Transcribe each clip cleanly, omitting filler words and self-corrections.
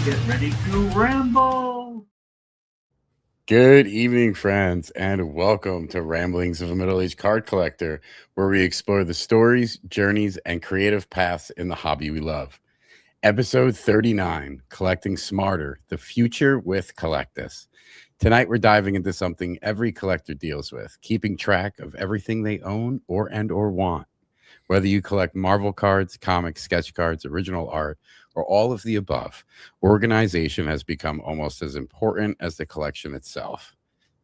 Get ready to ramble. Good evening, friends, and welcome to Ramblings of a Middle-Aged Card Collector, where we explore the stories, journeys, and creative paths in the hobby we love. Episode 39, Collecting Smarter, The Future with Collectus. Tonight, we're diving into something every collector deals with, keeping track of everything they own or want. Whether you collect Marvel cards, comics, sketch cards, original art, or all of the above, organization has become almost as important as the collection itself.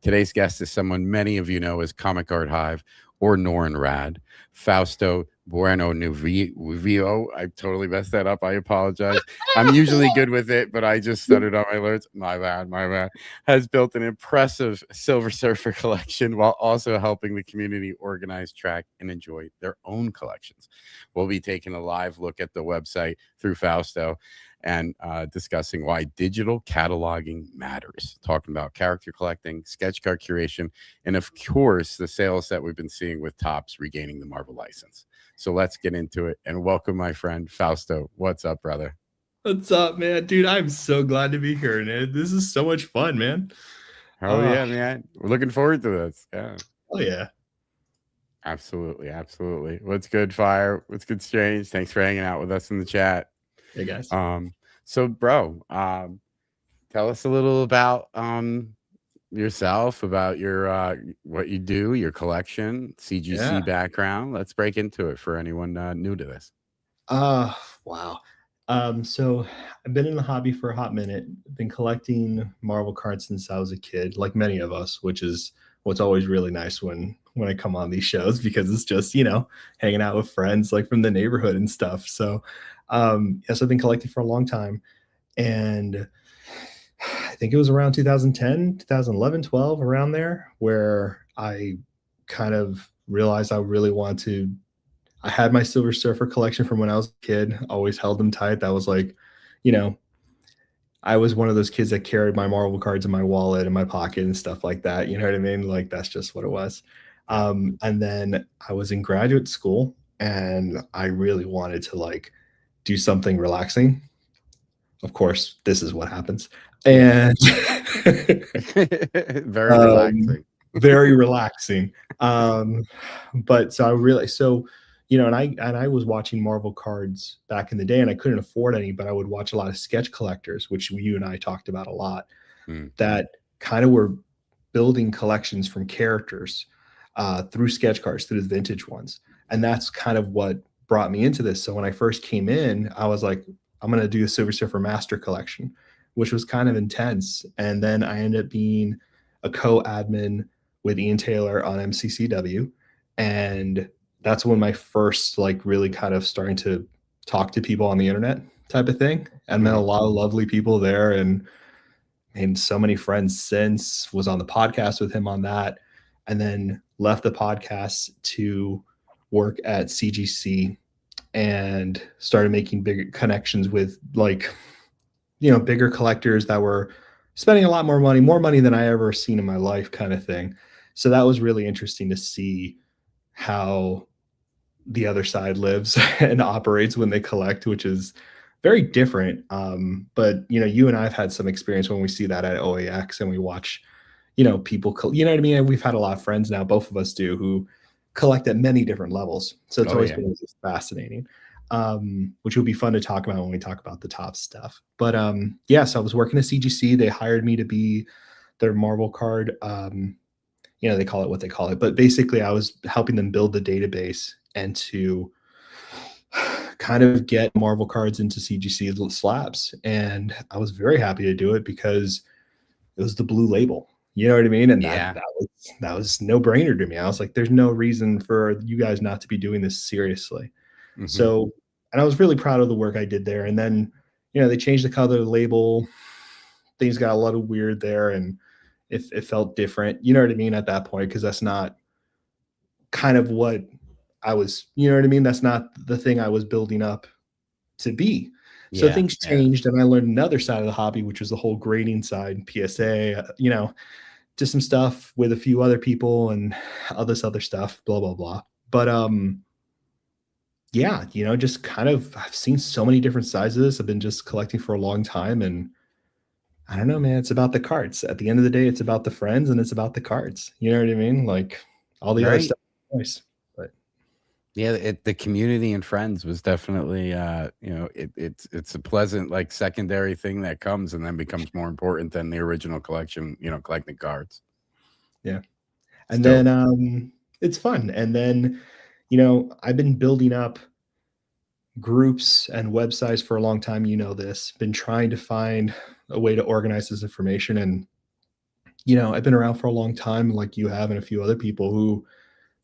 Today's guest is someone many of you know as Comic Art Hive or Norin Rad, Fausto Buenavio. I totally messed that up. I apologize. I'm usually good with it, but I just stuttered on my words. My bad, my bad. Has built an impressive Silver Surfer collection while also helping the community organize, track, and enjoy their own collections. We'll be taking a live look at the website through Fausto and discussing why digital cataloging matters, talking about character collecting, sketch card curation, and of course, the sales that we've been seeing with Topps regaining the Marvel license. So let's get into it and welcome my friend Fausto. What's up, brother? What's up, man? Dude, I'm so glad to be here, man. This is so much fun, man. Oh Uh, yeah, man. We're looking forward to this. Yeah. oh yeah. Absolutely, absolutely. What's good, Fire? What's good, Strange? Thanks for hanging out with us in the chat. Hey guys. Um, so bro, tell us a little about yourself, about your what you do, your collection, CGC Yeah. background. Let's break into it for anyone new to this. Uh wow. So I've been in the hobby for a hot minute. Been collecting Marvel cards since I was a kid, like many of us, which is what's always really nice when I come on these shows because it's just, hanging out with friends like from the neighborhood and stuff. So yes, I've been collecting for a long time. And I think it was around 2010, 2011, 12, around there, where I kind of realized I really want to. I had my Silver Surfer collection from when I was a kid, always held them tight. That was like, you know, I was one of those kids that carried my Marvel cards in my wallet in my pocket and stuff like that. You know what I mean? Like, that's just what it was. Yeah. And then I was in graduate school and I really wanted to like do something relaxing. Of course, this is what happens. Yeah. And Very um, relaxing. very relaxing. But so I really so and I was watching Marvel cards back in the day, and I couldn't afford any, but I would watch a lot of sketch collectors, which you and I talked about a lot, Mm. that kind of were building collections from characters through sketch cards, through the vintage ones, and that's kind of what brought me into this. So when I first came in, I was like, I'm going to do a Silver Surfer Master collection, which was kind of intense, and then I ended up being a co-admin with Ian Taylor on MCCW, and that's when my first like really kind of starting to talk to people on the internet type of thing. And met a Mhm. lot of lovely people there and made so many friends since, was on the podcast with him on that, and then left the podcast to work at CGC and started making bigger connections with like bigger collectors that were spending a lot more money than I ever seen in my life kind of thing. So that was really interesting to see how the other side lives and operates when they collect, which is very different. But you and I have had some experience when we see that at OAX and we watch, people, you know what I mean? And we've had a lot of friends now, both of us do, who collect at many different levels. So it's Oh always yeah. been just fascinating, which will be fun to talk about when we talk about the top stuff. But yes, I was working at CGC. They hired me to be their Marvel card. They call it what they call it, but basically I was helping them build the database and to kind of get Marvel cards into CGC slabs. And I was very happy to do it because it was the blue label. You know what I mean? And that Yeah. that was no brainer to me. I was like, there's no reason for you guys not to be doing this seriously. Hmm. So, and I was really proud of the work I did there. And then, they changed the color of the label. Things got a little weird there, and it felt different. You know what I mean at that point, because that's not kind of what I was. You know what I mean? That's not the thing I was building up to be. So Yeah. things Yeah. changed, and I learned another side of the hobby, which was the whole grading side, PSA. Just some stuff with a few other people and all this other stuff, blah blah blah. But yeah, just kind of, I've seen so many different sizes. I've been just collecting for a long time, and I don't know, man. It's about the cards. At the end of the day, it's about the friends and it's about the cards. You know what I mean? Like all the other Right. stuff, nice. But Yeah, the community and friends was definitely, it's a pleasant, like, secondary thing that comes and then becomes more important than the original collection, collecting cards. yeah. And So, then it's fun. And then, I've been building up groups and websites for a long time. You know this. Been trying to find a way to organize this information. And, I've been around for a long time, like you have, and a few other people who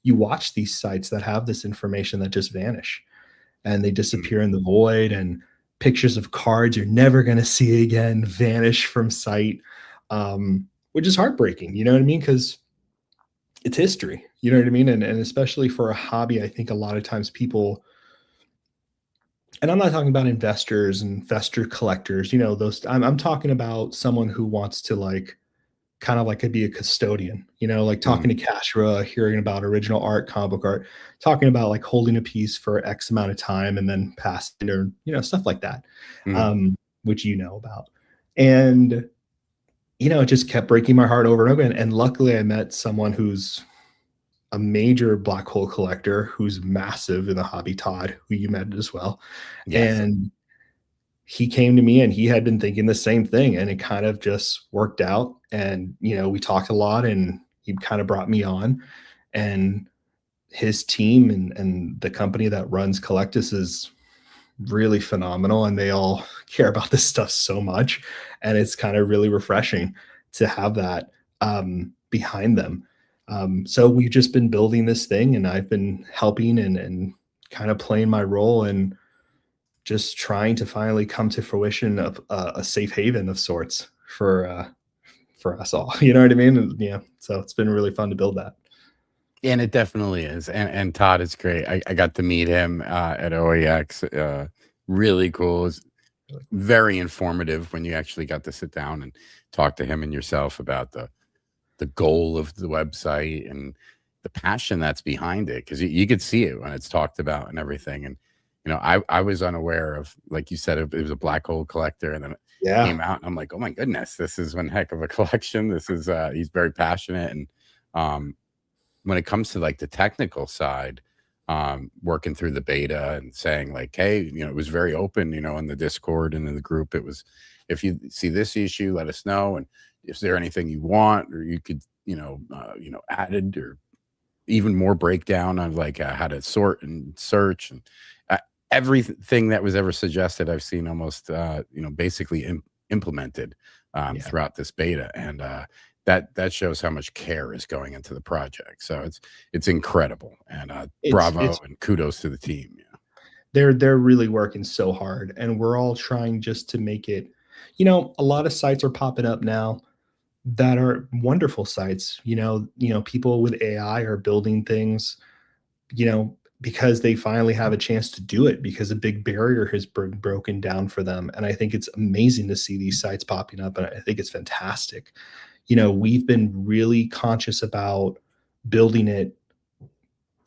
you watch these sites that have this information that just vanish and they disappear in the void, and pictures of cards you're never going to see again vanish from sight, which is heartbreaking. You know what I mean? Because it's history. You know what I mean? And especially for a hobby, I think a lot of times people, and I'm not talking about investors and investor collectors, those, I'm talking about someone who wants to like kind of like be a custodian, like talking to Cashra, hearing about original art, comic book art, talking about like holding a piece for X amount of time and then passing, or, stuff like that, which about. And, it just kept breaking my heart over and over again. And luckily I met someone who's a major black hole collector who's massive in the hobby, Todd, who you met as well. yes. And he came to me and he had been thinking the same thing, and it kind of just worked out. And, we talked a lot and he kind of brought me on, and his team and the company that runs Collectus is really phenomenal, and they all care about this stuff so much. And it's kind of really refreshing to have that behind them. So we've just been building this thing, and I've been helping and kind of playing my role and just trying to finally come to fruition of a safe haven of sorts for us all. You know what I mean? And, yeah. So it's been really fun to build that. And it definitely is. And Todd is great. I got to meet him at OEX. Really cool. It's very informative when you actually got to sit down and talk to him and yourself about the goal of the website and the passion that's behind it, because you could see it when it's talked about and everything. And I was unaware of, like you said, it was a black hole collector, and then it came out and I'm like, oh my goodness, this is one heck of a collection. This is he's very passionate. And when it comes to like the technical side, working through the beta and saying like, hey, it was very open, in the Discord and in the group. It was, if you see this issue, let us know. And is there anything you want, or you could, added, or even more breakdown of like how to sort and search, and everything that was ever suggested, I've seen almost, basically implemented throughout this beta. And that shows how much care is going into the project. So it's incredible. And bravo and kudos to the team. Yeah. They're really working so hard, and we're all trying just to make it, a lot of sites are popping up now that are wonderful sites. People with AI are building things, because they finally have a chance to do it, because a big barrier has been broken down for them. And I think it's amazing to see these sites popping up, and I think it's fantastic. We've been really conscious about building it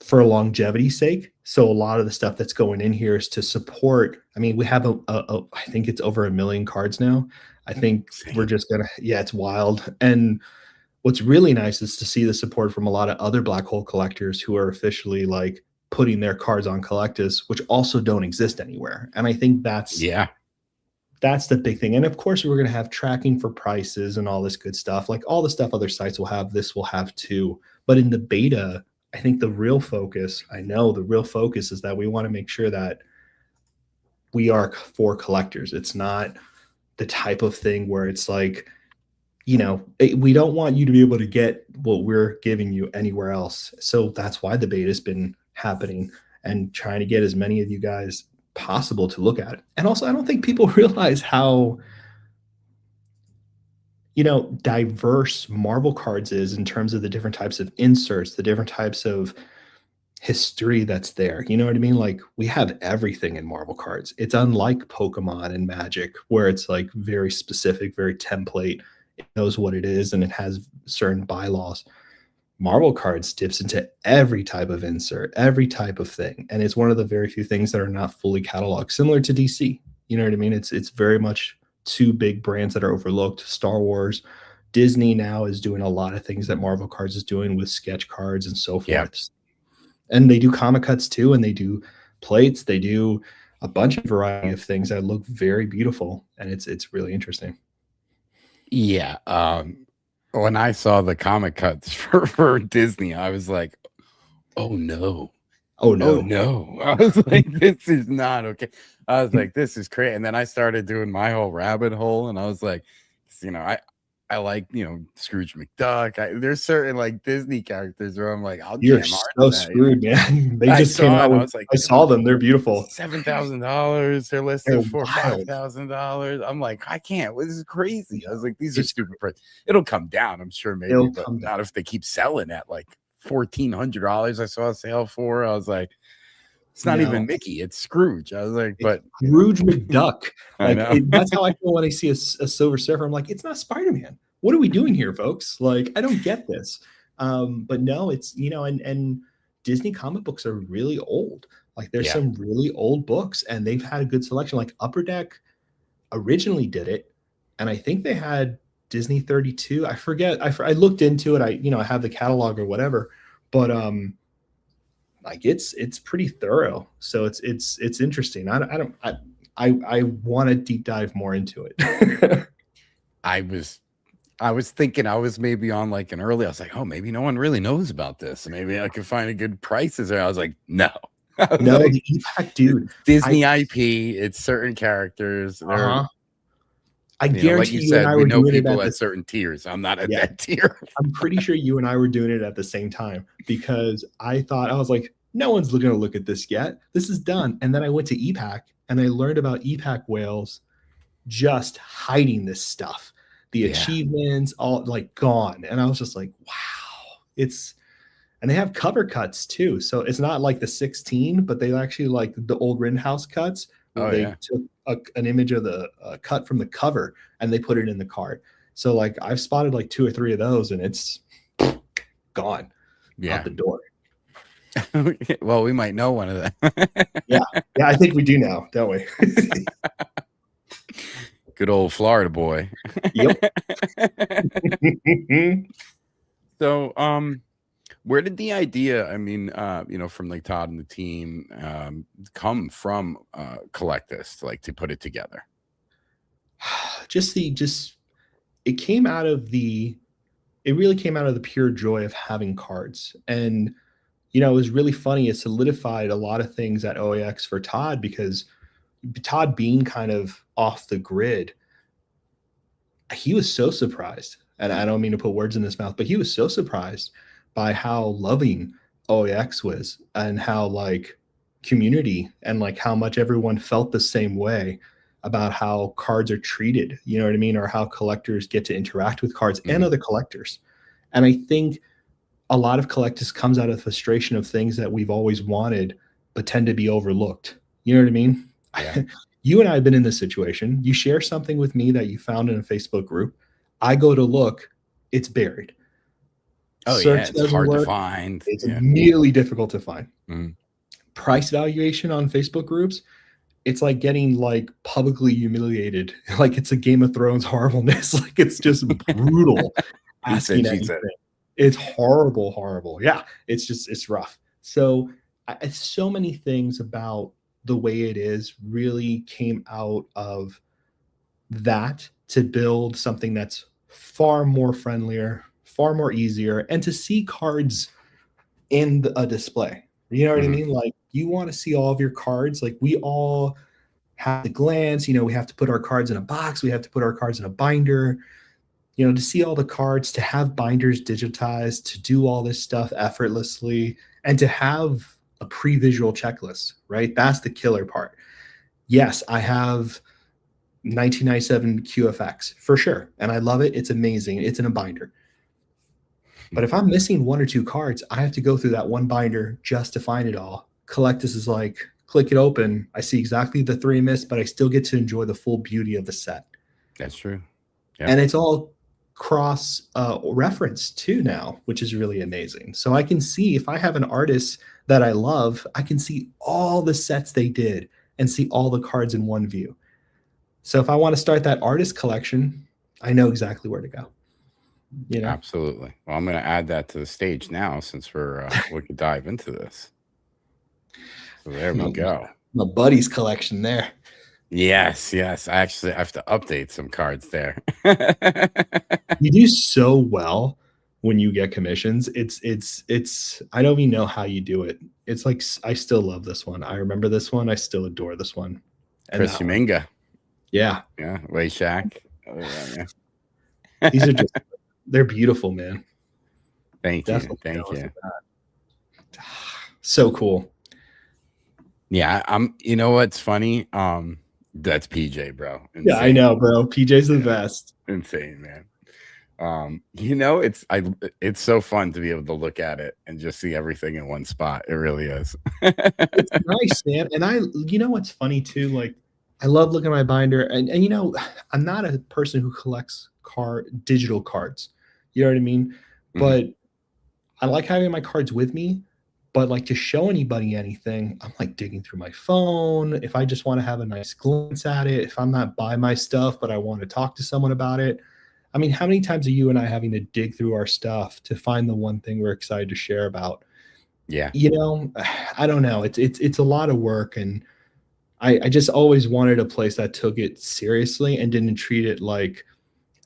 for longevity's sake. So a lot of the stuff that's going in here is to support. I mean, we have I think it's over 1 million cards now. I think we're just gonna, it's wild. And what's really nice is to see the support from a lot of other black hole collectors who are officially like putting their cards on Collectus, which also don't exist anywhere. And I think that's the big thing. And of course, we're going to have tracking for prices and all this good stuff. Like all the stuff other sites will have, this will have too. But in the beta, I think the real focus is that we want to make sure that we are for collectors. It's not the type of thing where it's like, we don't want you to be able to get what we're giving you anywhere else. So that's why the beta has been happening, and trying to get as many of you guys possible to look at it. And also, I don't think people realize how, diverse Marvel Cards is in terms of the different types of inserts, the different types of history that's there. You know what I mean? Like, we have everything in Marvel Cards. It's unlike Pokemon and Magic, where it's like very specific, very template. It knows what it is and it has certain bylaws. Marvel Cards dips into every type of insert, every type of thing, and it's one of the very few things that are not fully cataloged, similar to DC. You know what I mean? It's very much two big brands that are overlooked. Star Wars, Disney now is doing a lot of things that Marvel Cards is doing with sketch cards and so forth. Yeah. And they do comic cuts too, and they do plates. They do a bunch of variety of things that look very beautiful, and it's really interesting. Yeah. When I saw the comic cuts for Disney, I was like, oh no. Oh no. Oh no. I was like, this is not okay. I was like, this is crazy. And then I started doing my whole rabbit hole, and I was like, you know, I like, you know, Scrooge McDuck. There's certain like Disney characters where I'm like, You're so screwed, man. They just came out. I was like, I saw them. They're beautiful. $7,000. They're listed for $5,000. I'm like, I can't. This is crazy. I was like, these are stupid prices. It'll come down, I'm sure, maybe, but not if they keep selling at like $1,400. I saw a sale for. I was like, it's not even Mickey, it's Scrooge. I was like, but Scrooge McDuck. Like that's how I feel when I see a Silver Surfer. I'm like, it's not Spider-Man. What are we doing here, folks? Like, I don't get this. But no, it's, you know, and Disney comic books are really old. Like, there's some really old books, and they've had a good selection. Like Upper Deck originally did it, and I think they had Disney 32. I forget. I looked into it. I have the catalog or whatever, but like it's pretty thorough. So it's interesting. I want to deep dive more into it. I was thinking I was maybe on like an early. I was like, oh, maybe no one really knows about this. Maybe I could find a good prices there. I was like, no. No, like, the EPAC, dude. Disney IP. It's certain characters. I guarantee like you said, we know people at certain tiers. I'm not at that tier. I'm pretty sure you and I were doing it at the same time, because I was like, no one's going to look at this yet. This is done. And then I went to EPAC and I learned about EPAC whales just hiding this stuff. The achievements all like gone. And I was just like, wow. And they have cover cuts too. So it's not like the 16, but they actually like the old Rittenhouse cuts. They took an image of the cut from the cover and they put it in the card. So like I've spotted like 2 or 3 of those, and it's gone out the door. Well, we might know one of them. yeah, I think we do now, don't we? Good old Florida boy. Yep. So, where did the idea, I mean, from like Todd and the team, come from Collectus, like to put it together? It came out of it really came out of the pure joy of having cards. And, it was really funny. It solidified a lot of things at OAX for Todd, because Todd being kind of off the grid, he was so surprised. And I don't mean to put words in his mouth, but he was so surprised by how loving OAX was, and how like community, and like how much everyone felt the same way about how cards are treated, you know what I mean? Or how collectors get to interact with cards and other collectors. And I think a lot of Collectus comes out of the frustration of things that we've always wanted, but tend to be overlooked. You know what I mean? Yeah. You and I have been in this situation. You share something with me that you found in a Facebook group. I go to look, it's buried. Search it's hard to find. It's immediately difficult to find. Price valuation on Facebook groups, it's like getting like publicly humiliated. Like it's a Game of Thrones horribleness. Like it's just brutal. Asking anything. It's horrible. Yeah, it's rough. So so many things about the way it is really came out of that, to build something that's far more friendlier, far more easier, and to see cards in a display. You know what I mean? Like, you want to see all of your cards. Like, we all have to glance, we have to put our cards in a box. We have to put our cards in a binder, to see all the cards, to have binders digitized, to do all this stuff effortlessly, and to have a pre-visual checklist, right? That's the killer part. Yes, I have 1997 QFX for sure, and I love it. It's amazing. It's in a binder. But if I'm missing 1 or 2 cards, I have to go through that one binder just to find it all. Collectus is like, click it open. I see exactly the 3 missed, but I still get to enjoy the full beauty of the set. That's true. Yep. And it's all cross reference too now, which is really amazing. So I can see if I have an artist that I love, I can see all the sets they did and see all the cards in one view. So if I want to start that artist collection, I know exactly where to go. You know? Absolutely. Well, I'm going to add that to the stage now since we could dive into this. So there we go. My buddy's collection there. Yes. I actually have to update some cards there. You do so well when you get commissions. It's I don't even know how you do it. It's like, I still love this one. I remember this one. I still adore this one. And Chris Uminga. Yeah. Way Shack. Oh, yeah. These are just, they're beautiful, man. Thank you. So cool. Yeah, you know what's funny? That's PJ, bro. Insane. Yeah, I know, bro. PJ's the best. Insane, man. You know, it's so fun to be able to look at it and just see everything in one spot. It really is. It's nice, man. And you know what's funny too? Like, I love looking at my binder, and you know, I'm not a person who collects digital cards. You know what I mean? But I like having my cards with me. But like, to show anybody anything, I'm like digging through my phone. If I just want to have a nice glance at it, if I'm not by my stuff, but I want to talk to someone about it. I mean, how many times are you and I having to dig through our stuff to find the one thing we're excited to share about? Yeah. You know, I don't know. It's a lot of work. And I just always wanted a place that took it seriously and didn't treat it like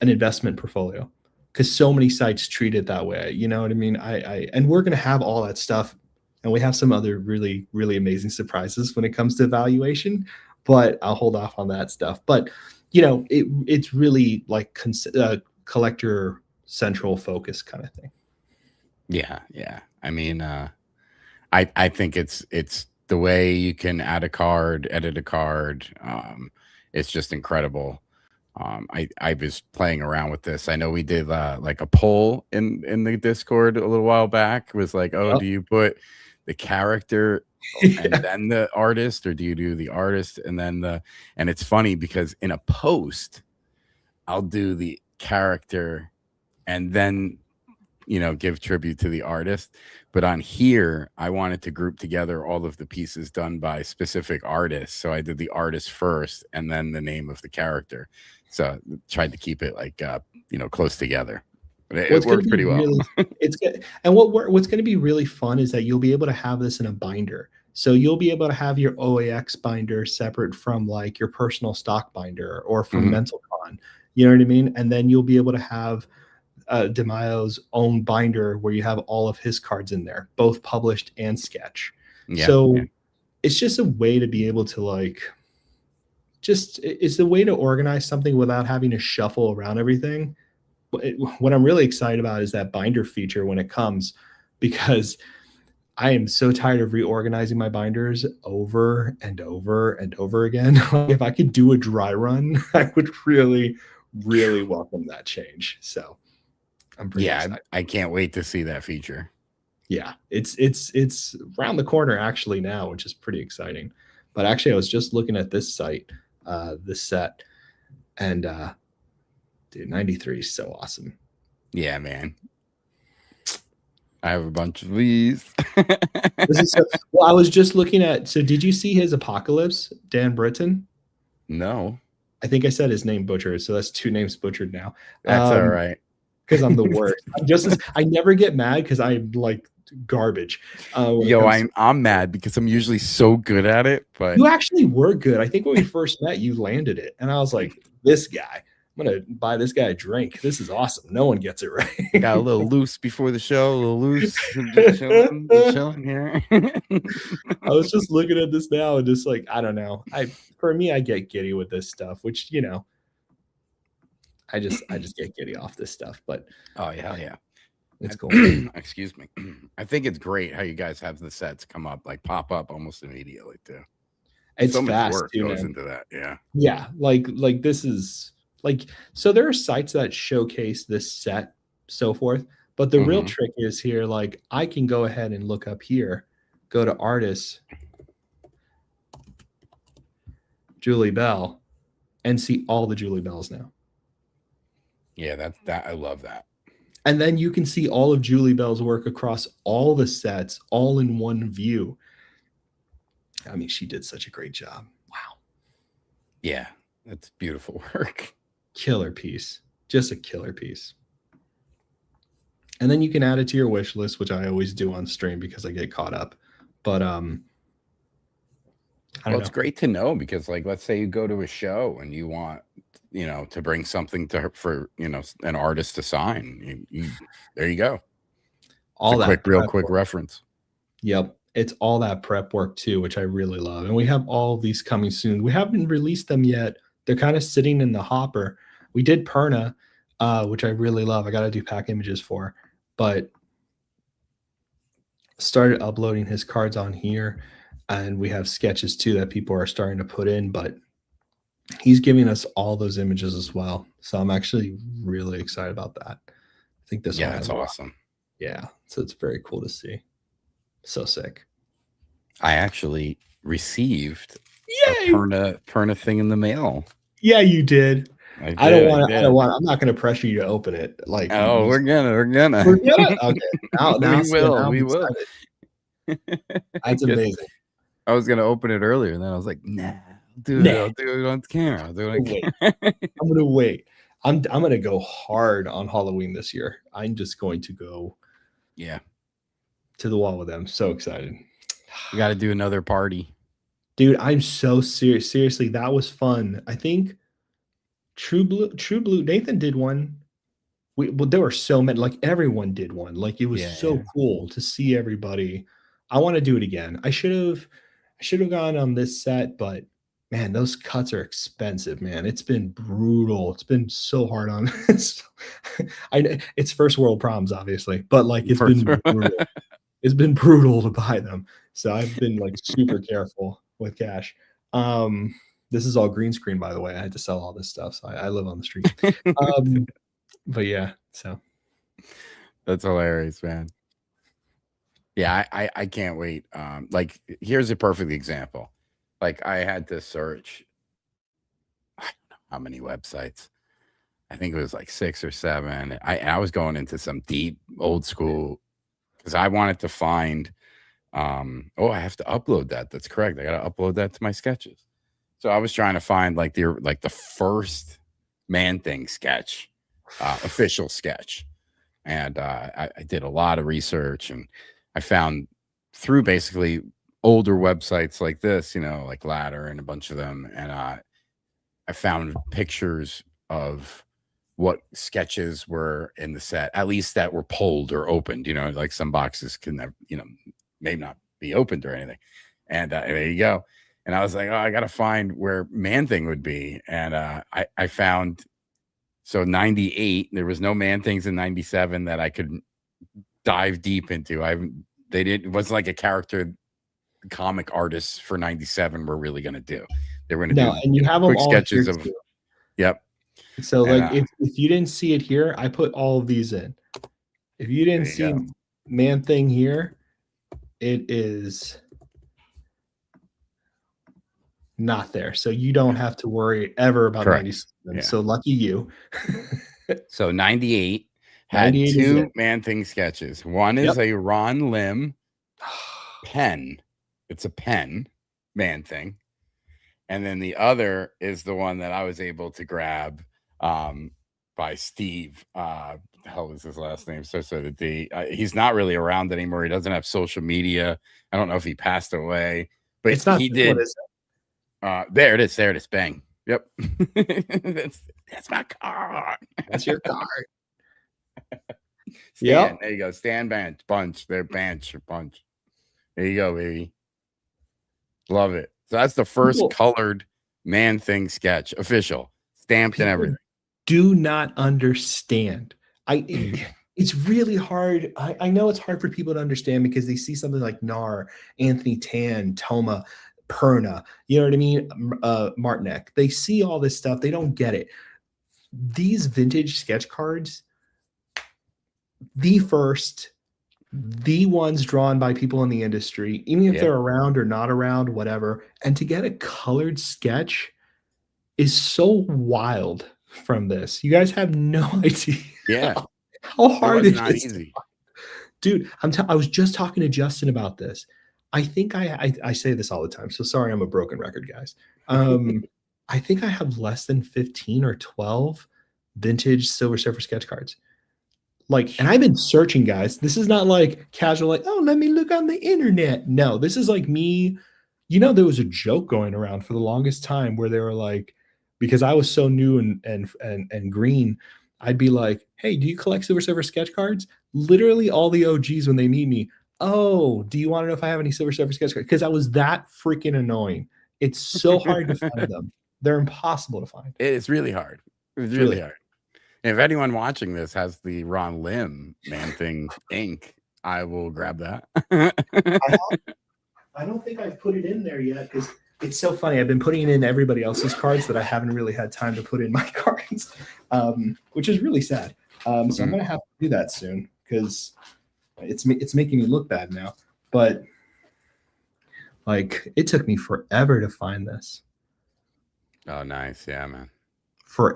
an investment portfolio, because so many sites treat it that way. You know what I mean? And we're going to have all that stuff. And we have some other really, really amazing surprises when it comes to valuation, but I'll hold off on that stuff. But, you know, it's really like collector central focus kind of thing. Yeah. I mean, I think it's the way you can add a card, edit a card. It's just incredible. I was playing around with this. I know we did like a poll in the Discord a little while back. It was like, oh, do you put the character and then the artist, or do you do the artist and then and it's funny because in a post I'll do the character and then, you know, give tribute to the artist, but on here I wanted to group together all of the pieces done by specific artists, so I did the artist first and then the name of the character, so tried to keep it like you know, close together. It worked pretty well. It's good. And what's going to be really fun is that you'll be able to have this in a binder. So you'll be able to have your OAX binder separate from like your personal stock binder or from MentalCon. You know what I mean? And then you'll be able to have DeMaio's own binder where you have all of his cards in there, both published and sketch. It's just a way to be able to like, it's the way to organize something without having to shuffle around everything. What I'm really excited about is that binder feature when it comes, because I am so tired of reorganizing my binders over and over and over again. If I could do a dry run, I would really, really welcome that change. So I'm pretty excited. I can't wait to see that feature. Yeah, it's around the corner actually now, which is pretty exciting. But actually, I was just looking at this site, this set, and dude, 93 is so awesome. Yeah, man. I have a bunch of these. Well, I was just looking at, so did you see his Apocalypse, Dan Britton? No. I think I said his name butchered, so that's 2 names butchered now. That's all right. Because I'm the worst. I never get mad because I'm like garbage. Yo, I'm mad because I'm usually so good at it, but you actually were good. I think when we first met, you landed it, and I was like, this guy. I'm gonna buy this guy a drink. This is awesome. No one gets it right. Got a little loose before the show, a little loose. Just chilling here. I was just looking at this now and just like, I don't know. For me, I get giddy with this stuff, which, you know, I just get giddy off this stuff. But oh yeah, it's cool. Excuse me. I think it's great how you guys have the sets come up, like pop up almost immediately too. It's so much fast work too, goes man. into that. Yeah. Like this is like, so there are sites that showcase this set, so forth. But the real trick is here, like I can go ahead and look up here, go to artists, Julie Bell, and see all the Julie Bells now. Yeah, that I love that. And then you can see all of Julie Bell's work across all the sets, all in one view. I mean, she did such a great job. Wow. Yeah, that's beautiful work. Killer piece. Just a killer piece. And then you can add it to your wish list, which I always do on stream because I get caught up. But I don't know. It's great to know because, like, let's say you go to a show and you want, to bring something to her for, an artist to sign. There you go. All that real quick reference. Yep. It's all that prep work too, which I really love. And we have all of these coming soon. We haven't released them yet. They're kind of sitting in the hopper. We did Perna, which I really love. I got to do pack images for, but started uploading his cards on here. And we have sketches too that people are starting to put in, but he's giving us all those images as well. So I'm actually really excited about that. I think this one that's awesome. Yeah. So it's very cool to see. So sick. I actually received a Perna thing in the mail. Yeah, you did. I don't want. I'm not going to pressure you to open it. Like, oh, we're gonna. Okay. Now we will. That's amazing. I was gonna open it earlier, and then I was like, nah, dude, I'll do it on camera. I'm gonna wait. I'm gonna go hard on Halloween this year. I'm just going to go. Yeah. To the wall with them. So excited. We got to do another party. Dude, I'm so serious. Seriously, that was fun. I think True Blue, Nathan did one. There were so many, like everyone did one. Like it was so cool to see everybody. I want to do it again. I should have gone on this set, but man, those cuts are expensive, man. It's been brutal. It's been so hard on this. It's first world problems, obviously, but like it's been brutal. It's been brutal to buy them. So I've been like super careful with cash. This is all green screen, by the way. I had to sell all this stuff. So I live on the street. But yeah, so that's hilarious, man. Yeah, I can't wait. Like here's a perfect example. Like I had to search, I don't know how many websites. I think it was like 6 or 7. I was going into some deep old school because I wanted to find. I have to upload that. That's correct. I got to upload that to my sketches. So I was trying to find like the first Man-Thing sketch, official sketch, and I did a lot of research, and I found through basically older websites like this, like Ladder and a bunch of them, and I found pictures of what sketches were in the set, at least that were pulled or opened. Like some boxes can never, may not be opened or anything. And there you go. And I was like, oh, I got to find where Man-Thing would be. And I found, so 98, there was no Man-Things in 97 that I could dive deep into. It was like a character comic artists for 97 were really going to do. They were going to do and you have them all sketches of, yep. So like if you didn't see it here, I put all of these in. If you didn't see Man-Thing here, it is not there. So you don't have to worry ever about 97. Yeah. So lucky you. So 98 had 2 Man-Thing sketches. One is a Ron Lim pen. It's a pen Man-Thing. And then the other is the one that I was able to grab by Steve. The hell was his last name? So he's not really around anymore. He doesn't have social media. I don't know if he passed away, but it's not, he did. There it is. There it is. Bang. Yep. that's my card. That's your card. Stan, there you go. Stan Bunch. They're Bunch. There you go, baby. Love it. So that's the first colored Man-Thing sketch, official, stamped and everything. Do not understand. It's really hard. I know it's hard for people to understand because they see something like Nar, Anthony Tan, Toma, Perna, you know what I mean? Martinek. They see all this stuff. They don't get it. These vintage sketch cards, the ones drawn by people in the industry, even if they're around or not around, whatever. And to get a colored sketch is so wild from this. You guys have no idea Yeah, how hard was it not is. easy. Dude, I was just talking to Justin about this. I think I say this all the time, so sorry I'm a broken record, guys. I think I have less than 15 or 12 vintage Silver Surfer sketch cards. Like, and I've been searching, guys. This is not like casual, like, oh, let me look on the internet. No, this is like me. You know, there was a joke going around for the longest time where they were like, because I was so new and green, I'd be like, hey, do you collect Silver Surfer sketch cards? Literally all the OGs when they meet me, oh, do you want to know if I have any Silver Surfer sketch cards? Because I was that freaking annoying. It's so hard to find them. They're impossible to find. It's really hard. It's really hard. And if anyone watching this has the Ron Lim Man Thing ink, I will grab that. I don't think I've put it in there yet because it's so funny. I've been putting it in everybody else's cards that I haven't really had time to put in my cards, which is really sad. So I'm going to have to do that soon because it's making me look bad now. But like, it took me forever to find this. Oh, nice. Yeah, man.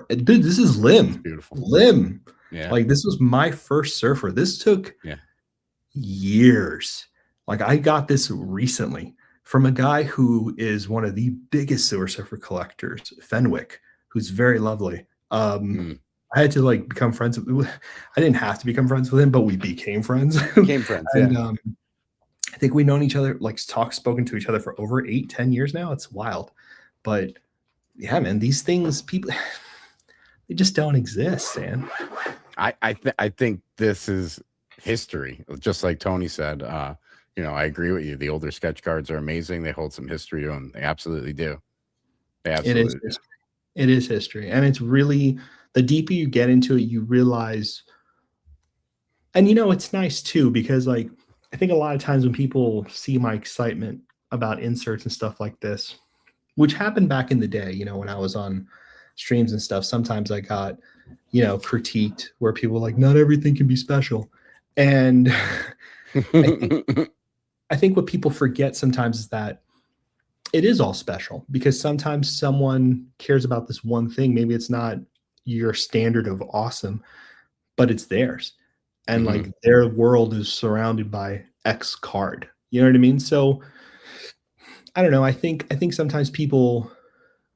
Dude, this is Lim. It's beautiful. Lim. Yeah. Like, this was my first surfer. This took years. Like, I got this recently from a guy who is one of the biggest Silver Surfer collectors, Fenwick, who's very lovely. I had to like become friends with. I didn't have to become friends with him, but we became friends. Became friends. And, yeah. I think we've known each other, like spoken to each other for over 8-10 years now. It's wild, but yeah, man, these things, people, they just don't exist, man. I think this is history, just like Tony said. You know, I agree with you. The older sketch cards are amazing. They hold some history to them. They absolutely do. They absolutely do. History. It is history. And it's really, the deeper you get into it, you realize, and you know, it's nice too, because like, I think a lot of times when people see my excitement about inserts and stuff like this, which happened back in the day, you know, when I was on streams and stuff, sometimes I got, you know, critiqued where people were like, not everything can be special. And I think what people forget sometimes is that it is all special, because sometimes someone cares about this one thing. Maybe it's not your standard of awesome, but it's theirs. And like their world is surrounded by X card. You know what I mean? So I don't know. I think sometimes people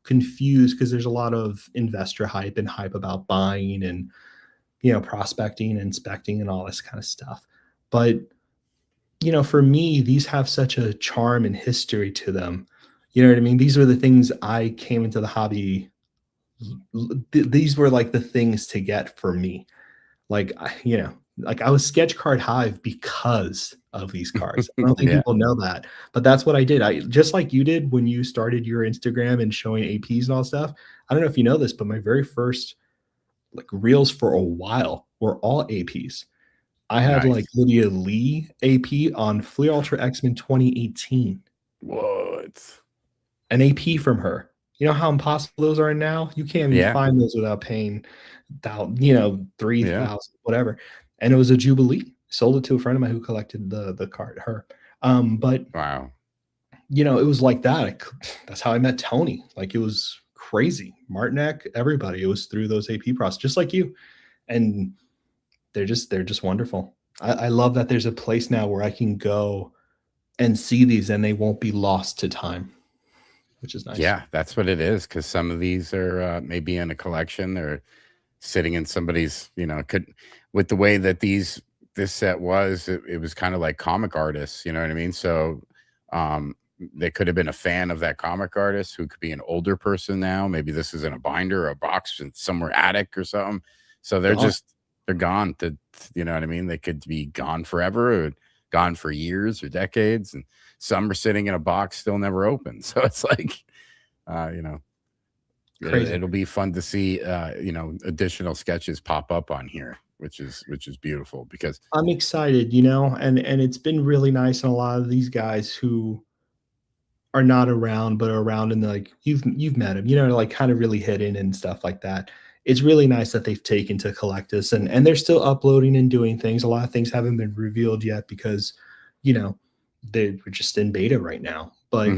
confuse, because there's a lot of investor hype and hype about buying and, you know, prospecting and inspecting and all this kind of stuff. But, you know, for me, these have such a charm and history to them. You know what I mean? These are the things I came into the hobby. These were like the things to get for me. Like, you know, like I was Sketch Card Hive because of these cards. I don't think people know that, but that's what I did. I just like you did when you started your Instagram and showing APs and all stuff. I don't know if you know this, but my very first like reels for a while were all APs. I had like Lydia Lee AP on Flea Ultra X-Men 2018. What? An AP from her. You know how impossible those are now? You can't even find those without paying, you know, 3,000, whatever. And it was a Jubilee. Sold it to a friend of mine who collected the card, her. But wow, you know, it was like that. That's how I met Tony. Like, it was crazy. Martinek, everybody. It was through those AP process, just like you. And they're just wonderful. I love that there's a place now where I can go and see these and they won't be lost to time, which is nice. Yeah, that's what it is. Because some of these are maybe in a collection. They're sitting in somebody's, you know, with the way that this set was, it was kind of like comic artists, you know what I mean? So they could have been a fan of that comic artist who could be an older person now. Maybe this is in a binder or a box in somewhere attic or something. So they're gone. You know what I mean? They could be gone forever or gone for years or decades. And some are sitting in a box still never opened. So it's like, you know, it'll be fun to see, you know, additional sketches pop up on here, which is beautiful, because I'm excited, you know, and it's been really nice. And a lot of these guys who are not around, but are around in the, like, you've met them, you know, like kind of really hidden and stuff like that. It's really nice that they've taken to Collectus and they're still uploading and doing things. A lot of things haven't been revealed yet because, you know, they're just in beta right now. But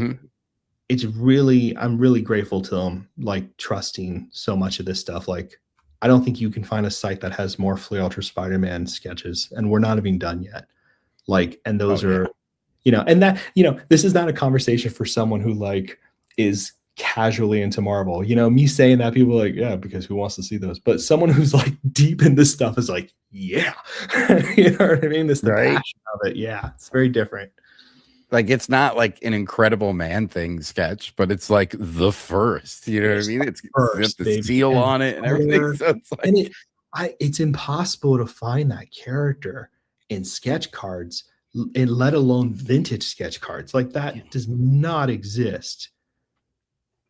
I'm really grateful to them, like trusting so much of this stuff. Like, I don't think you can find a site that has more Flea Ultra Spider-Man sketches, and we're not even done yet. Like, and those are, and that, this is not a conversation for someone who like is casually into Marvel. Me saying that, people are like, yeah, because who wants to see those? But someone who's like deep in this stuff is like, yeah. You know what I mean? This the passion of it. Yeah, it's very different. Like, it's not like an Incredible Man thing sketch, but it's like the first. You know what I mean? It's got the seal on it and everything. So it's like, and it's impossible to find that character in sketch cards, and let alone vintage sketch cards. Like, that does not exist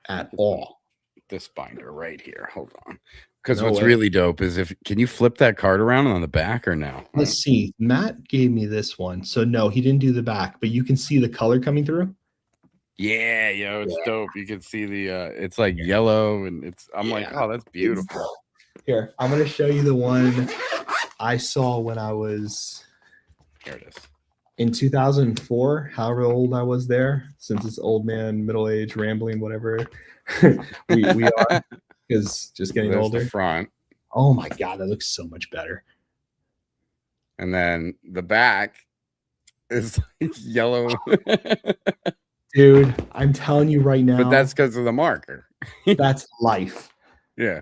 at all. This binder right here. Hold on. Because what's really dope is can you flip that card around on the back or no? Let's see. Matt gave me this one. So no, he didn't do the back, but you can see the color coming through. Yeah, it's dope. You can see the it's like yellow, and I'm like, oh, that's beautiful. Here, I'm gonna show you the one I saw when I was here it is. In 2004, however old I was there, since it's old man, middle age, rambling, whatever we are, because just getting older. The front. Oh my god, that looks so much better. And then the back is like yellow. Dude, I'm telling you right now. But that's because of the marker. That's life. Yeah.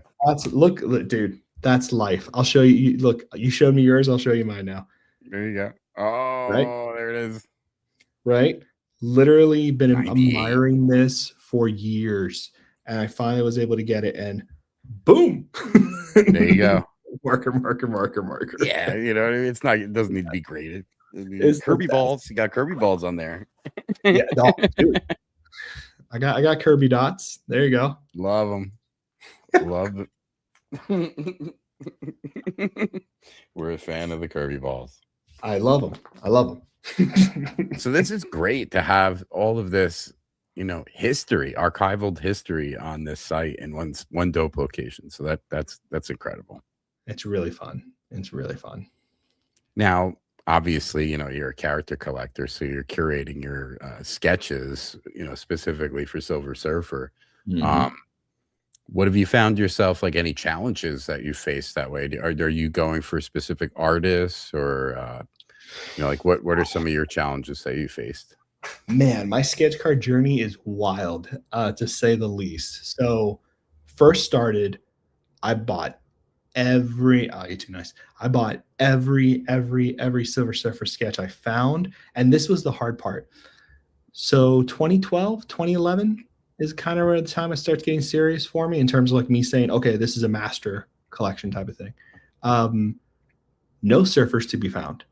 Look, dude, that's life. I'll show you. Look, you showed me yours. I'll show you mine now. There you go. Oh, right? There it is. Right? Literally been admiring this for years. And I finally was able to get it, and boom. There you go. Marker. Yeah, you know what I mean? It doesn't need to be graded. It's Kirby balls. You got Kirby balls on there. Yeah, no, dude. I got Kirby dots. There you go. Love them. Love it. We're a fan of the Kirby balls. I love them. So this is great to have all of this, history, archival history on this site in one dope location. So that's incredible. It's really fun. Now, obviously, you're a character collector, so you're curating your sketches, specifically for Silver Surfer. Mm-hmm. What have you found yourself, like any challenges that you face that way? Are you going for specific artists, or like what are some of your challenges that you faced? Man, my sketch card journey is wild, to say the least. So first started, I bought every Silver Surfer sketch I found. And this was the hard part. So 2012, 2011 is kind of around the time it starts getting serious for me, in terms of like me saying, okay, this is a master collection type of thing. No surfers to be found.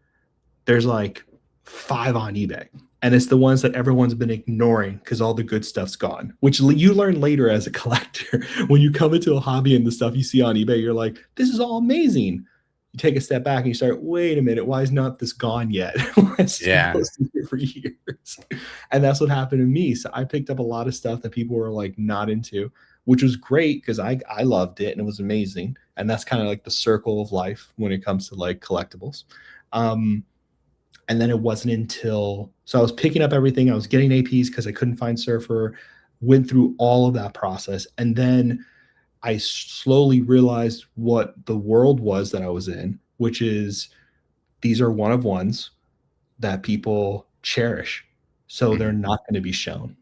There's like 5 on eBay. And it's the ones that everyone's been ignoring because all the good stuff's gone, which you learn later as a collector. When you come into a hobby and the stuff you see on eBay, you're like, this is all amazing. You take a step back and you start, wait a minute, why is not this gone yet? Yeah. For years. And that's what happened to me. So I picked up a lot of stuff that people were like not into, which was great because I loved it and it was amazing. And that's kind of like the circle of life when it comes to like collectibles. And then it wasn't until, so I was picking up everything. I was getting APs because I couldn't find Surfer, went through all of that process. And then I slowly realized what the world was that I was in, which is these are one of ones that people cherish. So they're not going to be shown.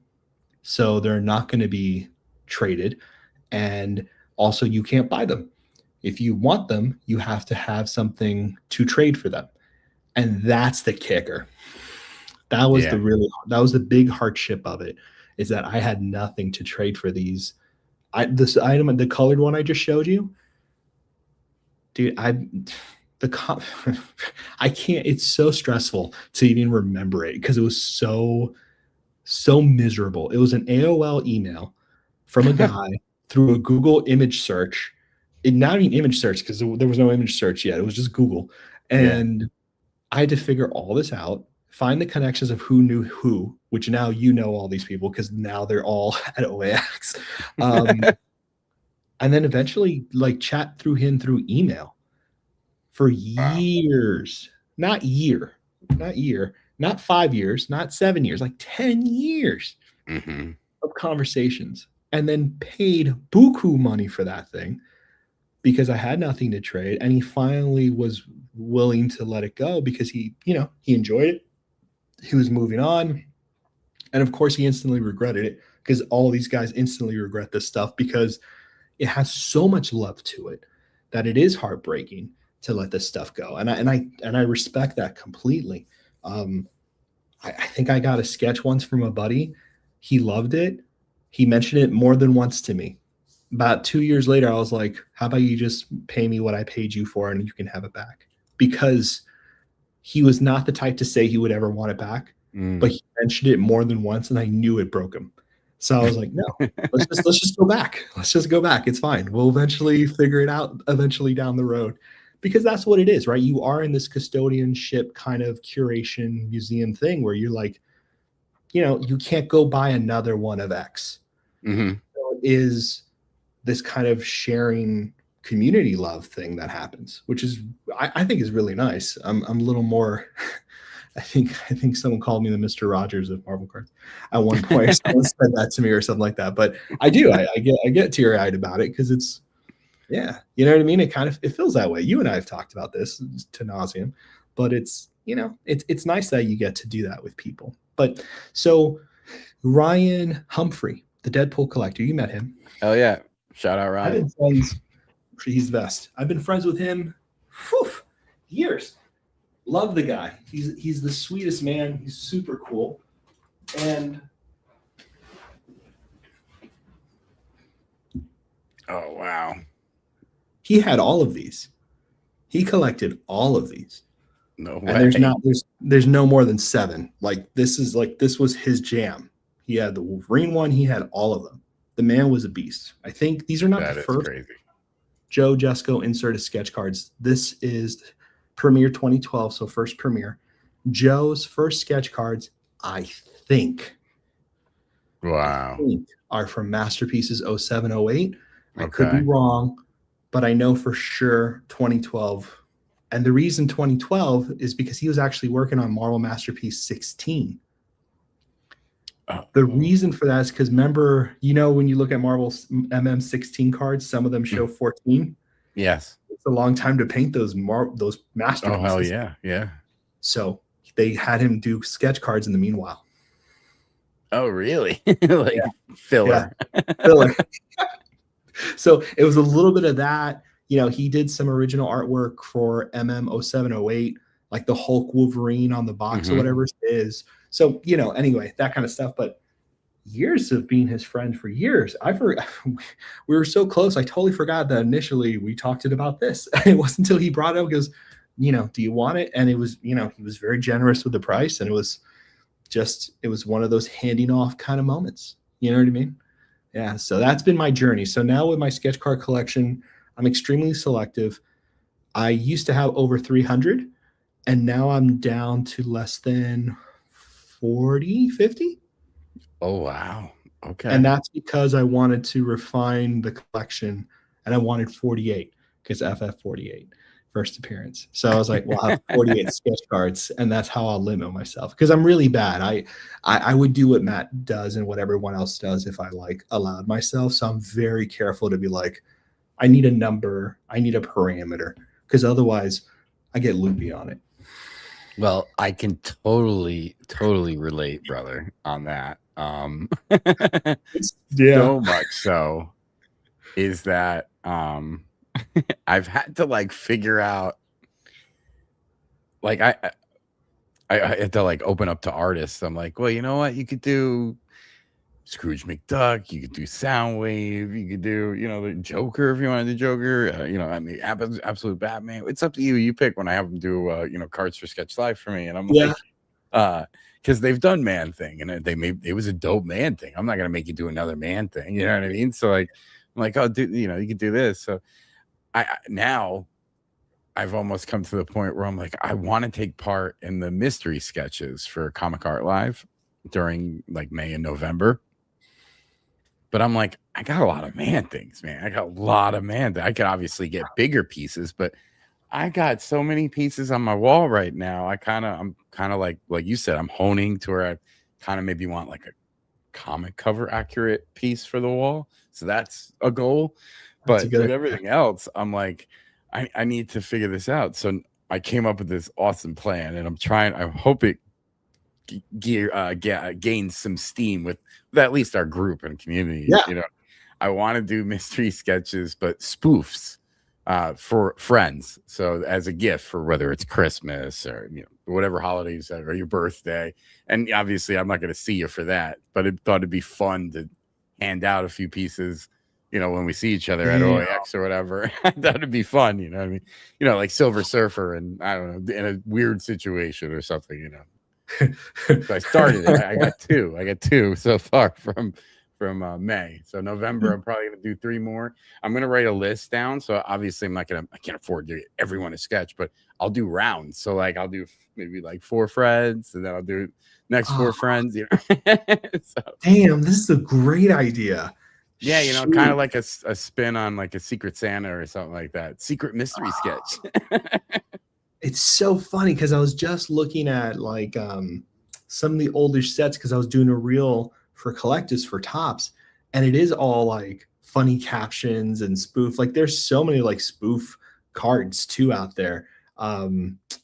So they're not going to be traded. And also you can't buy them. If you want them, you have to have something to trade for them. And that's the kicker. That was the big hardship of it, is that I had nothing to trade for these. This item, the colored one I just showed you, dude, I can't, it's so stressful to even remember it because it was so miserable. It was an AOL email from a guy through a Google image search. Not even image search, because there was no image search yet. It was just Google. And I had to figure all this out, find the connections of who knew who, which now you know all these people because now they're all at OAX. And then eventually like chat through him through email for years. Not 5 years, not 7 years, like 10 years. Mm-hmm. of conversations, and then paid buku money for that thing because I had nothing to trade. And he finally was willing to let it go because he enjoyed it. He was moving on. And of course, he instantly regretted it because all these guys instantly regret this stuff because it has so much love to it that it is heartbreaking to let this stuff go. And I respect that completely. I think I got a sketch once from a buddy. He loved it. He mentioned it more than once to me. About 2 years later, I was like, how about you just pay me what I paid you for and you can have it back? Because he was not the type to say he would ever want it back, but he mentioned it more than once and I knew it broke him. So I was like, no, let's just go back. Let's just go back. It's fine. We'll eventually figure it out eventually down the road. Because that's what it is, right? You are in this custodianship kind of curation museum thing where you're like, you can't go buy another one of X. Mm-hmm. So it is this kind of sharing community love thing that happens, which is, I think is really nice. I'm a little more, I think someone called me the Mr. Rogers of Marvel cards at one point. Someone said that to me or something like that. But I do, I get teary-eyed about it because it's, yeah, you know what I mean? It feels that way. You and I have talked about this to nauseam, but it's nice that you get to do that with people. But so Ryan Humphrey, the Deadpool collector, you met him. Oh yeah. Shout out I've Ryan. been friends. He's the best. I've been friends with him years. Love the guy. He's the sweetest man. He's super cool. And oh wow. He had all of these. He collected all of these. No way. And there's no more than 7. This was his jam. He had the Wolverine one. He had all of them. The man was a beast. I think these are not the first. Crazy. Joe Jesco inserted sketch cards. This is premiere 2012, so first premiere. Joe's first sketch cards, I think. Wow. Are from Masterpieces 07, 08. I Okay. could be wrong, but I know for sure 2012. And the reason 2012 is because he was actually working on Marvel Masterpiece 16. The reason for that is because remember, when you look at Marvel's MM16 cards, some of them show 14. Yes. It's a long time to paint those masterpieces. Oh, hell yeah. Yeah. So they had him do sketch cards in the meanwhile. Oh, really? Filler. Yeah. Filler. So it was a little bit of that. He did some original artwork for MM07, 08, like the Hulk Wolverine on the box or whatever it is. So, anyway, that kind of stuff. But years of being his friend for years, we were so close. I totally forgot that initially we talked about this. It wasn't until he brought it up, goes, do you want it? And it was, he was very generous with the price. And it was one of those handing off kind of moments. You know what I mean? Yeah. So that's been my journey. So now with my sketch card collection, I'm extremely selective. I used to have over 300 and now I'm down to less than 40, 50. Oh, wow. Okay. And that's because I wanted to refine the collection and I wanted 48 because FF48 first appearance. So I was like, well, I have 48 sketch cards and that's how I'll limit myself because I'm really bad. I would do what Matt does and what everyone else does if I allowed myself. So I'm very careful to be like, I need a number. I need a parameter because otherwise I get loopy on it. Well, I can totally relate, brother, on that. So much so is that I've had to figure out I had to open up to artists. I'm like, well, you know what? You could do Scrooge McDuck, you could do Soundwave, you could do, the Joker if you want to do Joker, Absolute Batman. It's up to you. You pick when I have them do, cards for Sketch Live for me. And I'm like, because they've done Man Thing and it was a dope Man Thing. I'm not going to make you do another Man Thing. You know what I mean? So I'm like, oh, dude, you could do this. So now I've almost come to the point where I'm like, I want to take part in the mystery sketches for Comic Art Live during May and November. But I'm like, I got a lot of Man Things, man. I got a lot of Man Things. I could obviously get bigger pieces, but I got so many pieces on my wall right now. I'm kind of like you said, I'm honing to where I kind of maybe want comic cover accurate piece for the wall. So that's a goal. That's a But good with idea. everything else, I'm like, I need to figure this out. So I came up with this awesome plan, and I hope it gains some steam with at least our group and community. Yeah. You know, I want to do mystery sketches, but spoofs for friends. So as a gift for whether it's Christmas or whatever holidays or your birthday. And obviously, I'm not going to see you for that, but it thought it'd be fun to hand out a few pieces. When we see each other at OAX or whatever. That would be fun. You know what I mean? Like Silver Surfer, and I don't know, in a weird situation or something. So I started it. I got two so far from May. So November, I'm probably gonna do 3 more. I'm gonna write a list down. So obviously, I can't afford to get everyone a sketch, but I'll do rounds. So like I'll do maybe like 4 friends, and then I'll do next 4 friends. So, damn, this is a great idea. Yeah, kind of like a spin on like a Secret Santa or something like that. Secret mystery sketch. It's so funny because I was just looking at like some of the older sets because I was doing a reel for Collectus for Tops, and it is all like funny captions and spoof. Like there's so many like spoof cards too out there.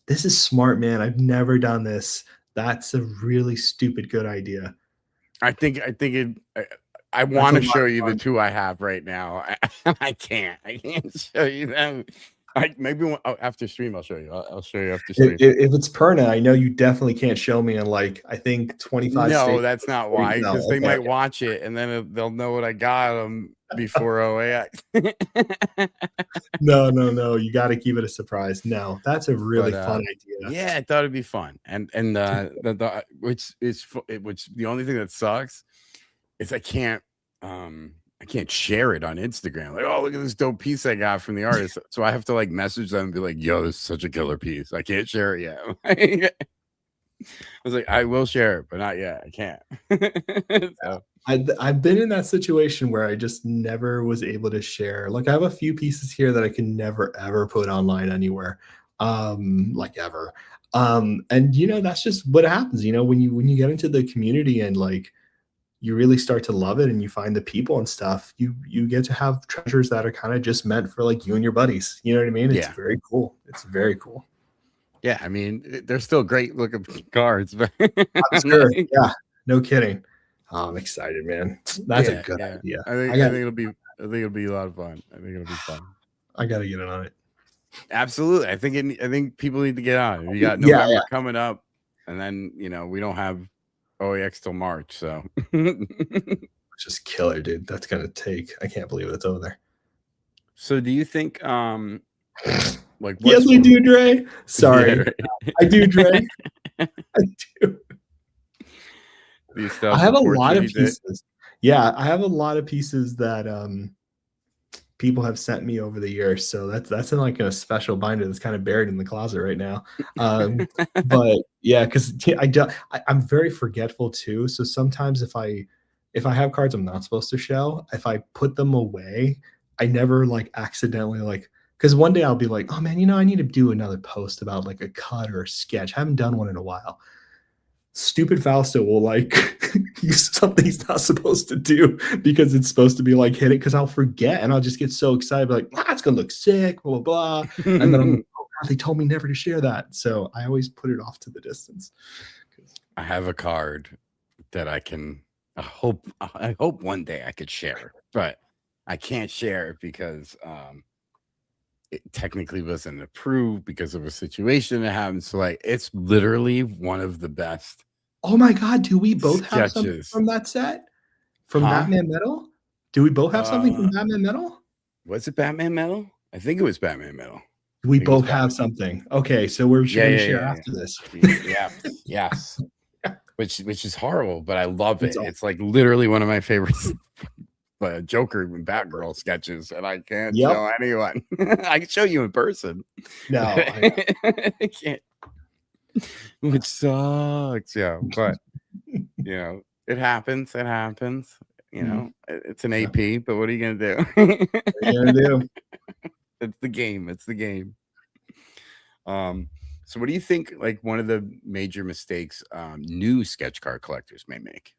This is smart, man. I've never done this. That's a really stupid good idea. I want to show you the 2 I have right now. I can't show you them. Maybe after stream I'll show you. I'll show you after stream. If it's perna, I know you definitely can't show me in like I think 25. No, that's not why. Because they might watch it and then they'll know what I got them before OAX. No. You got to keep it a surprise. No, that's a really fun idea. Yeah, I thought it'd be fun, and which the only thing that sucks is I can't share it on Instagram. Like, oh, look at this dope piece I got from the artist. So I have to like message them and be like, yo, this is such a killer piece. I can't share it yet. I was like, I will share it, but not yet. I can't. So. I've been in that situation where I just never was able to share. Like I have a few pieces here that I can never ever put online anywhere. Like ever. And that's just what happens, when you get into the community and like you really start to love it and you find the people and stuff, you get to have treasures that are kind of just meant for like you and your buddies. You know what I mean? It's very cool. It's very cool. Yeah, I mean, they're still great looking cards, but I'm sure. Yeah, no kidding. Oh, I'm excited, man. That's a good idea. I think it'll be a lot of fun. I think it'll be fun. I gotta get in on it. Absolutely. I think people need to get on. You got November coming up, and then we don't have OAX till March, so just killer, dude. That's gonna take. I can't believe it's over there. So, do you think, like, yes, I do, Dre. Sorry, I do, Dre. I do. I have a lot of pieces. Yeah, I have a lot of pieces that people have sent me over the years. So that's in like a special binder that's kind of buried in the closet right now. But yeah, because I'm very forgetful too. So sometimes if I have cards I'm not supposed to show, if I put them away, I never like accidentally like, because one day I'll be like, oh man, I need to do another post about like a cut or a sketch. I haven't done one in a while. Stupid Fausto will like use something he's not supposed to do because it's supposed to be like hit it, because I'll forget and I'll just get so excited, like, it's gonna look sick, blah blah blah. And then I'm like, oh God, they told me never to share that. So I always put it off to the distance. I have a card that I hope one day I could share, but I can't share it because it technically wasn't approved because of a situation that happened. So like, it's literally one of the best. Oh my God, do we both have something from that set? From Batman Metal? Do we both have something from Batman Metal? Was it Batman Metal? I think it was Batman Metal. We both have something. Okay, so we're going to share after this. Yes. Which is horrible, but I love it. It's like literally one of my favorites. Joker and Batgirl sketches, and I can't show anyone. I can show you in person. No, I can't. Which sucks, yeah. But it happens. It happens. It's an AP. But what are you gonna do? What are you gonna do? It's the game. It's the game. So what do you think? Like one of the major mistakes new sketch card collectors may make?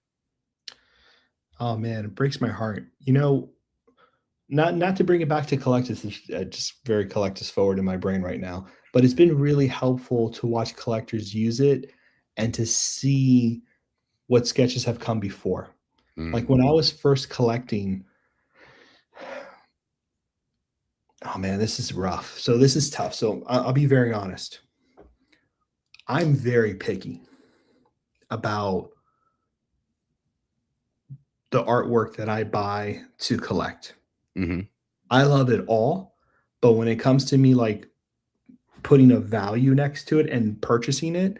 Oh man, it breaks my heart. You know, not to bring it back to Collectus, just very Collectus forward in my brain right now, but it's been really helpful to watch collectors use it and to see what sketches have come before. Like when I was first collecting, oh man, this is rough. So this is tough. So I'll be very honest. I'm very picky about the artwork that I buy to collect. I love it all, but when it comes to me like putting a value next to it and purchasing it,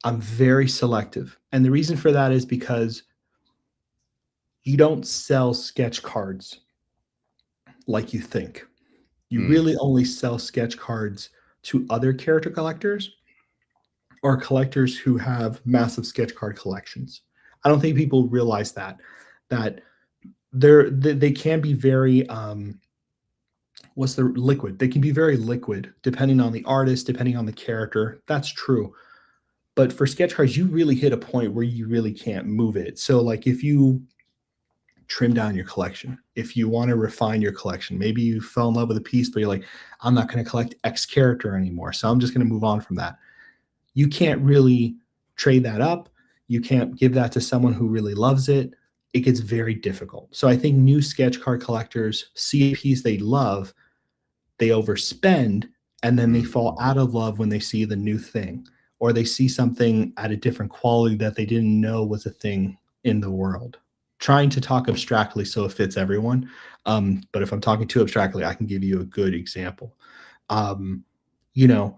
I'm very selective. And the reason for that is because you don't sell sketch cards like you think. You really only sell sketch cards to other character collectors or collectors who have massive sketch card collections. I don't think people realize that they can be very liquid. They can be very liquid depending on the artist, depending on the character. That's true. But for sketch cards, you really hit a point where you really can't move it. So like if you trim down your collection, if you want to refine your collection, maybe you fell in love with a piece, but you're like, I'm not going to collect X character anymore, so I'm just going to move on from that. You can't really trade that up. You can't give that to someone who really loves it. It gets very difficult. So I think new sketch card collectors see a piece they love, they overspend, and then they fall out of love when they see the new thing, or they see something at a different quality that they didn't know was a thing in the world. Trying to talk abstractly so it fits everyone. But if I'm talking too abstractly, I can give you a good example. You know,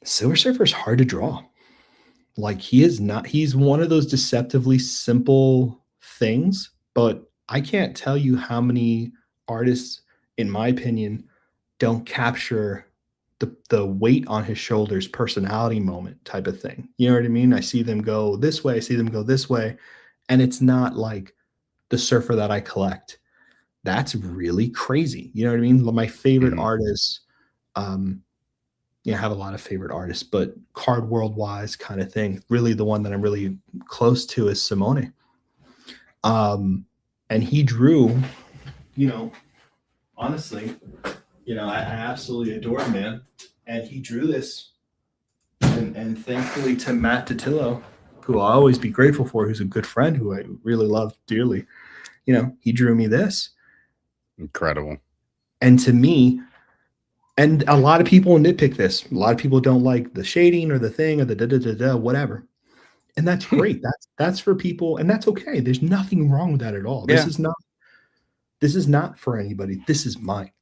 Silver Surfer is hard to draw. Like he's one of those deceptively simple things, but I can't tell you how many artists, in my opinion, don't capture the weight on his shoulders, personality moment type of thing. You know what I mean? I see them go this way, I see them go this way, and it's not like the surfer that I collect. That's really crazy. You know what I mean? My favorite artists, I have a lot of favorite artists, but card world wise kind of thing. Really, the one that I'm really close to is Simone. And he drew, honestly, I absolutely adore him, man. And he drew this, and thankfully to Matt Totillo, who I'll always be grateful for, who's a good friend who I really love dearly. He drew me this. Incredible. And to me, and a lot of people nitpick this. A lot of people don't like the shading or the thing or the whatever. And that's great. That's for people, and that's okay. There's nothing wrong with that at all. Yeah. This is not for anybody. This is mine.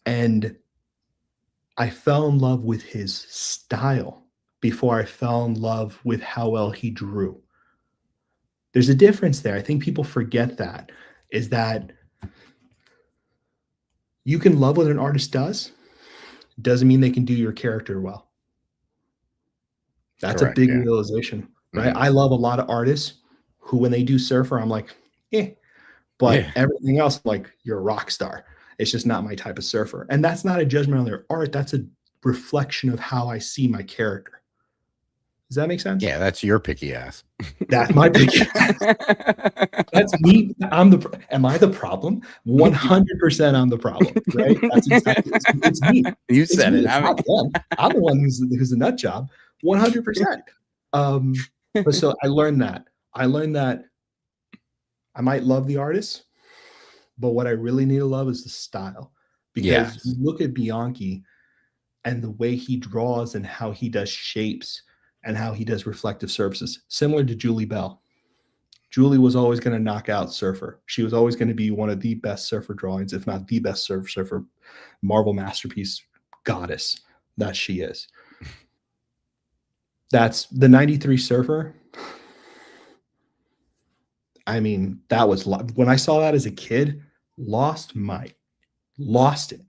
And I fell in love with his style before I fell in love with how well he drew. There's a difference there. I think people forget that, is that you can love what an artist does. Doesn't mean they can do your character well. That's correct, a big realization, right? I love a lot of artists who, when they do Surfer, I'm like, but everything else, like, you're a rock star. It's just not my type of surfer. And that's not a judgment on their art. That's a reflection of how I see my character. Does that make sense? Yeah, that's your picky ass. That's my picky ass. That's me. Am I the problem? 100% I'm the problem, right? That's exactly it's me. You said it. I'm the one who's a nut job. 100%. But so I learned that. I might love the artist, but what I really need to love is the style. Because you look at Bianchi and the way he draws and how he does shapes and how he does reflective surfaces, similar to Julie Bell. Julie was always going to knock out Surfer. She was always going to be one of the best Surfer drawings, if not the best Surfer Marvel masterpiece goddess that she is. That's the 93 Surfer. I mean, that was, when I saw that as a kid, lost it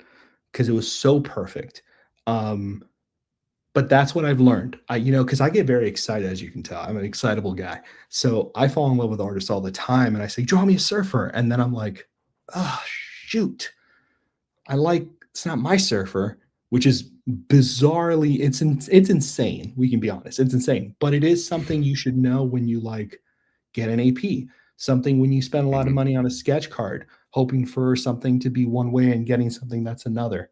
because it was so perfect. But that's what I've learned. Because I get very excited, as you can tell. I'm an excitable guy. So I fall in love with artists all the time, and I say, draw me a surfer. And then I'm like, oh, shoot. It's not my surfer, which is bizarrely, it's insane. We can be honest. It's insane. But it is something you should know when you get an AP. Something when you spend a lot of money on a sketch card, hoping for something to be one way and getting something that's another.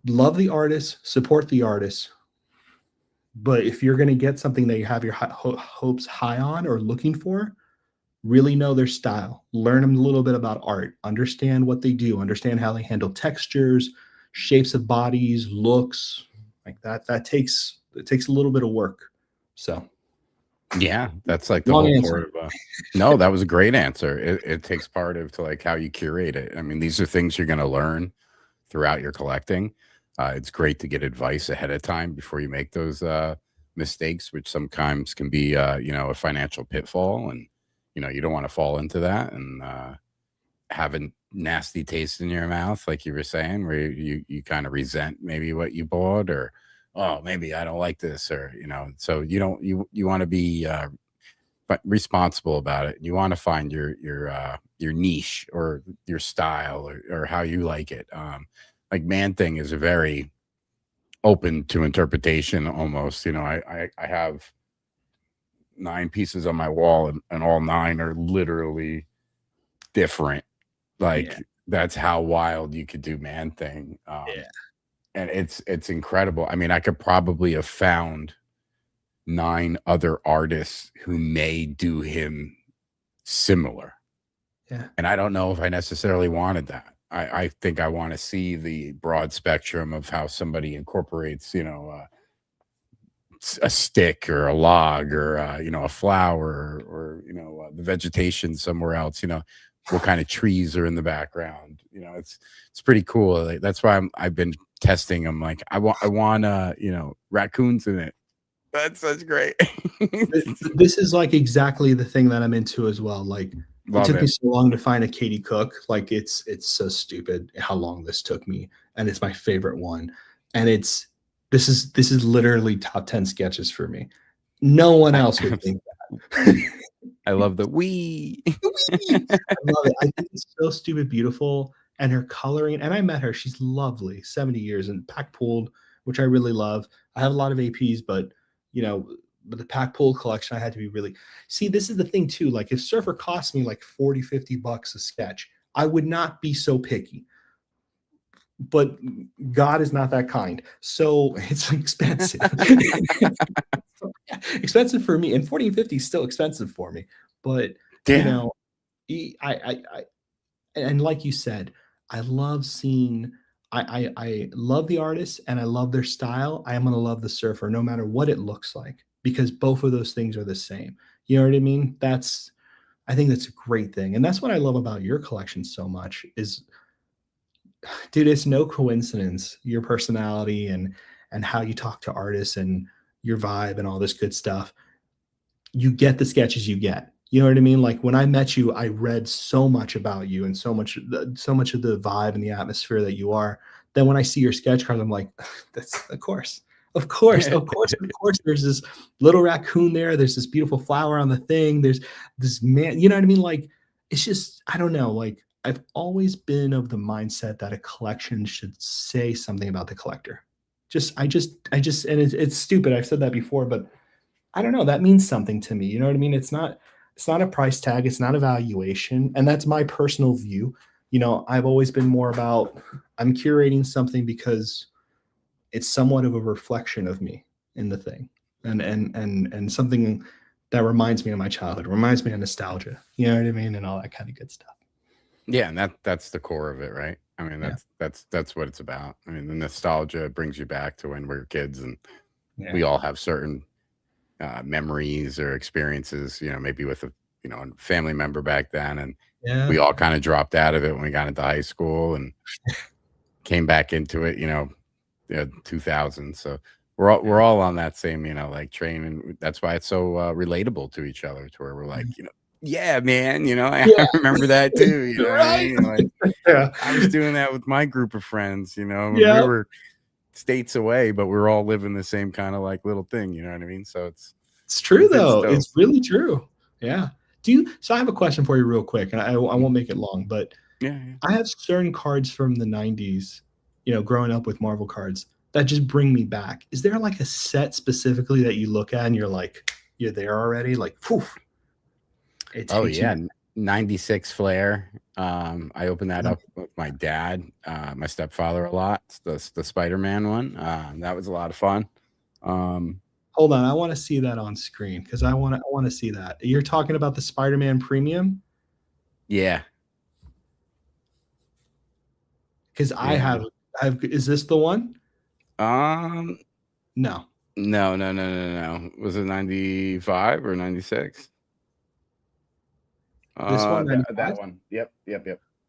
Love the artist, support the artist. But if you're going to get something that you have your hopes high on or looking for, really know their style. Learn them a little bit about art. Understand what they do. Understand how they handle textures, shapes of bodies, looks like that. It takes a little bit of work. So, yeah, that's like the long whole answer. part of. No, that was a great answer. It takes part of to like how you curate it. I mean, these are things you're going to learn throughout your collecting. It's great to get advice ahead of time before you make those mistakes, which sometimes can be, a financial pitfall, and you don't want to fall into that and have a nasty taste in your mouth, like you were saying, where you kind of resent maybe what you bought, or oh, maybe I don't like this, or so you want to be responsible about it. You want to find your niche or your style or how you like it. Like Man-Thing is a very open to interpretation almost. I have 9 pieces on my wall, and all 9 are literally different. Like that's how wild you could do Man-Thing. And it's incredible. I mean, I could probably have found 9 other artists who may do him similar. Yeah. And I don't know if I necessarily wanted that. I think I want to see the broad spectrum of how somebody incorporates, a stick or a log or, a flower or, the vegetation somewhere else, what kind of trees are in the background. It's pretty cool. Like, that's why I've been testing them. Like I want raccoons in it. That's great. This is like exactly the thing that I'm into as well. Like it took me so long to find a Katie Cook. Like it's so stupid how long this took me, and it's my favorite one. And this is literally top 10 sketches for me. No one else would think that. I love the wee. I love it. I think it's so stupid beautiful, and her coloring. And I met her. She's lovely. 70 years and pack pooled, which I really love. I have a lot of APs, but the pack pool collection, I had to be really see. This is the thing too. Like if Surfer cost me like $40-$50 a sketch, I would not be so picky. But God is not that kind, so it's expensive. Expensive for me, and 40 and 50 is still expensive for me. But I and like you said, I love seeing. I love the artists and I love their style. I am going to love the surfer no matter what it looks like, because both of those things are the same. You know what I mean? I think that's a great thing. And that's what I love about your collection so much is, dude, it's no coincidence, your personality and how you talk to artists and your vibe and all this good stuff. You get the sketches you get. You know what I mean? Like when I met you, I read so much about you and so much of the vibe and the atmosphere that you are. Then when I see your sketch cards, I'm like, that's of course. There's this little raccoon there. There's this beautiful flower on the thing. There's this man, you know what I mean? Like, it's just, I don't know. Like I've always been of the mindset that a collection should say something about the collector. I just, and it's stupid. I've said that before, but I don't know. That means something to me. You know what I mean? It's not a price tag. It's not a valuation. And that's my personal view. I've always been more about, I'm curating something because it's somewhat of a reflection of me in the thing. And something that reminds me of my childhood, reminds me of nostalgia. You know what I mean? And all that kind of good stuff. Yeah. And that's the core of it, right? I mean, that's what it's about. I mean, the nostalgia brings you back to when we were kids, and we all have certain memories or experiences, maybe with a family member back then, and we all kind of dropped out of it when we got into high school and came back into it 2000. So we're all on that same like train, and that's why it's so relatable to each other, to where we're like yeah, man, I remember that too, you know what I mean? Like, I was doing that with my group of friends, we were states away, but we're all living the same kind of like little thing, you know what I mean? So it's true though. It's really true. Yeah. So I have a question for you real quick, and I won't make it long, but I have certain cards from the 90s, growing up with Marvel cards, that just bring me back. Is there like a set specifically that you look at and you're like, you're there already. Like, phew, it Oh takes yeah, you. 96 Flare. I opened that up with my dad, my stepfather a lot. The Spider-Man one. That was a lot of fun. Hold on, I want to see that on screen because I want to see that. You're talking about the Spider-Man Premium Yeah. because I Yeah. have. Is this the one? Um. No. No. Was it 95 or 96? This one, That 95? one. Yep.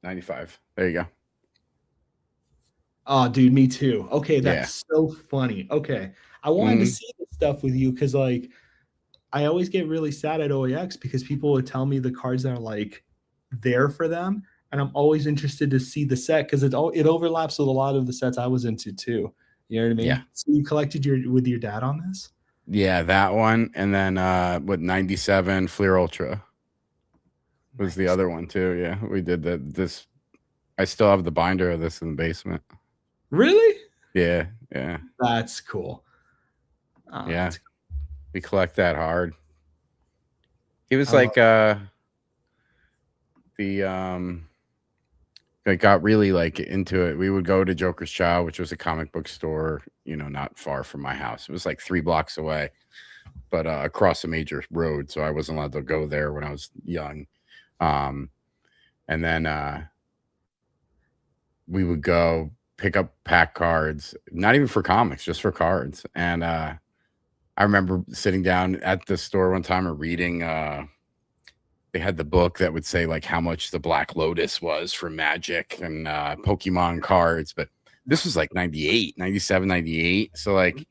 95. There you go. Oh, dude, me too. Okay, Yeah. that's so funny. Okay, I wanted to see this stuff with you because, like, I always get really sad at OAX because people would tell me the cards that are like there for them, and I'm always interested to see the set because it overlaps with a lot of the sets I was into too. You know what I mean? Yeah. So you collected with your dad on this? Yeah, that one, and then with 97 Fleer Ultra was the other one too. Yeah, we did that. This, I still have the binder of this in the basement. Really? Yeah. That's cool. Yeah, That's cool. we collect that hard. He was I like I got really like into it. We would go to Joker's Chow, which was a comic book store, not far from my house. It was like 3 blocks away, but across a major road, so I wasn't allowed to go there when I was young. And then we would go pick up pack cards, not even for comics, just for cards. And I remember sitting down at the store one time and reading they had the book that would say like how much the Black Lotus was for Magic and Pokemon cards, but this was like 98, 97, 98. So like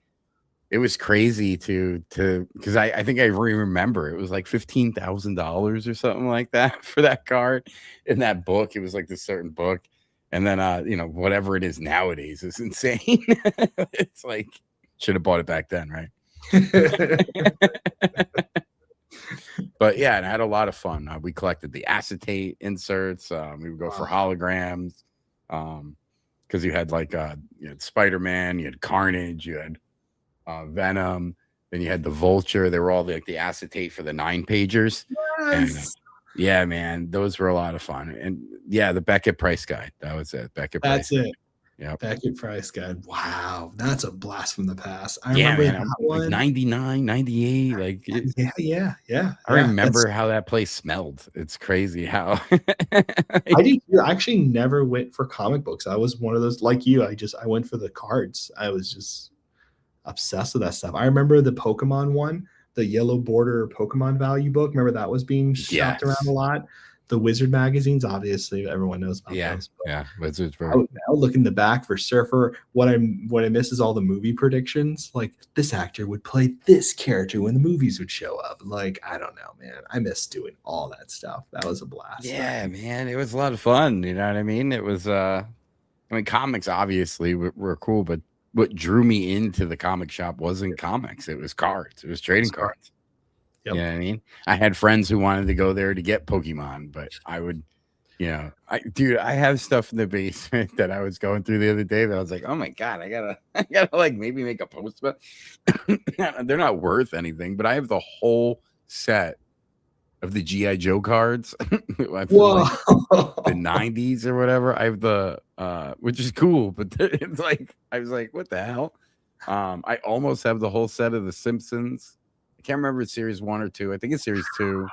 it was crazy to because I think I remember it was like $15,000 or something like that for that card in that book. It was like this certain book. And then whatever it is nowadays is insane. It's like should have bought it back then, right? But yeah, and I had a lot of fun. We collected the acetate inserts. We would go for holograms because you had like you had Spider-Man, you had Carnage, you had Venom, then you had the Vulture. They were all like the acetate for the 9-pagers. Yes. And yeah, man, those were a lot of fun. And yeah, the Beckett Price Guide. That was it. Beckett That's Price. it. Yeah. Beckett Price Guide. Wow, that's a blast from the past. I Yeah, remember man, that one. like 99, 98. Like Yeah. I remember how that place smelled. It's crazy how I did. I actually never went for comic books. I was one of those like you. I went for the cards. I was just obsessed with that stuff. I remember the Pokemon one, the yellow border Pokemon value book. Remember that was being shopped around a lot. The Wizard magazines, obviously, everyone knows about those. Yeah, Wizards. I would look in the back for Surfer. What I miss is all the movie predictions. Like this actor would play this character when the movies would show up. Like I don't know, man. I miss doing all that stuff. That was a blast. Yeah, man, it was a lot of fun. You know what I mean? It was. I mean, comics obviously were cool, but what drew me into the comic shop wasn't comics. It was cards. It was trading cards. Yep. You know what I mean? I had friends who wanted to go there to get Pokemon, but I would, I have stuff in the basement that I was going through the other day that I was like, oh my God, I gotta like maybe make a post, but they're not worth anything. But I have the whole set of the G.I. Joe cards from like the 90s or whatever. I have the which is cool, but it's like I was like, what the hell? I almost have the whole set of the Simpsons. I can't remember if it's series 1 or 2. I think it's series 2.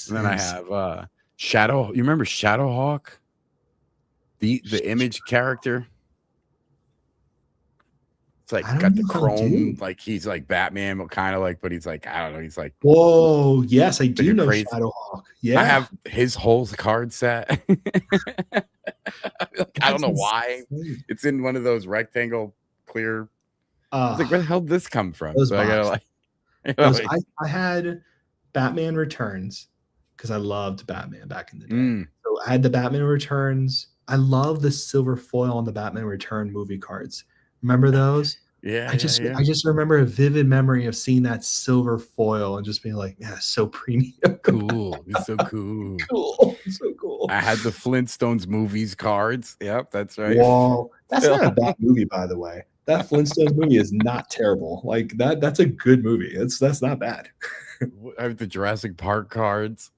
And then I have Shadow. You remember Shadowhawk? The image character. It's like got the chrome, like he's like Batman, but kind of like, but he's like, I don't know, he's like, whoa, yes, I do know crazy. Shadowhawk. Yeah, I have his whole card set. I don't know why. It's in one of those rectangle clear. I was like, where the hell did this come from? So I gotta like. I had Batman Returns because I loved Batman back in the day. So I had the Batman Returns. I love the silver foil on the Batman Return movie cards. Remember those? Yeah. I just remember a vivid memory of seeing that silver foil and just being like, yeah, so premium. Cool. It's so cool. So cool. I had the Flintstones movies cards. Yep, that's right. Whoa. That's not a bad movie, by the way. That Flintstones movie is not terrible. Like that's a good movie. That's not bad. I have the Jurassic Park cards.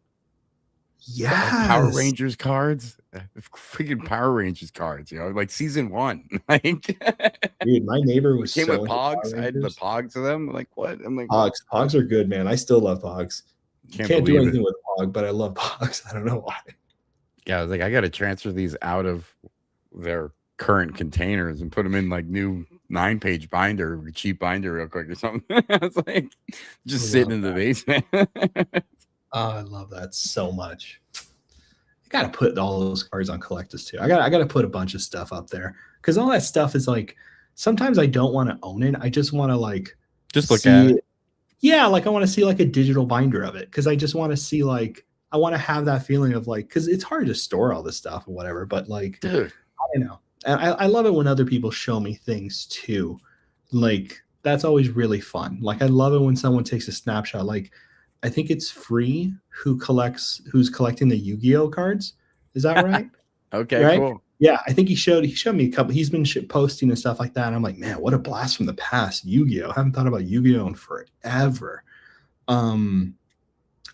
Yeah. Power Rangers cards. Freaking Power Rangers cards, like season 1. Like Dude, my neighbor was came so with into Power Pogs. I had the Rangers. Pogs of them. Like what? I'm like Pogs are good, man. I still love Pogs. Can't do anything with Pog, but I love Pogs. I don't know why. Yeah, I was like, I got to transfer these out of their current containers and put them in like new 9-page binder, cheap binder, real quick or something. I was like, just sitting in the basement. Oh, I love that so much. I gotta put all those cards on Collectus too. I gotta put a bunch of stuff up there because all that stuff is like. Sometimes I don't want to own it. I just want to like just look at it. Yeah, like I want to see like a digital binder of it because I just want to see like I want to have that feeling of like because it's hard to store all this stuff or whatever. But like, dude, I don't know. And I love it when other people show me things too. Like that's always really fun. Like I love it when someone takes a snapshot. Like I think it's Free who's collecting the Yu-Gi-Oh cards. Is that right? Okay, right? Cool. Yeah, I think he showed me a couple. He's been posting and stuff like that. And I'm like, man, what a blast from the past. Yu-Gi-Oh! I haven't thought about Yu-Gi-Oh! In forever. I mean,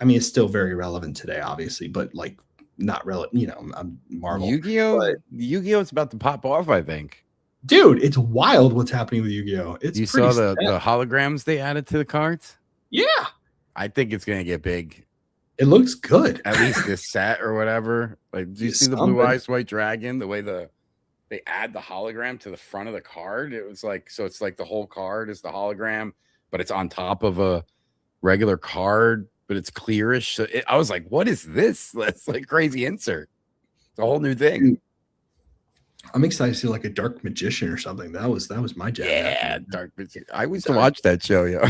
it's still very relevant today, obviously, but like not relevant. I'm Marvel. Yu-Gi-Oh! Is about to pop off, I think. Dude, it's wild what's happening with Yu-Gi-Oh! You saw the holograms they added to the cards? Yeah, I think it's gonna get big. It looks good. At least this set or whatever. Like, do you see the Blue Eyes White Dragon? The way they add the hologram to the front of the card. It was like, so it's like the whole card is the hologram, but it's on top of a regular card, but it's clearish. So I was like, what is this? That's like crazy insert. It's a whole new thing. I'm excited to see like a Dark Magician or something. That was my jam. Yeah, Dark Magician. I used to watch that show, yo.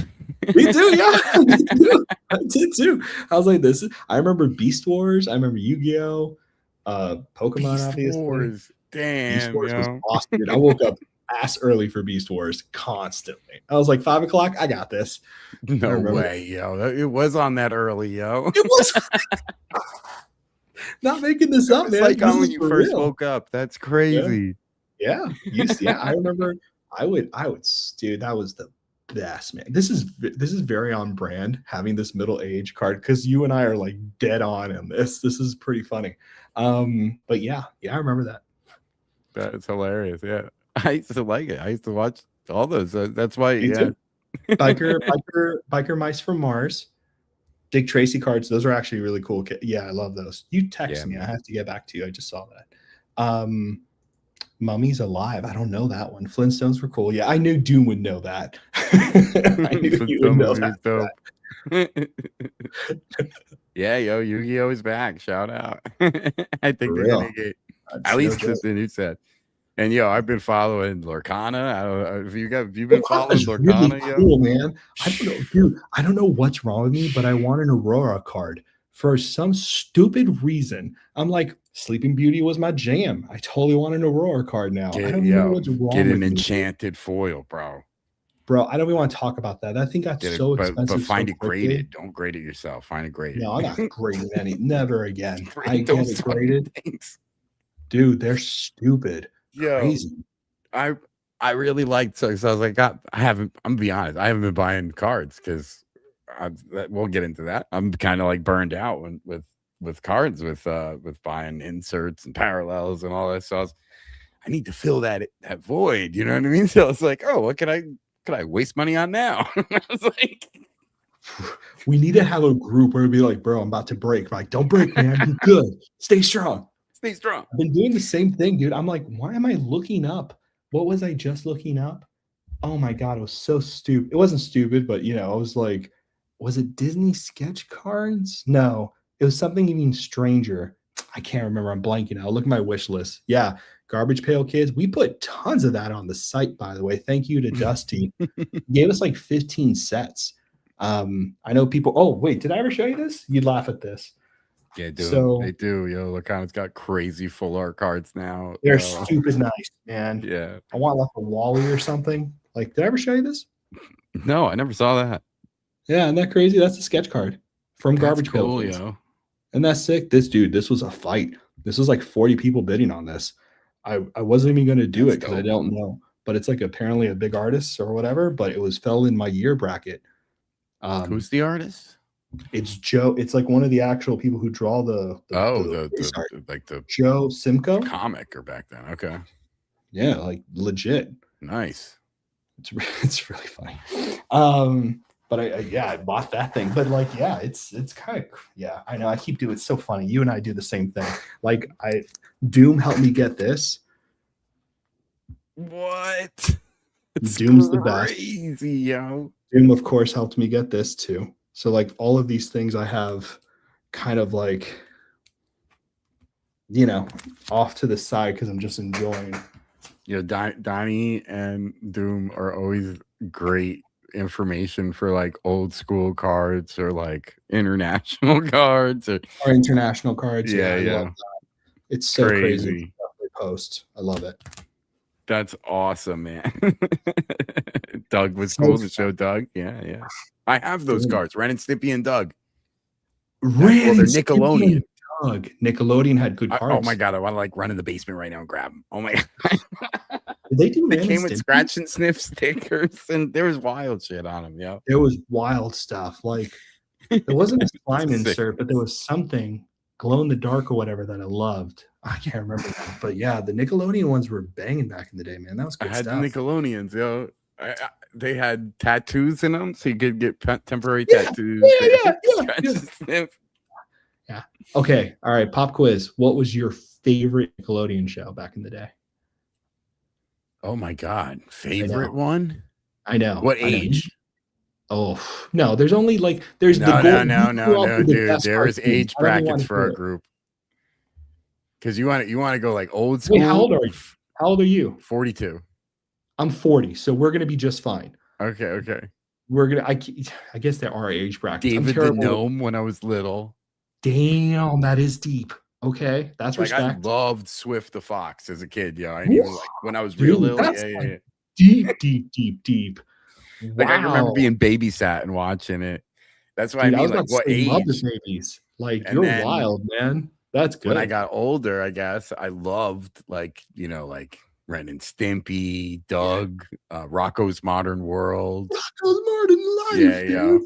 Me too, yeah. Me too. I did too. I was like, I remember Beast Wars. I remember Yu-Gi-Oh! Pokemon, Beast obviously. Wars. Damn, Beast Wars was awesome, dude. I woke up ass early for Beast Wars constantly. I was like 5 o'clock. I got this. No way, yo. It was on that early, yo. It was. Not making this up, man. Like when you first woke up. That's crazy. Yeah. Yeah. I remember. I would. Dude, that was the best, man. This is very on brand having this middle age card because you and I are like dead on in this. This is pretty funny. But yeah, I remember that. That's hilarious. Yeah, I used to like it. I used to watch all those. That's why. Yeah. Biker Mice from Mars. Dick Tracy cards. Those are actually really cool. Yeah, I love those. You text me. I have to get back to you. I just saw that. Mummies Alive. I don't know that one. Flintstones were cool. Yeah, I knew Doom would know that. I knew you would know that. Yeah, yo, Yu-Gi-Oh! Is back. Shout out. I think they're gonna get at least the new set. And yo, I've been following Lorcana. I don't know if you've been following Lorcana, really cool, man. I don't know, dude. I don't know what's wrong with me, but I want an Aurora card for some stupid reason. I'm like, Sleeping Beauty was my jam. I totally want an Aurora card now. I don't know what's wrong. Get an enchanted foil, bro. Bro, I don't even want to talk about that. That thing got so expensive. But find it graded. Don't grade it yourself. Find it graded. No, I'm not grading any. Never again. I get it graded. Dude, they're stupid. Yo, crazy. I really liked so I was like, I'm gonna be honest, I haven't been buying cards because we'll get into that. I'm kind of like burned out with cards with buying inserts and parallels and all that. So I need to fill that void, you know what I mean? So it's like, oh, what could I waste money on now? I was like, we need to have a group where it'd be like, bro, I'm about to break. I'm like, don't break, man. You're good. Stay strong. Stay strong. I've been doing the same thing, dude. I'm like, why am I looking up? What was I just looking up? Oh my God, it was so stupid. It wasn't stupid, but I was like, was it Disney sketch cards? No, it was something even stranger. I can't remember. I'm blanking out. Look at my wish list. Yeah, Garbage Pail Kids. We put tons of that on the site, by the way. Thank you to Dusty. Gave us like 15 sets. I know people. Oh, wait, did I ever show you this? You'd laugh at this. Yeah, dude. They do. Yo, Lorcana's got crazy full art cards now. They're stupid nice, man. Yeah. I want like a Wally or something. Like, did I ever show you this? No, I never saw that. Yeah, isn't that crazy? That's a sketch card from Garbage Pail Kids. Yo. And that's sick. This was a fight. This was like 40 people bidding on this. I wasn't even going to do it because I don't know. but it's like apparently a big artist or whatever. But it was fell in my year bracket. Who's the artist? It's Joe. It's like one of the actual people who draw the like the Joe Simcoe comic or back then. Okay, yeah, like legit. nice. It's really funny. But I bought that thing. But like, yeah, it's kind of, yeah, I know. I keep doing, it's so funny. You and I do the same thing. Like Doom helped me get this. What? It's Doom's crazy, the best. Yo. Doom, of course, helped me get this too. So like all of these things I have kind of like, you know, off to the side because I'm just enjoying. You know, Donnie and Doom are always great information for like old school cards or like international cards or international cards. Yeah. I love that. It's so crazy stuff they post. I love it. That's awesome, man. Doug was So cool fun. to show Doug. Yeah. I have those cards. Ren and Stimpy and Doug. Ren they're Nickelodeon. Doug. Nickelodeon had good cards. Oh my god, I want to like run in the basement right now and grab them. Oh my god. Did they do? They came with scratch and sniff stickers, and there was wild shit on them. Yeah, there was wild stuff. Like there wasn't a slime insert, but there was something glow in the dark or whatever that I loved. I can't remember that, but yeah, the Nickelodeon ones were banging back in the day, man. That was good I had stuff. the Nickelodeons, yo. They had tattoos in them, so you could get temporary tattoos. Yeah. Okay. All right. Pop quiz. What was your favorite Nickelodeon show back in the day? Oh my god, favorite one? I know. What age? Oh no, there's only like there's no, dude. There is age brackets for our it. group. Because you want to go like old school. Wait, how old are you? How old are you? 42. I'm 40, so we're gonna be just fine. Okay. We're gonna. I guess there are age brackets. David the Gnome when I was little. Damn, that is deep. Okay, that's like respect. I loved Swift the Fox as a kid. Yeah, I even like when I was real little. Yeah. Deep. Like I remember being babysat and watching it. That's why I mean, like what age? Babies. Like you're wild, man. That's good. When I got older, I guess I loved like like Ren and Stimpy, Doug, Rocco's Modern World. Rocco's Modern Life. Yeah.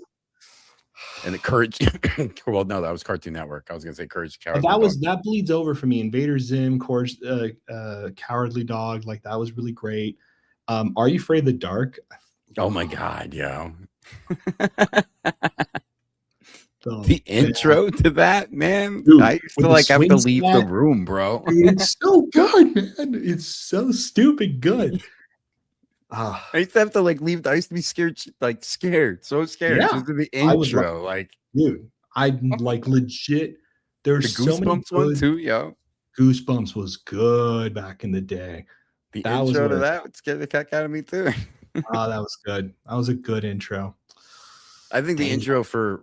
And the Courage. Well, no, that was Cartoon Network. I was gonna say Courage. That bleeds over for me. Invader Zim, Courage, Cowardly Dog. Like that was really great. Are You Afraid of the Dark? Oh my god, yo. The intro to that, man. Dude, I used to like have to leave the room, bro. Dude, it's so good, man. It's so stupid good. I used to have to like leave. I used to be scared, so scared. Yeah. Just the intro, dude, I like legit. There's the so many Goosebumps one too, yo. Goosebumps was good back in the day. The intro to that would scare the heck out of me too. Oh, that was good. That was a good intro. I think the intro for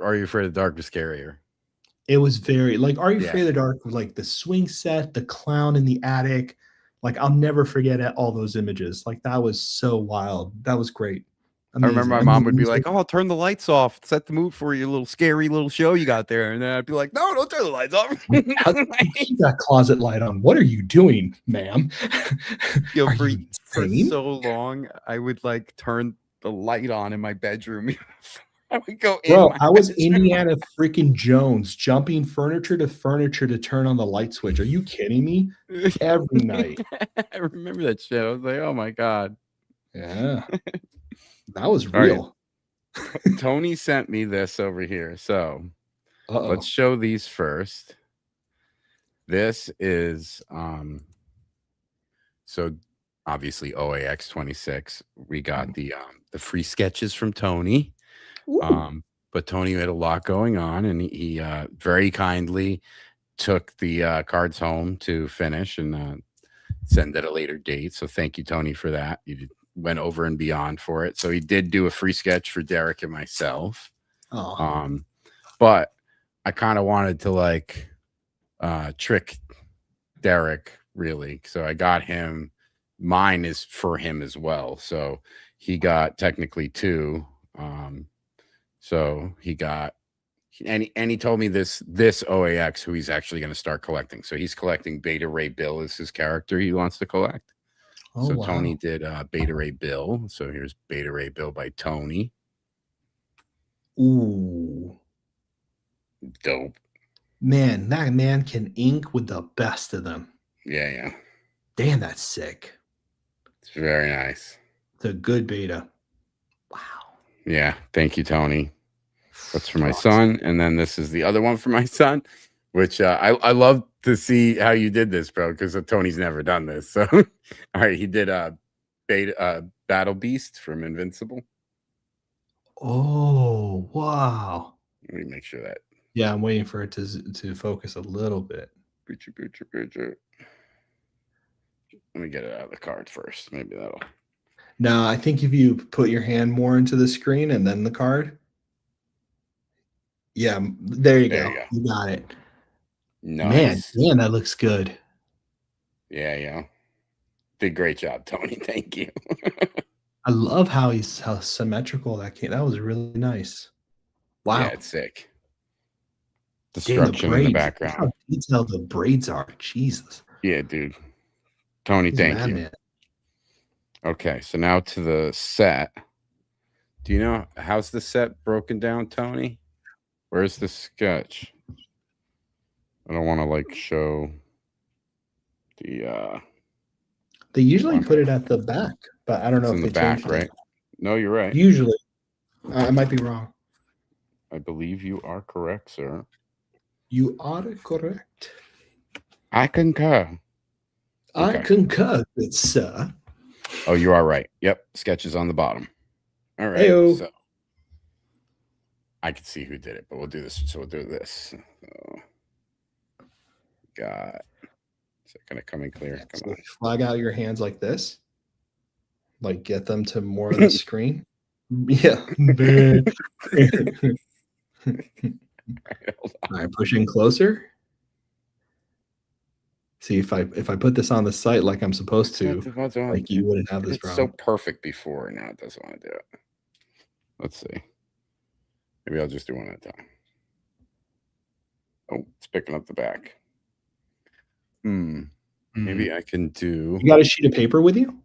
Are You Afraid of the Dark was scarier. It was very like Are You Afraid of the Dark was like the swing set, the clown in the attic. Like I'll never forget all those images. Like that was so wild. That was great. Amazing. I remember my mom would be like, "Oh, turn the lights off. Set the mood for your little scary little show you got there." And then I'd be like, "No, don't turn the lights off. Keep that closet light on. What are you doing, ma'am?" Yo, for so long, I would like turn the light on in my bedroom. I would go in. Bro, I was Indiana freaking Jones jumping furniture to turn on the light switch. Are you kidding me? Every night. I remember that shit. I was like, oh my god. Yeah. That was real. Right. Tony sent me this over here. So let's show these first. This is so obviously OAX 26. We got the free sketches from Tony. But Tony had a lot going on, and he very kindly took the cards home to finish and send at a later date. So thank you, Tony, for that. You went over and beyond for it. So he did do a free sketch for Derek and myself. But I kind of wanted to like trick Derek, really. So I got him. Mine is for him as well. So he got technically two. So he got, and he told me this OAX who he's actually going to start collecting. So he's collecting Beta Ray Bill as his character he wants to collect. Oh, So wow. Tony did Beta Ray Bill. So here's Beta Ray Bill by Tony. Ooh. Dope. Man, that man can ink with the best of them. Yeah, yeah. Damn, that's sick. It's very nice. It's a good beta. Wow. Yeah. Thank you, Tony. That's for my son. And then this is the other one for my son, which I love to see how you did this, bro, because Tony's never done this. So, all right, he did Battle Beast from Invincible. Oh, wow. Let me make sure that. Yeah, I'm waiting for it to focus a little bit. Let me get it out of the card first. Maybe that'll. No, I think if you put your hand more into the screen and then the card. Yeah, there you go. You got it. Nice. Man, that looks good. Yeah, yeah. Did great job, Tony. Thank you. I love how symmetrical that came. That was really nice. Wow. Yeah, it's sick. Damn, Destruction in the background. Look how detailed the braids are. Jesus. Yeah, dude. Tony, thank you. Man. Okay, so now to the set. Do you know how's the set broken down, Tony? Where's the sketch? I don't want to like show the They usually put it at the back, but I don't know if in they the back, changed right? it. No, you're right. Usually. I might be wrong. I believe you are correct, sir. You are correct. I concur. I concur, good sir. Oh, you are right. Yep, sketch is on the bottom. All right. Heyo. So I can see who did it, but we'll do this. So we'll do this. So, God. Is it going to come in clear? Come on. Flag out your hands like this. Like get them to more of the screen. Yeah. All right, pushing closer. See if I put this on the site like I'm supposed to, like you wouldn't have this it's problem. so perfect before, now it doesn't want to do it. Let's see. Maybe I'll just do one at a time. Oh, it's picking up the back. Maybe I can do. You got a sheet of paper with you?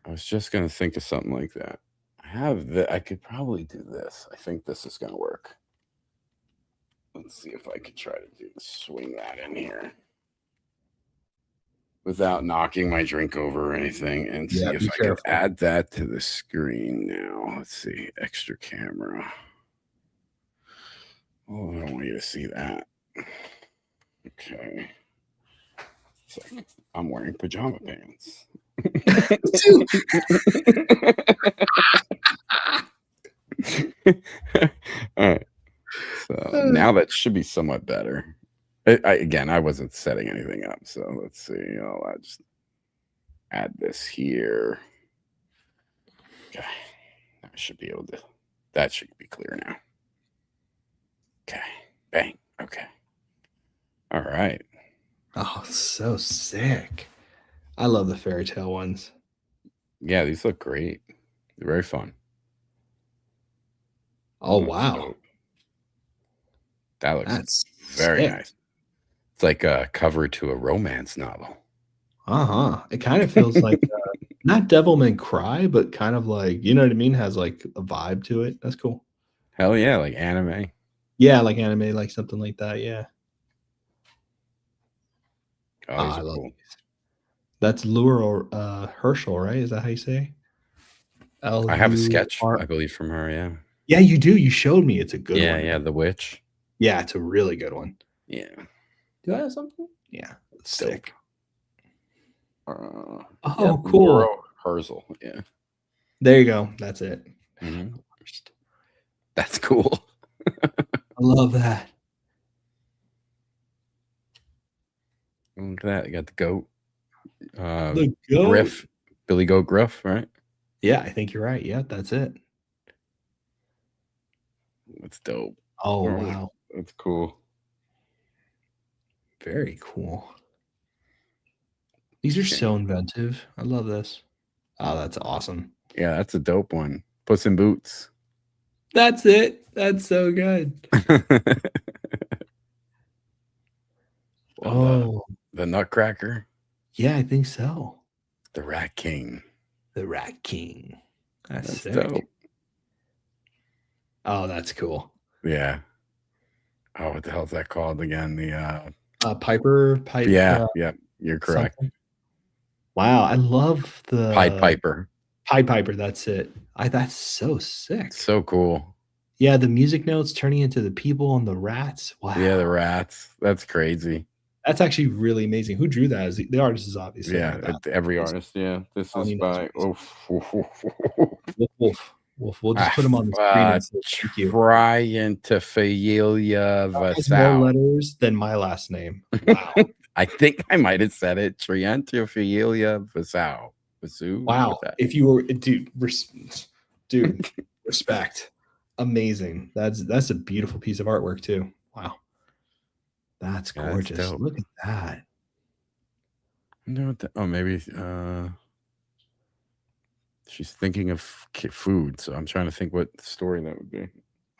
I was just gonna think of something like that. I have that. I could probably do this. I think this is gonna work. Let's see if I could try to swing that in here without knocking my drink over or anything, and see if I can add that to the screen now. Let's see, extra camera. Oh, I don't want you to see that. Okay. I'm wearing pajama pants. All right. So now that should be somewhat better. Again, I wasn't setting anything up, so let's see. I'll just add this here. Okay, I should be able to. That should be clear now. Okay, bang. Okay. All right. Oh, so sick. I love the fairy tale ones. Yeah, these look great. They're very fun. Oh, wow. Dope. That looks That's very sick. nice. It's like a cover to a romance novel. It kind of feels like not Devilman Cry, but kind of like, you know what I mean? Has like a vibe to it. That's cool. Hell yeah, like anime. Yeah, like anime, like something like that. Yeah. Oh, I love cool. That's Lure or Herschel, right? Is that how you say? I have a sketch, I believe, from her. Yeah. Yeah, you do. You showed me. It's a good one. Yeah, yeah, The Witch. Yeah, it's a really good one. Yeah. Do I have something? Yeah, sick. Oh, yeah, cool. Herschel. Yeah. There you go. That's it. That's cool. I love that. Look at that. You got the goat. The goat. Griff. Billy Goat Gruff, right? Yeah, I think you're right. Yeah, that's it. That's dope. Oh, wow. That's cool. Very cool. These are so inventive. I love this. Oh, that's awesome. Yeah, that's a dope one. Puss in Boots. That's it. That's so good. Oh, the Nutcracker. Yeah, I think so. The Rat King. The Rat King. That's sick. dope. Oh, that's cool. Yeah. Oh, what the hell is that called again? The Piper. yeah, you're correct. Something. Wow, I love the Piper. Pied Piper. That's it. That's so sick. So cool. Yeah, the music notes turning into the people and the rats. Wow. Yeah, the rats. That's crazy. That's actually really amazing. Who drew that? The artist is obviously every artist. Yeah, this is by Wolf. We'll just put him on the screen and say thank you. Triantafailia Has more letters than my last name. Wow. I think I might have said it. Triantafailia Vasau. Wow. If you were, dude, respect. Amazing. That's a beautiful piece of artwork too. Wow. That's gorgeous. That's look at that. No, maybe she's thinking of food, so I'm trying to think what story that would be.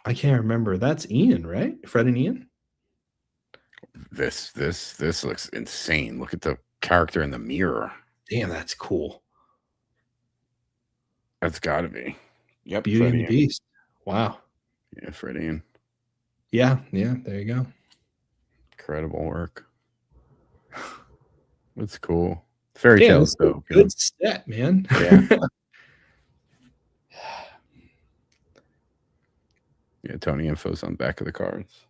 I can't remember. That's Ian, right? Fred and Ian. This looks insane. Look at the character in the mirror. Damn, that's cool. That's got to be. Yep. Beauty and the Beast. Wow. Yeah, Fred and Ian. Yeah. There you go. Incredible work. That's cool. Fairy tales, though. Good set, man. Yeah. Yeah, Tony info's on the back of the cards.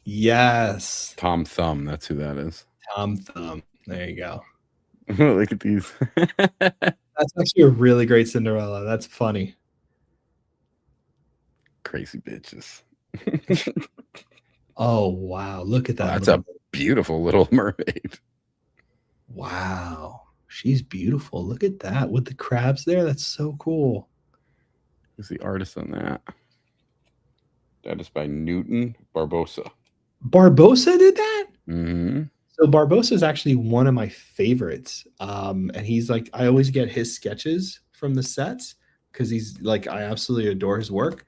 Yes. Tom Thumb, that's who that is. Tom Thumb. There you go. Look at these. That's actually a really great Cinderella. That's funny. Crazy bitches. Oh, wow. Look at that. That's a beautiful little mermaid. Wow. She's beautiful. Look at that with the crabs there. That's so cool. Who's the artist on that? That is by Newton Barbosa. Barbosa did that? Mm-hmm. So Barbosa is actually one of my favorites. And he's like, I always get his sketches from the sets because he's like, I absolutely adore his work.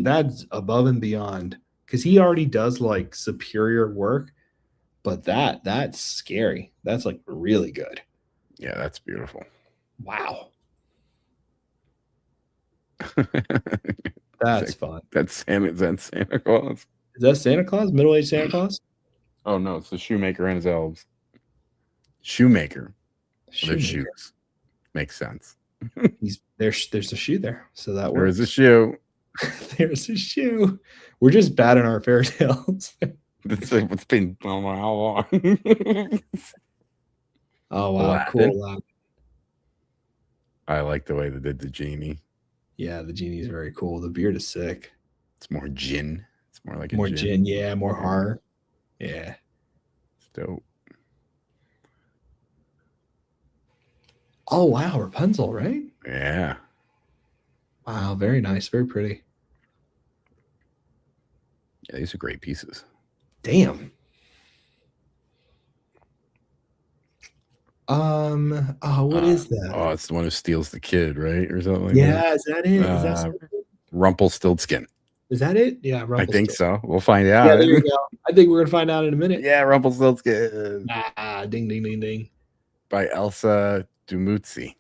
That's above and beyond because he already does like superior work, but that's scary. That's like really good. Yeah, that's beautiful. Wow. That's fun. That's Santa Claus. Is that Santa Claus? Middle-aged Santa Claus? Oh no, it's the shoemaker and his elves. Shoemaker. Their shoes. Makes sense. There's a shoe there, so that works. There's a shoe. There's a shoe. We're just bad in our fairy tales. It's been how long? Oh wow, Aladdin. Cool. I like the way they did the genie. Yeah, the genie's very cool. The beard is sick. It's more gin. It's more like more gin. Yeah, more horror. Yeah. It's dope. Oh wow, Rapunzel, right? Yeah. Wow, very nice, very pretty. Yeah, these are great pieces. Damn. What is that? Oh, it's the one who steals the kid, right? Or something like that. Is that it? Is that Rumpelstiltskin. Is that it? Yeah, I think so. We'll find out. Yeah, there you go. I think we're gonna find out in a minute. Yeah, Rumpelstiltskin. Ding, ding, ding, ding. By Elsa Dumuzzi.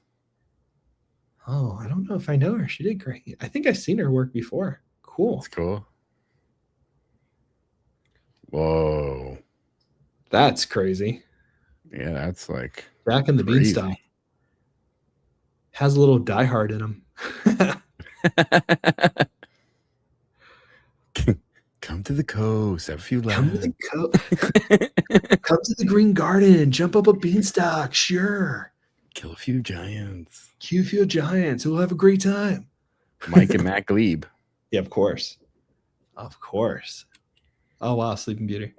Oh, I don't know if I know her. She did great. I think I've seen her work before. Cool. That's cool. Whoa. That's crazy. Yeah, that's like Back in the Beanstalk. Has a little Die Hard in him. Come to the coast. Have a few laughs. Come to the coast. Come to the Green Garden. Jump up a beanstalk. Sure. Kill a few giants. Kill a few giants. We'll have a great time. Mike and Matt Glebe. Yeah, of course. Of course. Oh, wow. Sleeping Beauty.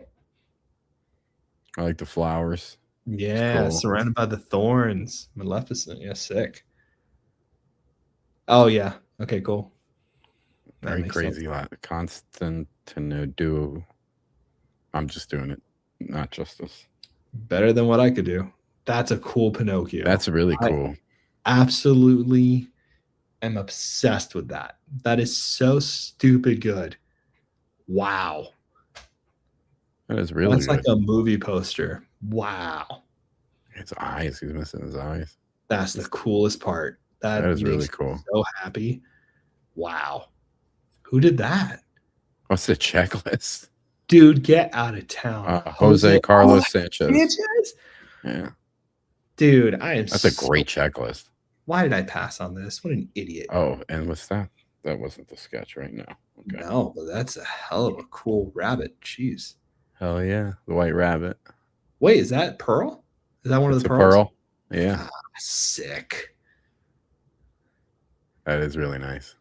I like the flowers. Yeah, cool. Surrounded by the thorns. Maleficent. Yeah, sick. Oh, yeah. Okay, cool. Very crazy. Constantinople. I'm just doing it. Not justice. Better than what I could do. That's a cool Pinocchio. That's really cool. I absolutely am obsessed with that. That is so stupid good. Wow. That is really That's good. Like a movie poster. Wow. His eyes. He's missing his eyes. That's the coolest part. That is really makes me cool. so happy. Wow. Who did that? What's the checklist? Dude, get out of town. Jose Carlos Sanchez. Sanchez? Yeah. Dude, I am That's a great checklist. Why did I pass on this? What an idiot. Oh, and what's that? That wasn't the sketch right now. Okay. No, but that's a hell of a cool rabbit. Jeez. Hell yeah. The white rabbit. Wait, is that Pearl? Is that one of the pearls? Pearl. Yeah. Sick. That is really nice.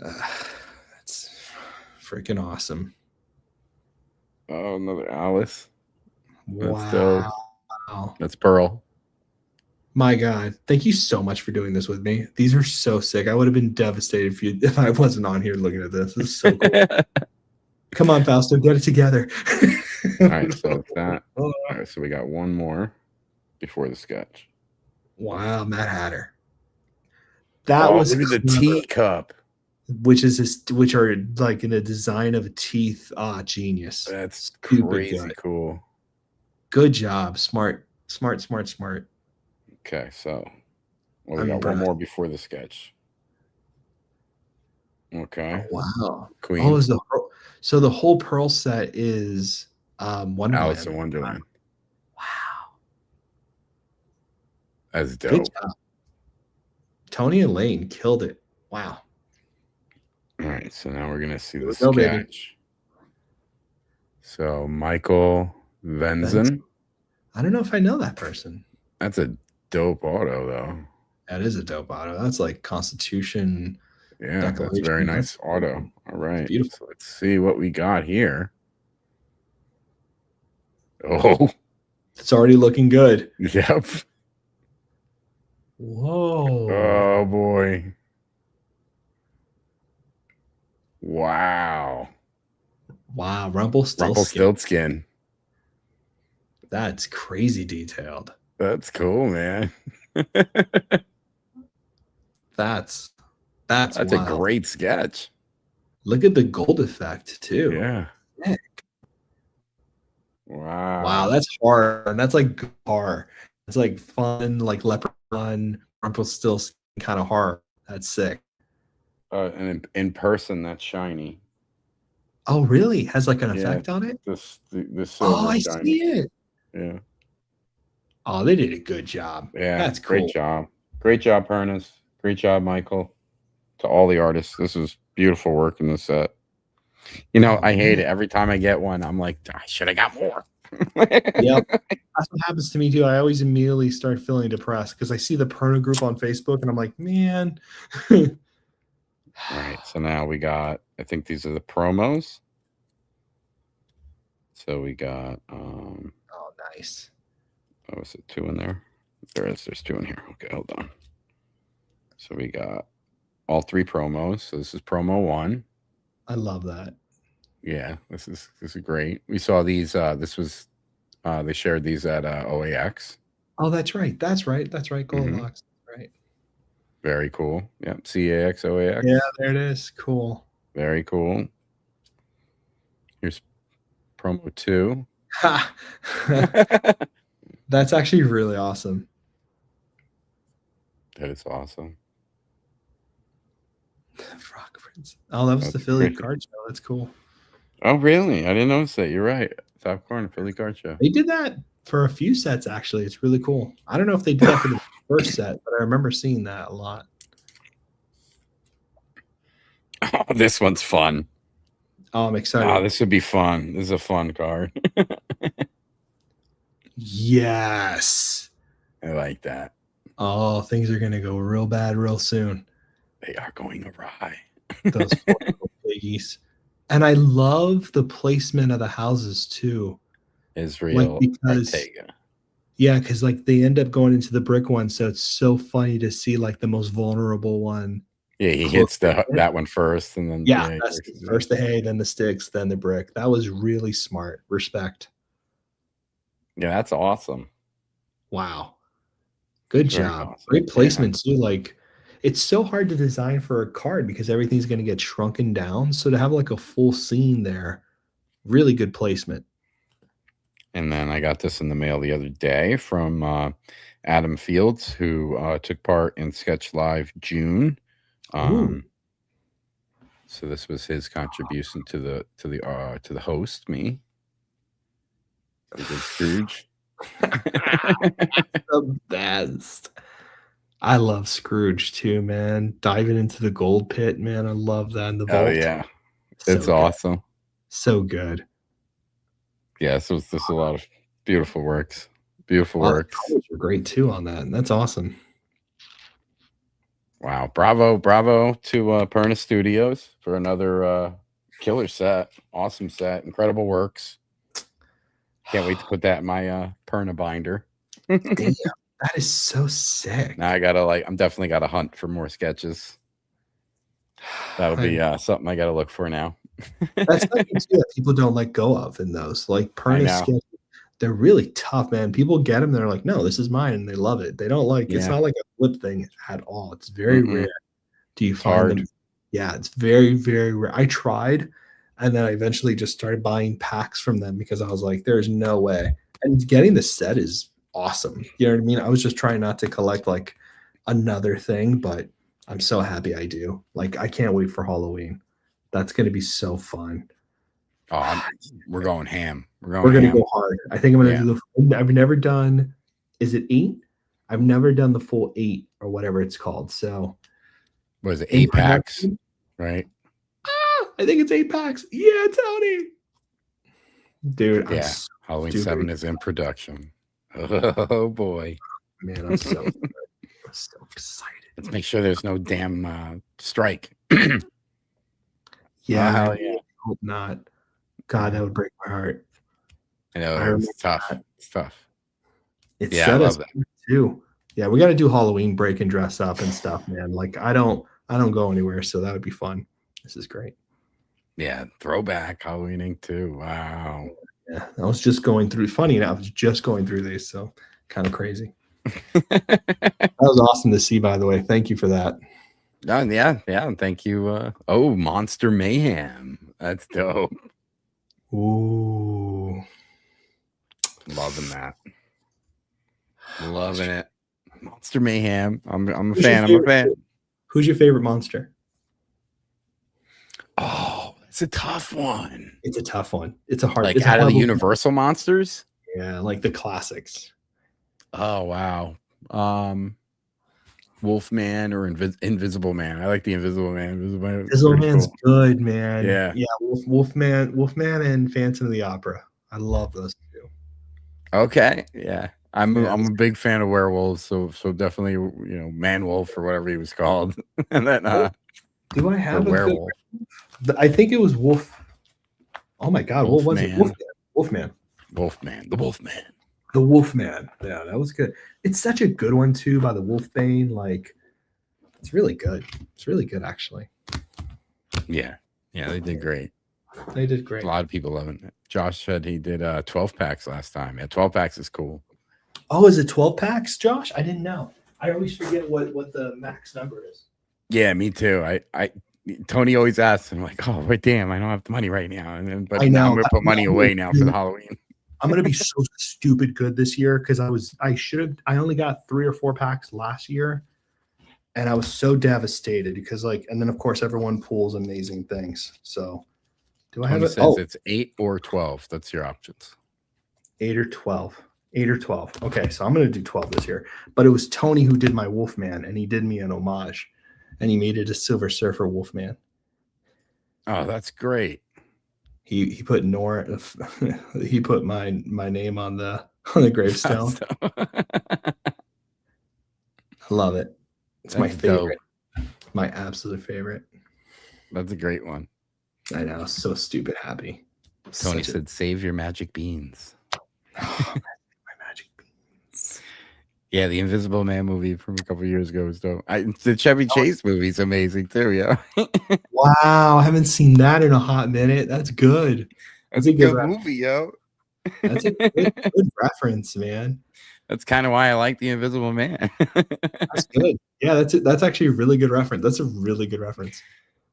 That's freaking awesome. Oh, another Alice. That's dope. Wow. That's Pearl. My God. Thank you so much for doing this with me. These are so sick. I would have been devastated if I wasn't on here looking at this. This is so cool. Come on, Fausto, get it together. All right, so that. All right, so we got one more before the sketch. Wow, Mad Hatter. That was look at the teacup. Which are like in a design of a teeth. Ah, genius. That's Stupid crazy good. cool. Good job. Smart. Okay, so we got one more before the sketch. Okay. Oh, wow. Queen. Oh, so the whole Pearl set is Wonderland. Alice in Wonderland. Wow. That's dope. Good job. Tony and Lane killed it. Wow. All right, so now we're gonna see the Go, sketch. baby. So Michael Venzen. I don't know if I know that person. That's a dope auto, though. That is a dope auto. That's like Constitution. Yeah, that's a very nice auto. All right, beautiful. So let's see what we got here. Oh, it's already looking good. Yep. Whoa. Oh boy. Wow. Wow, Rumpelstiltskin. That's crazy detailed. That's cool, man. That's a great sketch. Look at the gold effect too. Yeah. Heck. Wow. Wow, that's hard. And that's like horror. It's like fun, like Leprechaun, Rumpelstiltskin kind of horror. That's sick. And in person, that's shiny. Oh, really? Has like an effect on it? This I shiny. see it. Yeah. Oh, they did a good job. Yeah, that's cool. Great job. Great job, Pernis. Great job, Michael. To all the artists, this is beautiful work in this set. You know, I hate it. Every time I get one, I'm like, I should have got more. Yep. That's what happens to me too. I always immediately start feeling depressed because I see the Perna group on Facebook and I'm like, man. All right. So now we got, I think these are the promos. So we got oh, nice. Oh, is it 2 in there? There's 2 in here. Okay, hold on. So we got all 3 promos. So this is promo 1. I love that. Yeah, this is great. We saw these. This was they shared these at OAX. Oh, that's right. Golden Locks. Right. Very cool. Yep. CAX OAX. Yeah, there it is. Cool. Very cool. Here's promo 2. That's actually really awesome. That is awesome. Frog Prince. Oh, that was the Philly card show. That's cool. Oh, really? I didn't notice that. You're right. Top corner, Philly card show. They did that for a few sets, actually. It's really cool. I don't know if they did that for the first set, but I remember seeing that a lot. Oh, this one's fun. Oh, I'm excited. Oh, this would be fun. This is a fun card. Yes. I like that. Oh, things are going to go real bad real soon. They are going awry. Those piggies. And I love the placement of the houses too. Israel, Ortega. Yeah, because like they end up going into the brick one, so it's so funny to see like the most vulnerable one. Yeah, he hits that one first, and then that's first the hay, then the sticks, then the brick. That was really smart. Respect. Yeah, that's awesome. Wow, good job. Awesome. Great placement too. Like, it's so hard to design for a card because everything's going to get shrunken down. So to have like a full scene there, really good placement. And then I got this in the mail the other day from Adam Fields, who took part in Sketch Live June. So this was his contribution to the host, me. The good Scrooge. The best. I love Scrooge too, man. Diving into the gold pit, man. I love that in the vault. Oh yeah, So it's good. awesome. So good. Yeah, so it's just a lot of beautiful works. Beautiful works. The colors are great too on that. That's awesome. Wow, bravo to Perna Studios for another killer set. Awesome set, incredible works. Can't wait to put that in my Perna binder. Damn, that is so sick. Now I'm definitely got to hunt for more sketches. That'll be something I got to look for now. That's something too that people don't let go of in those. Like Perna sketches, they're really tough, man. People get them, they're like, no, this is mine, and they love it. They don't like it's not like a flip thing at all. It's very rare. Do you find them? Yeah, it's very, very rare. I tried, and then I eventually just started buying packs from them because I was like, there's no way. And getting the set is awesome. You know what I mean? I was just trying not to collect like another thing, but I'm so happy I do. Like, I can't wait for Halloween. That's going to be so fun. Oh, we're going ham. We're going to go hard. I think I'm going to do the. I've never done. Is it 8? I've never done the full 8 or whatever it's called. So, what is it? 8 packs, right? I think it's 8 packs. Yeah, Tony. Dude, yeah. Halloween 7 is in production. Oh boy, man, I'm so excited. Let's make sure there's no damn strike. Yeah, hell yeah. I hope not. God, that would break my heart. I know it's tough. It's tough. It's I love that too. Yeah, we got to do Halloween break and dress up and stuff, man. Like I don't go anywhere, so that would be fun. This is great. Yeah, throwback Halloweening too. Wow. Yeah, I was just going through. Funny enough, I was just going through these, so kind of crazy. That was awesome to see, by the way. Thank you for that. Yeah. Thank you. Monster Mayhem. That's dope. Ooh, loving that. Loving it. Monster Mayhem. I'm a fan. I'm a fan. Who's your favorite monster? Oh, it's a tough one. It's a tough one. It's a hard. Like out of the Universal monsters. Yeah, like the classics. Oh wow. Wolfman or Invisible Man. I like the Invisible Man. Invisible Man's cool. Good, man. Yeah. Wolfman and Phantom of the Opera. I love those two. Okay. Yeah. I'm a big fan of werewolves, so definitely Man Wolf or whatever he was called. And then do I have a werewolf? I think it was Wolf. Oh my God, what was it? Wolfman. The Wolfman. Yeah, that was good. It's such a good one too by the Wolfbane. Like, it's really good. It's really good, actually. Yeah, they did great. They did great. A lot of people loving it. Josh said he did 12 packs last time. Yeah, 12 packs is cool. Oh, is it 12 packs, Josh? I didn't know. I always forget what the max number is. Yeah, me too. Tony always asks, and I'm like, oh, wait, damn, I don't have the money right now. And then, but I know. now I'm gonna put money away now for the Halloween. I'm gonna be so stupid good this year because I only got 3 or 4 packs last year, and I was so devastated because and then of course everyone pulls amazing things. So do I have it? Says it's 8 or 12. That's your options. 8 or 12. 8 or 12. Okay, so I'm gonna do 12 this year. But it was Tony who did my Wolfman, and he did me an homage, and he made it a Silver Surfer Wolfman. Oh, that's great. He put Nora. He put my name on the gravestone. I love it. It's my favorite. Dope. My absolute favorite. That's a great one. I know. So stupid happy. Tony said, "Save your magic beans." My magic beans. Yeah, the Invisible Man movie from a couple of years ago was dope. The Chevy Chase movie is amazing too. Yeah. Wow, I haven't seen that in a hot minute. That's good. That's a good movie, yo. That's a good reference, man. That's kind of why I like the Invisible Man. That's good. Yeah, that's actually a really good reference. That's a really good reference.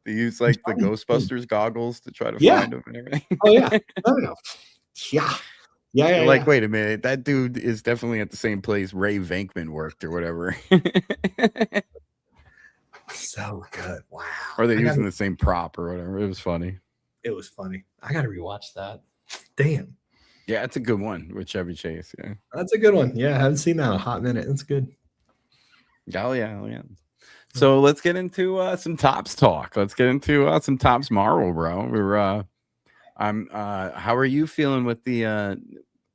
They use the Ghostbusters goggles to try to find him and everything. Oh yeah. No. Yeah. Yeah, You're yeah, like, yeah. wait a minute, that dude is definitely at the same place Ray Venkman worked or whatever. So good. Wow. Or they're using the same prop or whatever. It was funny. It was funny. I got to rewatch that. Damn. Yeah, it's a good one with Chevy Chase. Yeah. That's a good one. Yeah, I haven't seen that in a hot minute. That's good. Oh yeah, oh yeah. So let's get into some Tops talk. Let's get into some Tops Marvel, bro. We're how are you feeling with the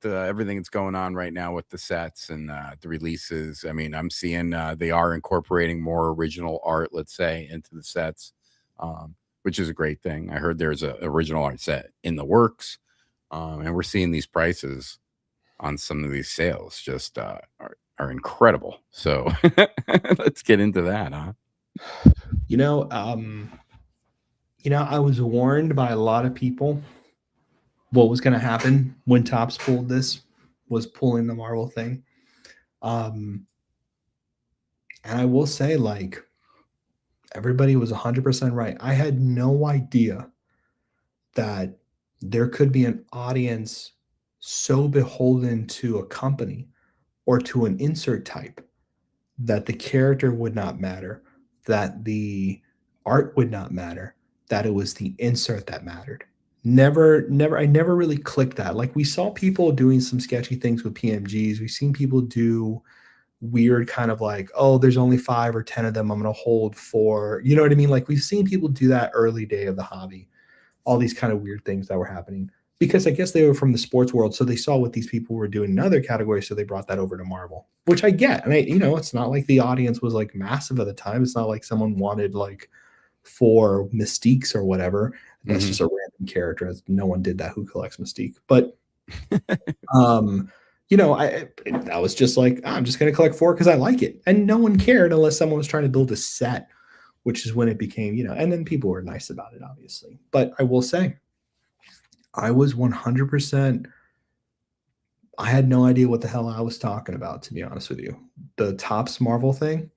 everything that's going on right now with the sets and the releases? I mean, I'm seeing they are incorporating more original art, let's say, into the sets, which is a great thing. I heard there's an original art set in the works, and we're seeing these prices on some of these sales just are incredible. So let's get into that, huh? I was warned by a lot of people what was going to happen when Topps was pulling the Marvel thing. And I will say, like, everybody was 100% right. I had no idea that there could be an audience so beholden to a company or to an insert type that the character would not matter, that the art would not matter, that it was the insert that mattered. I never really clicked that. Like, we saw people doing some sketchy things with PMGs. We've seen people do weird kind of like, oh, there's only 5 or 10 of them, I'm going to hold 4. You know what I mean? Like, we've seen people do that early day of the hobby, all these kind of weird things that were happening because I guess they were from the sports world. So they saw what these people were doing in other categories. So they brought that over to Marvel, which I get. And it's not like the audience was like massive at the time. It's not like someone wanted like 4 Mystiques or whatever. That's just a random character. No one did that who collects Mystique. But, I was just like, I'm just going to collect 4 because I like it. And no one cared unless someone was trying to build a set, which is when it became, and then people were nice about it, obviously. But I will say, I was 100%. I had no idea what the hell I was talking about, to be honest with you. The Topps Marvel thing,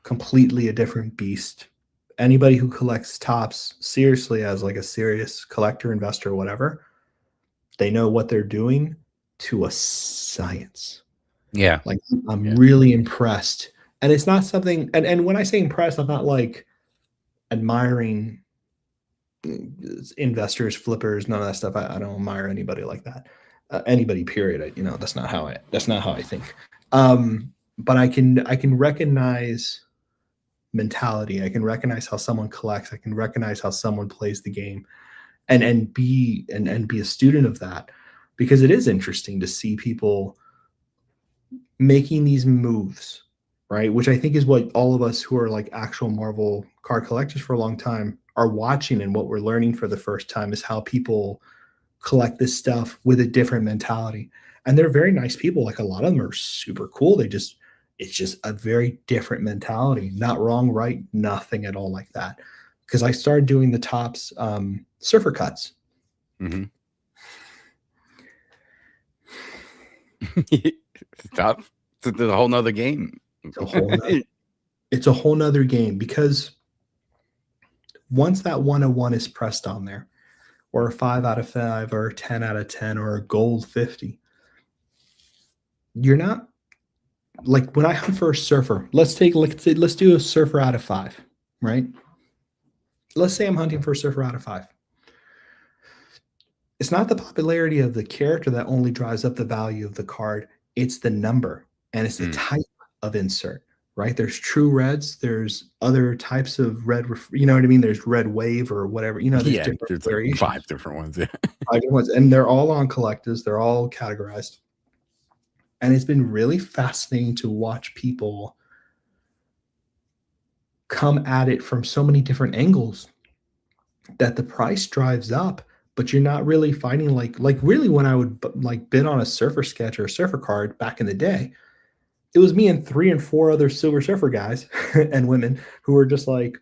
completely a different beast. Anybody who collects Topps seriously as like a serious collector, investor, whatever, they know what they're doing to a science. Yeah. Like, I'm really impressed. And it's not something, and when I say impressed, I'm not like admiring investors, flippers, none of that stuff. I don't admire anybody like that. Anybody, period. That's not how I think. But I can recognize mentality. I can recognize how someone collects. I can recognize how someone plays the game, and be a student of that, because it is interesting to see people making these moves, right? Which I think is what all of us who are like actual Marvel card collectors for a long time are watching, and what we're learning for the first time is how people collect this stuff with a different mentality. And they're very nice people. Like, a lot of them are super cool. It's just a very different mentality. Not wrong, right? Nothing at all like that. Because I started doing the Topps surfer cuts. Mm-hmm. It's tough. It's a whole nother game. It's a whole nother game, because once that 101 is pressed on there, or a 5 out of 5, or a 10 out of 10, or a gold 50, you're not like, when I hunt for a surfer, let's do a surfer out of 5, right? Let's say I'm hunting for a surfer out of 5. It's not the popularity of the character that only drives up the value of the card. It's the number, and it's the type of insert, right? There's true reds. There's other types of red. You know what I mean? There's red wave or whatever. There's different variations. Like 5 different ones. Yeah. 5 different ones, and they're all on Collectus. They're all categorized. And it's been really fascinating to watch people come at it from so many different angles that the price drives up, but you're not really finding like really, when I would like bid on a surfer sketch or a surfer card back in the day, it was me and 3 and 4 other Silver Surfer guys and women who were just like,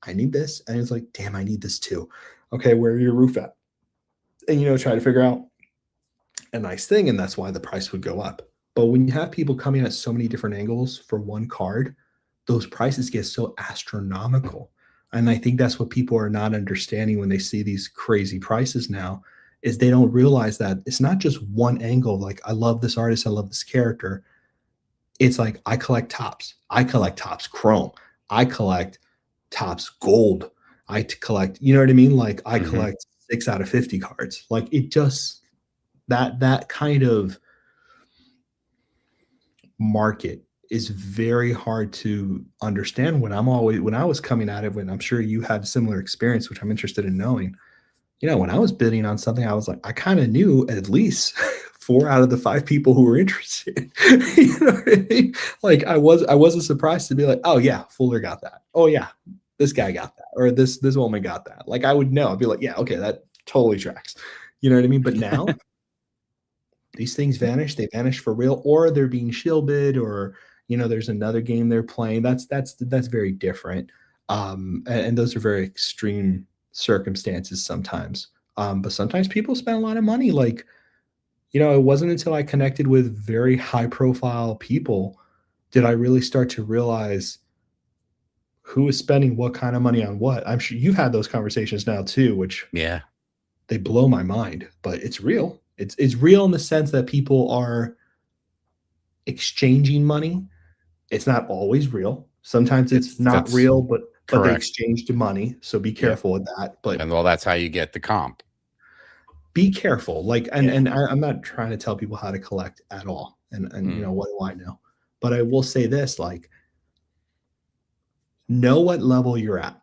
I need this. And it's like, damn, I need this too. Okay, where are your roof at? And, try to figure out a nice thing. And that's why the price would go up. But when you have people coming at so many different angles for one card, those prices get so astronomical. And I think that's what people are not understanding when they see these crazy prices now, is they don't realize that it's not just one angle. Like, I love this artist, I love this character. It's like, I collect tops. I collect tops chrome. I collect tops gold. I collect, you know what I mean? Like, I collect 6 out of 50 cards. Like, it just, that kind of market is very hard to understand. When I was coming at it, when I'm sure you had similar experience, which I'm interested in knowing, when I was bidding on something, I was like, I kind of knew at least 4 out of the 5 people who were interested. You know what I mean? Like, I wasn't surprised to be like, oh yeah, Fuller got that. Oh yeah, this guy got that, or this woman got that. Like, I would know. I'd be like, yeah, okay, that totally tracks. You know what I mean? But now these things vanish. They vanish for real, or they're being shill bid, or there's another game they're playing. That's very different. And those are very extreme circumstances sometimes. But sometimes people spend a lot of money. Like, it wasn't until I connected with very high profile people did I really start to realize who is spending what kind of money on what. I'm sure you've had those conversations now too, which they blow my mind, but it's real. It's real in the sense that people are exchanging money. It's not always real. Sometimes it's not real, but they exchanged money. So be careful with that. But that's how you get the comp. Be careful. Like, and I'm not trying to tell people how to collect at all. And what do I know? But I will say this, like, know what level you're at.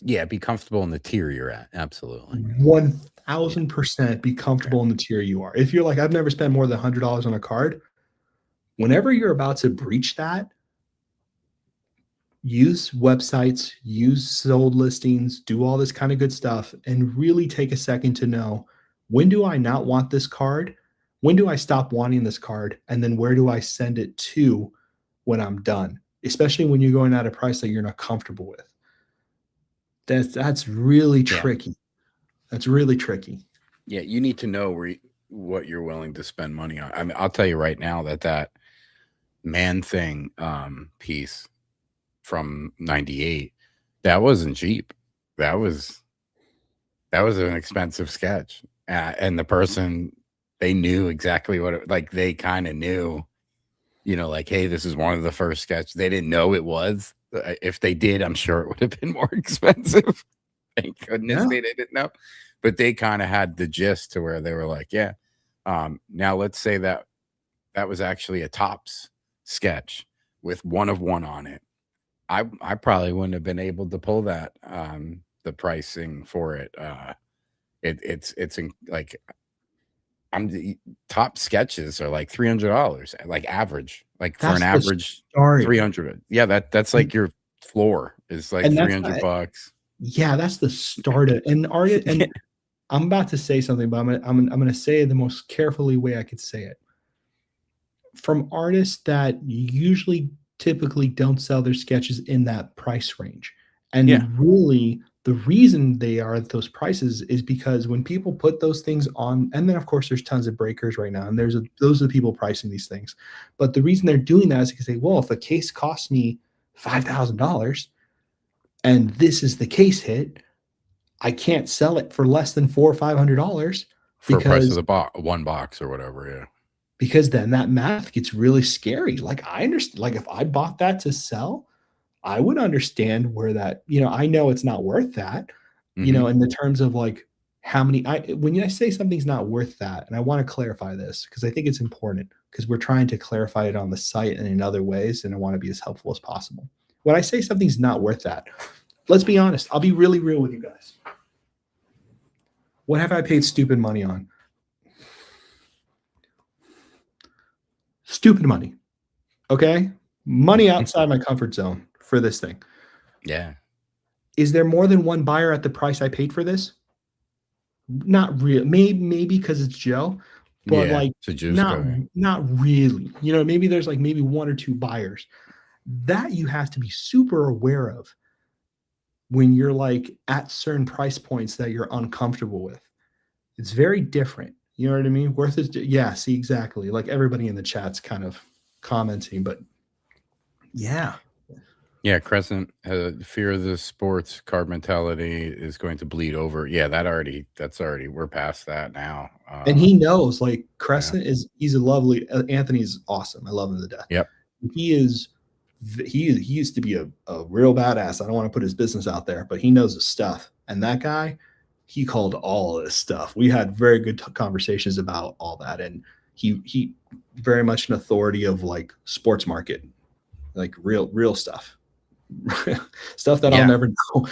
Yeah, be comfortable in the tier you're at. Absolutely. 1000% be comfortable in the tier you are. If you're like, I've never spent more than $100 on a card, whenever you're about to breach that, use websites, use sold listings, do all this kind of good stuff, and really take a second to know, when do I not want this card? When do I stop wanting this card? And then where do I send it to when I'm done? Especially when you're going at a price that you're not comfortable with. That's really tricky. That's really tricky. Yeah, you need to know what you're willing to spend money on. I mean, I'll tell you right now that Man Thing piece from '98, that wasn't cheap. That was an expensive sketch, and the person, they knew exactly what they kind of knew, like, hey, this is one of the first sketches. They didn't know it was. If they did, I'm sure it would have been more expensive. Thank goodness they didn't know. But they kind of had the gist to where they were like, yeah. Now let's say that was actually a Topps sketch with 1 of 1 on it. I probably wouldn't have been able to pull that, the pricing for it. It's like, top sketches are like $300, like average, like for an average 300. Yeah, that's like your floor is like $300. Yeah, that's the start of and art. And I'm about to say something, but I'm gonna say it the most carefully way I could say it. From artists that usually typically don't sell their sketches in that price range. And really, the reason they are at those prices is because when people put those things on, and then of course there's tons of breakers right now, and those are the people pricing these things. But the reason they're doing that is because if a case costs me $5,000 and this is the case hit, I can't sell it for less than $400 or $500 for the price of the one box or whatever. Yeah. Because then that math gets really scary. Like, I understand, like, if I bought that to sell, I would understand where that, I know it's not worth that, in the terms of like how many, when I say something's not worth that, and I want to clarify this because I think it's important, because we're trying to clarify it on the site and in other ways, and I want to be as helpful as possible. When I say something's not worth that, let's be honest. I'll be really real with you guys. What have I paid stupid money on? Stupid money. Okay? Money outside my comfort zone for this thing. Yeah. Is there more than one buyer at the price I paid for this? Not real. Maybe because it's Joe, but not really. Maybe there's maybe 1 or 2 buyers. That you have to be super aware of when you're at certain price points that you're uncomfortable with. It's very different. You know what I mean? Worth is, yeah, see, exactly. Like, everybody in the chat's kind of commenting, but yeah. Yeah, Crescent, fear of the sports card mentality is going to bleed over. Yeah, that's already, we're past that now. And he knows, like, Crescent he's a lovely, Anthony's awesome. I love him to death. Yep. He used to be a real badass. I don't want to put his business out there, but he knows his stuff. And that guy, he called all of this stuff. We had very good conversations about all that. And he very much an authority of like sports market, like real stuff. Stuff that I'll never know.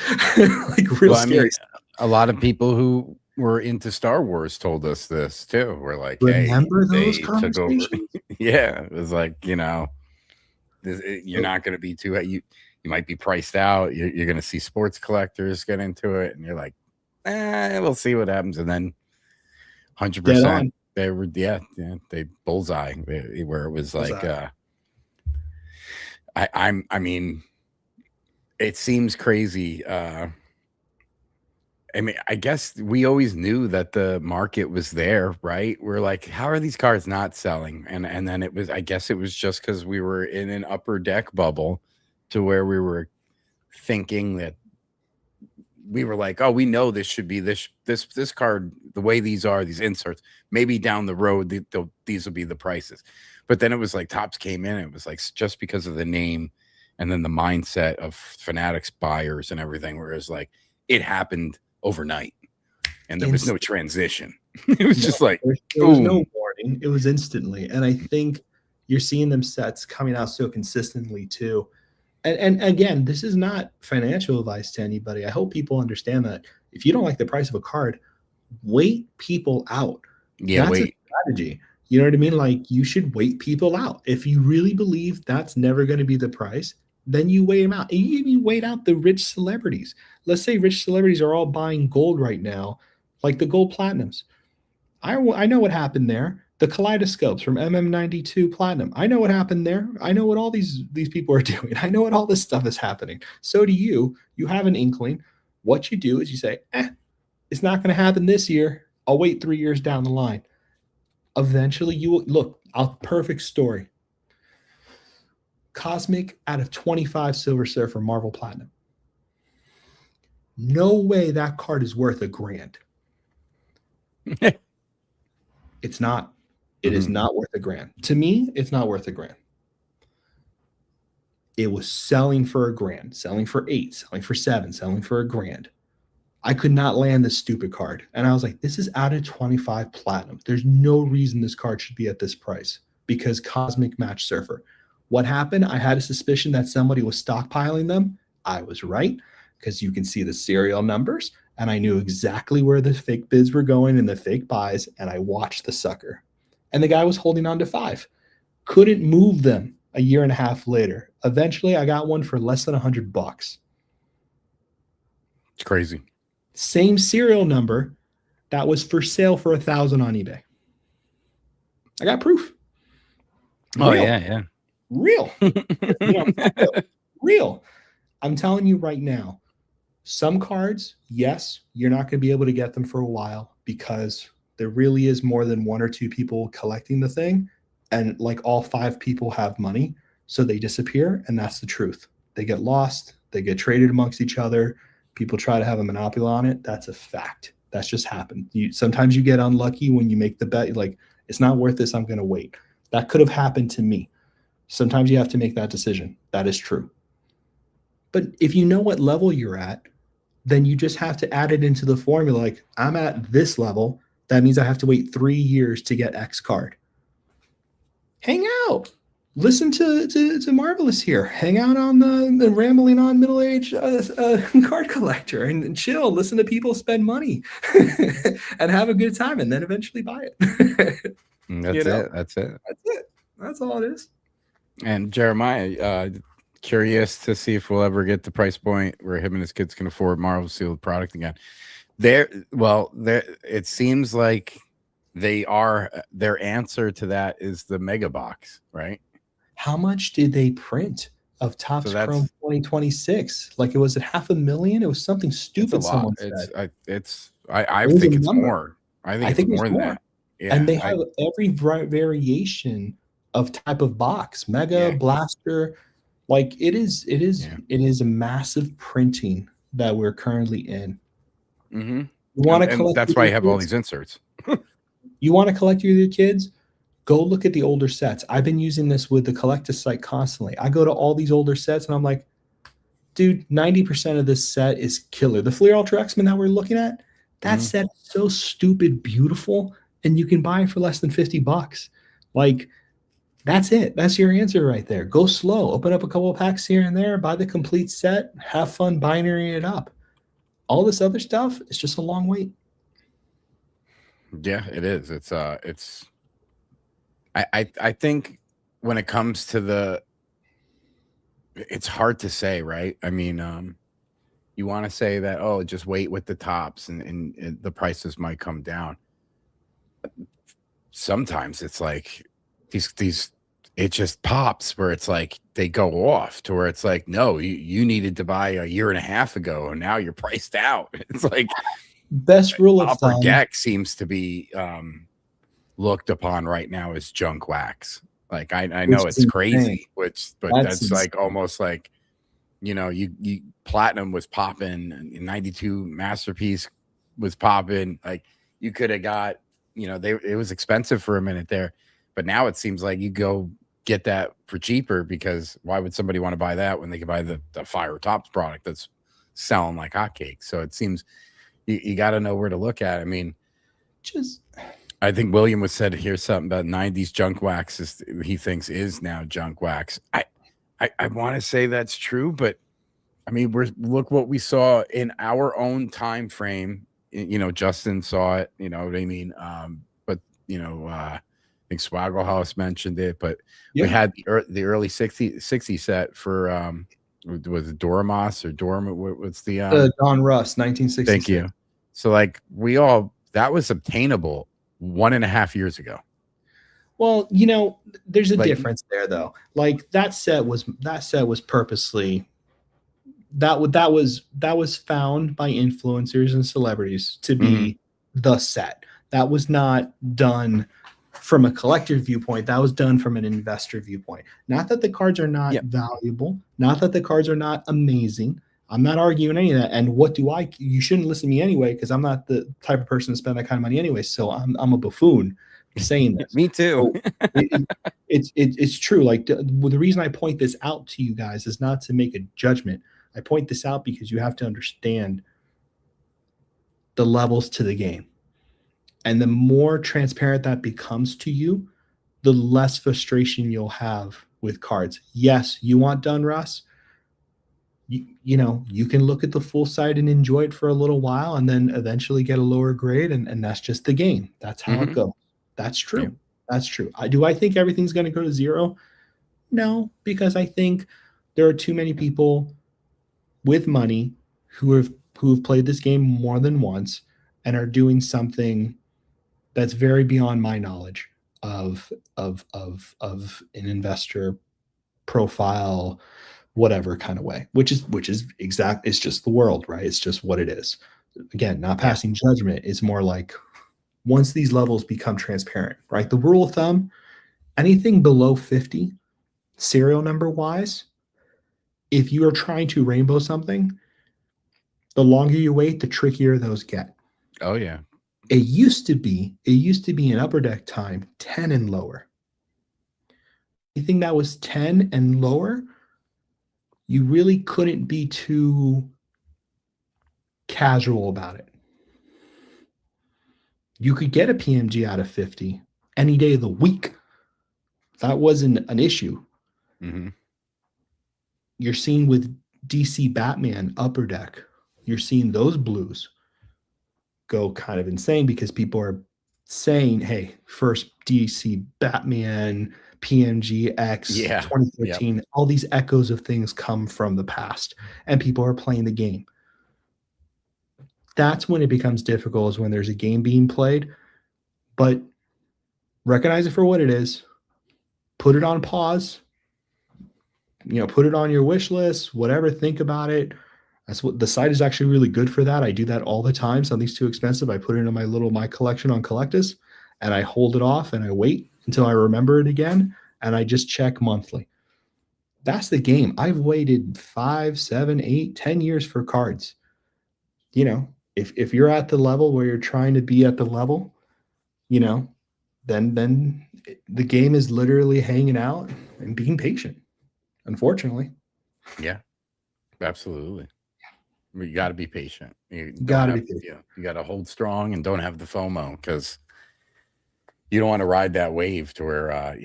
Like real scary stuff. A lot of people who were into Star Wars told us this too. We're like, remember hey, those they took over. conversations? Yeah, it was like, you're not going to be too, you might be priced out. You're going to see sports collectors get into it, and you're like, we'll see what happens. And then 100%, they were, they bullseye, where it was like, I mean, it seems crazy. I mean, I guess we always knew that the market was there, right? We're like, how are these cards not selling? And then it was, I guess it was just because we were in an upper deck bubble to where we were thinking that we were like, oh, we know this should be this card, the way these are, these inserts, maybe down the road, these will be the prices. But then it was like Topps came in, and it was like, just because of the name and then the mindset of Fanatics buyers and everything, whereas like it happened overnight and there was no transition. It was just like, there was no warning. It was instantly. And I think you're seeing them sets coming out so consistently too. And again, this is not financial advice to anybody. I hope people understand that if you don't like the price of a card, wait people out. Yeah, that's a strategy. You know what I mean? Like, you should wait people out. If you really believe that's never going to be the price, then you wait them out. And you even wait out the rich celebrities. Let's say rich celebrities are all buying gold right now, like the gold platinums. I know what happened there. The kaleidoscopes from MM92 Platinum. I know what happened there. I know what all these people are doing. I know what all this stuff is happening. So do you. You have an inkling. What you do is you say, it's not going to happen this year. I'll wait 3 years down the line. Eventually you will look. Perfect story. Cosmic out of 25 Silver Surfer Marvel Platinum. No way that card is worth $1,000. It's not. It is not worth $1,000. To me, it's not worth $1,000. It was selling for $1,000, selling for $8,000, selling for $7,000, selling for $1,000. I could not land this stupid card. And I was like, this is out of 25 Platinum. There's no reason this card should be at this price, because Cosmic Match Surfer. What happened? I had a suspicion that somebody was stockpiling them. I was right, because you can see the serial numbers, and I knew exactly where the fake bids were going and the fake buys, and I watched the sucker. And the guy was holding on to 5. Couldn't move them a year and a half later. Eventually, I got one for less than $100. It's crazy. Same serial number that was for sale for $1,000 on eBay. I got proof. Oh, yeah. Real. Real. I'm telling you right now, some cards, yes, you're not going to be able to get them for a while, because there really is more than 1 or 2 people collecting the thing. And like, all 5 people have money, so they disappear. And that's the truth. They get lost. They get traded amongst each other. People try to have a monopoly on it. That's a fact. That's just happened. Sometimes you get unlucky when you make the bet. Like, it's not worth this. I'm going to wait. That could have happened to me. Sometimes you have to make that decision. That is true. But if you know what level you're at, then you just have to add it into the formula. Like, I'm at this level. That means I have to wait 3 years to get X card. Hang out. Listen to Marvelous here. Hang out on the Rambling on Middle-Aged Card Collector and chill. Listen to people spend money and have a good time, and then eventually buy it. That's it. That's all it is. And Jeremiah, curious to see if we'll ever get the price point where him and his kids can afford Marvel sealed product again. It seems like their answer to that is the mega box, right? How much did they print of Topps Chrome 2026? Like, it was at $500,000. It was something stupid. Someone said. I think it's more. I think it's more than that. Yeah, and they have every variation of type of box: Mega, Blaster, Like it is a massive printing that we're currently in. Mm-hmm. You want to And collect that's with why your you have all kids? these inserts. You want to collect with your kids? Go look at the older sets. I've been using this with the Collectus site constantly. I go to all these older sets and I'm like, dude, 90% of this set is killer. The Fleer Ultra X-Men that we're looking at, that set is so stupid beautiful, and you can buy it for less than $50. Like, that's it. That's your answer right there. Go slow. Open up a couple of packs here and there. Buy the complete set. Have fun binarying it up. All this other stuff is just a long wait. Yeah, it is. I think when it comes to it's hard to say, right? I mean, you want to say that, oh, just wait with the tops and the prices might come down. Sometimes it's like these it just pops where it's like they go off to where it's like, no, you needed to buy a year and a half ago and now you're priced out. It's like best rule of upper thumb. deck seems to be looked upon right now as junk wax. Like I know it's crazy, but that's like almost like, you know, you Platinum was popping, 92 Masterpiece was popping. Like you could have got, you know, it was expensive for a minute there, but now it seems like you go get that for cheaper, because why would somebody want to buy that when they can buy the Fire Tops product that's selling like hotcakes? So it seems you got to know where to look at. I mean, I think William was said here something about 90s junk wax he thinks is now junk wax. I want to say that's true, but I mean, look what we saw in our own time frame. You know, Justin saw it, you know what I mean? But you know, I think Swaggle House mentioned it, but we had the early 60 set for was it Doramos or Dorm? What's the Don Russ, 1966. Thank you. So like that was obtainable 1.5 years ago. Well, you know, there's a difference there though. Like that set was purposely that was found by influencers and celebrities to be the set. That was not done from a collector viewpoint. That was done from an investor viewpoint. Not that the cards are not valuable, not that the cards are not amazing. I'm not arguing any of that. And you shouldn't listen to me anyway, because I'm not the type of person to spend that kind of money anyway. So I'm a buffoon saying this. Me too. So it's true. Like the reason I point this out to you guys is not to make a judgment. I point this out because you have to understand the levels to the game. And the more transparent that becomes to you, the less frustration you'll have with cards. Yes, you want done, Russ. You know, you can look at the full site and enjoy it for a little while and then eventually get a lower grade. And that's just the game. That's how it goes. That's true. Yeah. That's true. Do I think everything's going to go to zero? No, because I think there are too many people with money who have played this game more than once and are doing something that's very beyond my knowledge of an investor profile, whatever kind of way, which is exact. It's just the world, right? It's just what it is. Again, not passing judgment. It's more like once these levels become transparent, right? The rule of thumb, anything below 50 serial number wise, if you are trying to rainbow something, the longer you wait, the trickier those get. Oh yeah. It used to be in upper deck time 10 and lower. Anything that was 10 and lower, you really couldn't be too casual about it. You could get a PMG out of 50 any day of the week. That wasn't an issue. You're seeing with DC Batman upper deck, you're seeing those blues go kind of insane because people are saying, hey, first DC Batman, PMG X, 2013, all these echoes of things come from the past and people are playing the game. That's when it becomes difficult, is when there's a game being played, but recognize it for what it is, put it on pause, you know, put it on your wish list, whatever, think about it. That's what the site is actually really good for that. I do that all the time. Something's too expensive, I put it in my collection on Collectus and I hold it off and I wait until I remember it again. And I just check monthly. That's the game. I've waited 5, 7, 8, 10 years for cards. You know, if you're at the level where you're trying to be at the level, you know, then the game is literally hanging out and being patient. Unfortunately. Yeah, absolutely. You got to be patient. You Gotta be patient. You got to hold strong and don't have the FOMO, because you don't want to ride that wave to where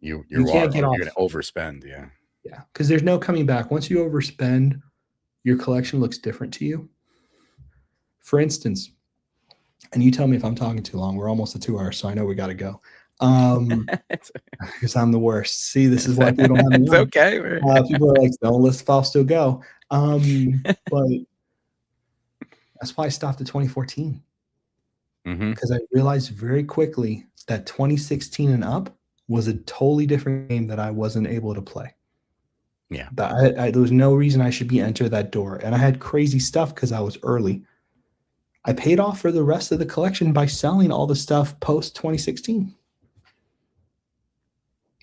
you're can't get off. You're going to overspend. Yeah, because there's no coming back. Once you overspend, your collection looks different to you. For instance, and you tell me if I'm talking too long. We're almost at 2 hours, so I know we got to go. Because I'm the worst. See, this is why people don't have me. It's okay. People are like, don't let Fausto go. But that's why I stopped at 2014. Because I realized very quickly that 2016 and up was a totally different game that I wasn't able to play. Yeah. There was no reason I should be enter that door. And I had crazy stuff because I was early. I paid off for the rest of the collection by selling all the stuff post 2016.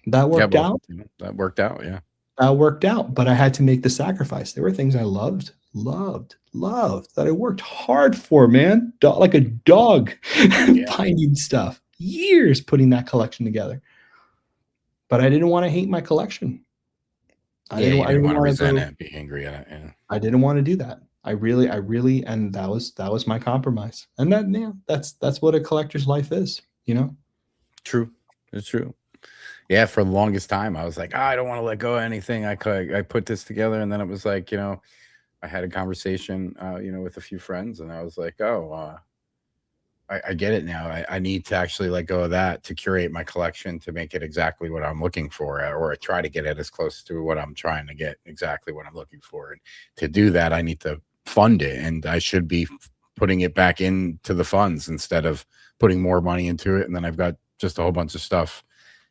That worked out. That worked out, yeah. That worked out, but I had to make the sacrifice. There were things I loved, that I worked hard for, man. Like a dog, finding stuff. Years putting that collection together. But I didn't want to hate my collection. I didn't want to resent it, be angry at it. Yeah. I didn't want to do that. I really, and that was my compromise. And that's what a collector's life is, you know? True. It's true. Yeah, for the longest time, I was like, I don't want to let go of anything. I put this together, and then it was like, I had a conversation, with a few friends, and I was like, I get it now. I need to actually let go of that to curate my collection to make it exactly what I'm looking for, or try to get it as close to what I'm trying to get, exactly what I'm looking for. And to do that, I need to fund it, and I should be putting it back into the funds instead of putting more money into it. And then I've got just a whole bunch of stuff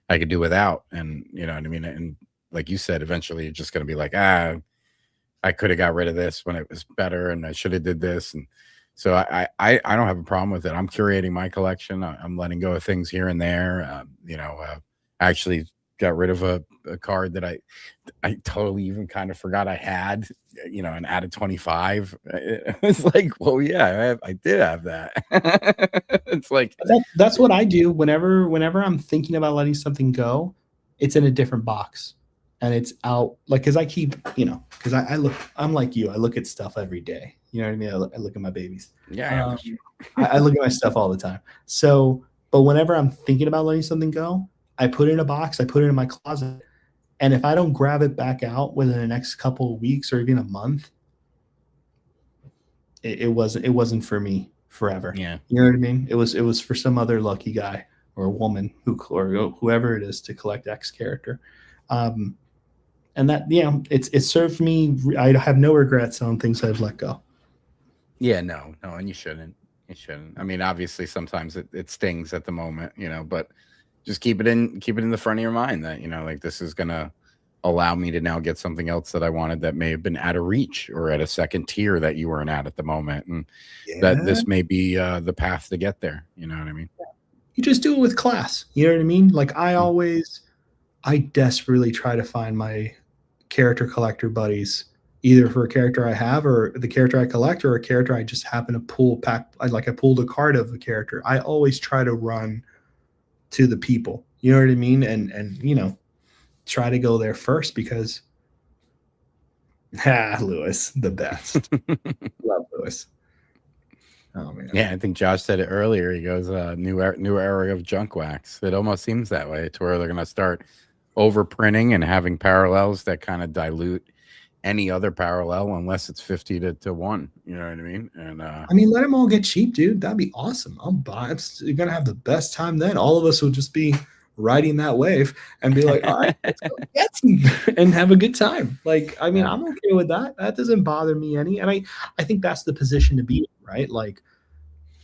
I could do without. And you know what I mean? And like you said, eventually you're just going to be like, I could have got rid of this when it was better, and I should have did this. And so I don't have a problem with it. I'm curating my collection. I'm letting go of things here and there. I actually got rid of a card that I totally even kind of forgot I had, and added 25. It was like, well, yeah, I did have that. It's like that's what I do whenever I'm thinking about letting something go. It's in a different box, and it's out, like, because I keep, because I'm like you. I look at stuff every day. You know what I mean? I look at my babies. Yeah. I look at my stuff all the time. So, but whenever I'm thinking about letting something go, I put it in a box. I put it in my closet. And if I don't grab it back out within the next couple of weeks or even a month, it wasn't for me forever. Yeah. You know what I mean? It was for some other lucky guy or woman or whoever it is to collect X character. And that, it served me. I have no regrets on things I've let go. Yeah, no, and you shouldn't. I mean, obviously sometimes it stings at the moment, but just keep it in the front of your mind that, like, this is going to allow me to now get something else that I wanted that may have been out of reach or at a second tier that you weren't at the moment. And that this may be the path to get there. You know what I mean? You just do it with class. You know what I mean? Like I desperately try to find my character collector buddies, either for a character I have or the character I collect, or a character I just happen to pull pack. I pulled a card of a character. I always try to run to the people, you know what I mean? And try to go there first, because Lewis, the best. Love Lewis. Oh man. Yeah, I think Josh said it earlier. He goes, new era of junk wax. It almost seems that way, to where they're going to start overprinting and having parallels that kind of dilute any other parallel, unless it's 50 to 1. You know what I mean? And I mean, let them all get cheap, dude. That'd be awesome. I'll buy it. You're gonna have the best time then. All of us will just be riding that wave and be like, all right, let's go get some and have a good time. Like, I mean, I'm okay with that. That doesn't bother me any. And I think that's the position to be in, right? Like,